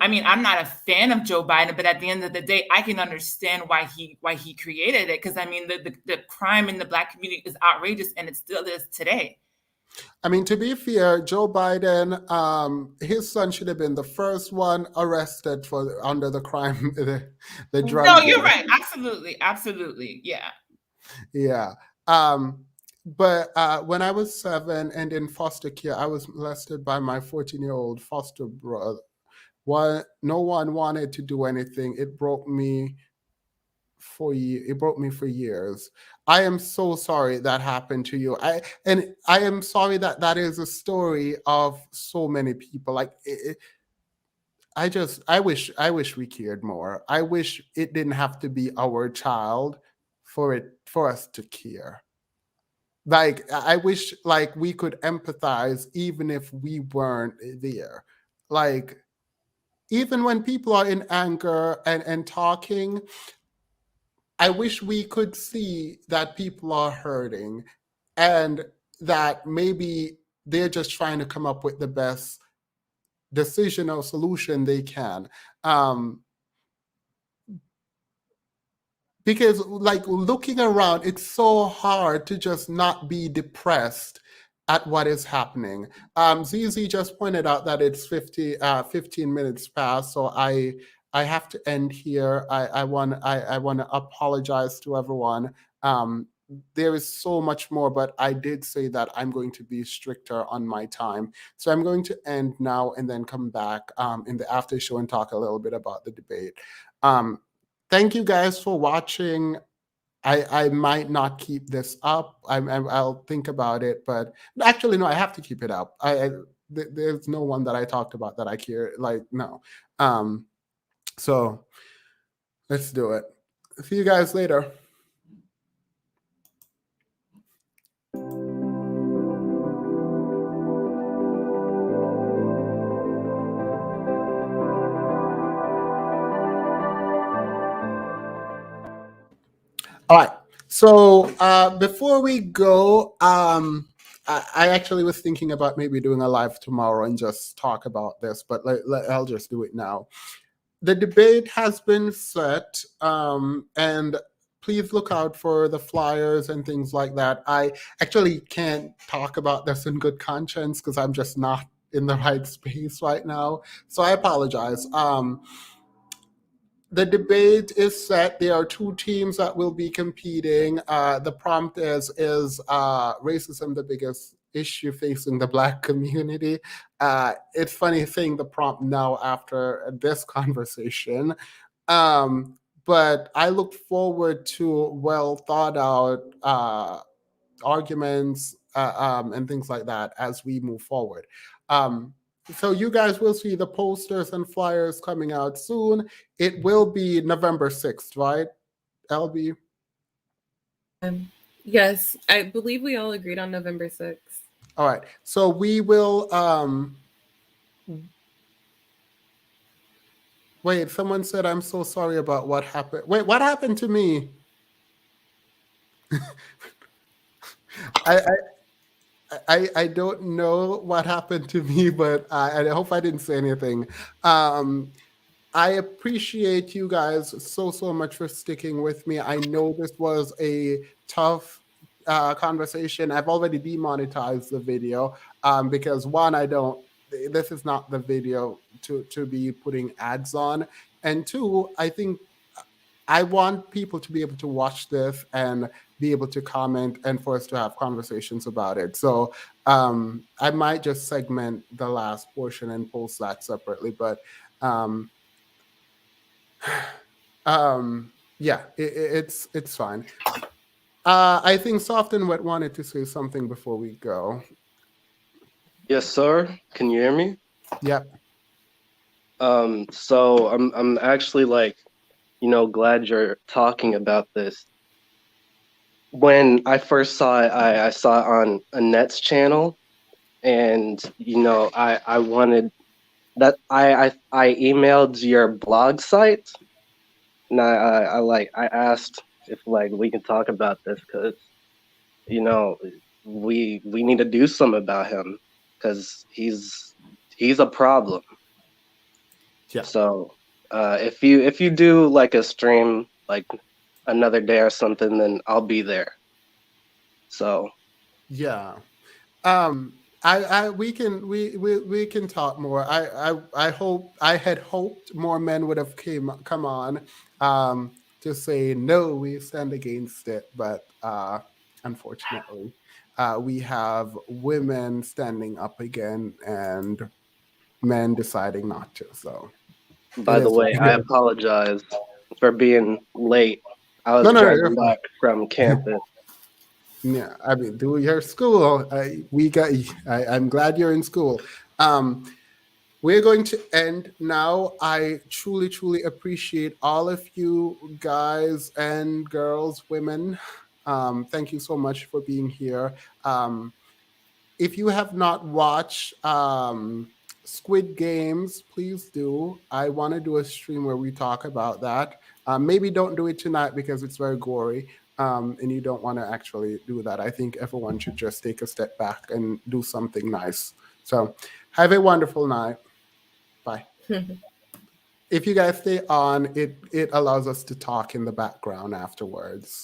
I mean, I'm not a fan of Joe Biden, but at the end of the day, I can understand why he created it. Because I mean, the crime in the Black community is outrageous and it still is today. I mean, to be fair, Joe Biden, his son should have been the first one arrested under the crime, the drug. No, you're right. Absolutely. Absolutely. Yeah. Yeah. But when I was 7 and in foster care, I was molested by my 14-year-old foster brother. No one wanted to do anything. It broke me for years. I am so sorry that happened to you. I am sorry that is a story of so many people. Like I wish we cared more. I wish it didn't have to be our child for us to care. Like I wish like we could empathize even if we weren't there. Like even when people are in anger and talking, I wish we could see that people are hurting and that maybe they're just trying to come up with the best decision or solution they can. Because like looking around, it's so hard to just not be depressed at what is happening. ZZ just pointed out that it's 15 minutes past, so I have to end here. I want to apologize to everyone. There is so much more, but I did say that I'm going to be stricter on my time. So I'm going to end now and then come back in the after show and talk a little bit about the debate. Thank you guys for watching. I might not keep this up. I'll think about it, but actually, no, I have to keep it up. There's no one that I talked about that I care. Like, no. So let's do it. See you guys later. All right. So before we go, I actually was thinking about maybe doing a live tomorrow and just talk about this, but I'll just do it now. The debate has been set, and please look out for the flyers and things like that. I actually can't talk about this in good conscience because I'm just not in the right space right now. So I apologize. The debate is set. There are 2 teams that will be competing. The prompt is racism the biggest issue facing the Black community? It's funny saying the prompt now after this conversation. But I look forward to well thought out arguments and things like that as we move forward. So you guys will see the posters and flyers coming out soon. It will be November 6th, right, LB? Yes, I believe we all agreed on November 6th. All right. So we will wait, someone said I'm so sorry about what happened. Wait, what happened to me? I don't know what happened to me, but I hope I didn't say anything. I appreciate you guys so much for sticking with me. I know this was a tough conversation. I've already demonetized the video because one, this is not the video to be putting ads on. And two, I think I want people to be able to watch this and be able to comment and for us to have conversations about it. So I might just segment the last portion and post that separately, but yeah, it's fine. I think Soft and Wet wanted to say something before we go. Yes, sir. Can you hear me? Yep. So I'm actually like, glad you're talking about this. When I first saw it, I saw it on Annette's channel, and I wanted that I emailed your blog site, and I asked if we can talk about this because we need to do something about him because he's a problem. Yeah. So if you do like a stream like another day or something, then I'll be there. So yeah. We can talk more. I had hoped more men would have come on to say no, we stand against it, but unfortunately, we have women standing up again and men deciding not to. So, by the way, I apologize for being late. I was driving back from campus. Yeah, I mean, do your school. I'm glad you're in school. We're going to end now. I truly appreciate all of you guys and girls, women. Thank you so much for being here. If you have not watched Squid Games, please do. I want to do a stream where we talk about that. Maybe don't do it tonight because it's very gory. And you don't want to actually do that. I think everyone should just take a step back and do something nice. So have a wonderful night. Bye. If you guys stay on, it allows us to talk in the background afterwards.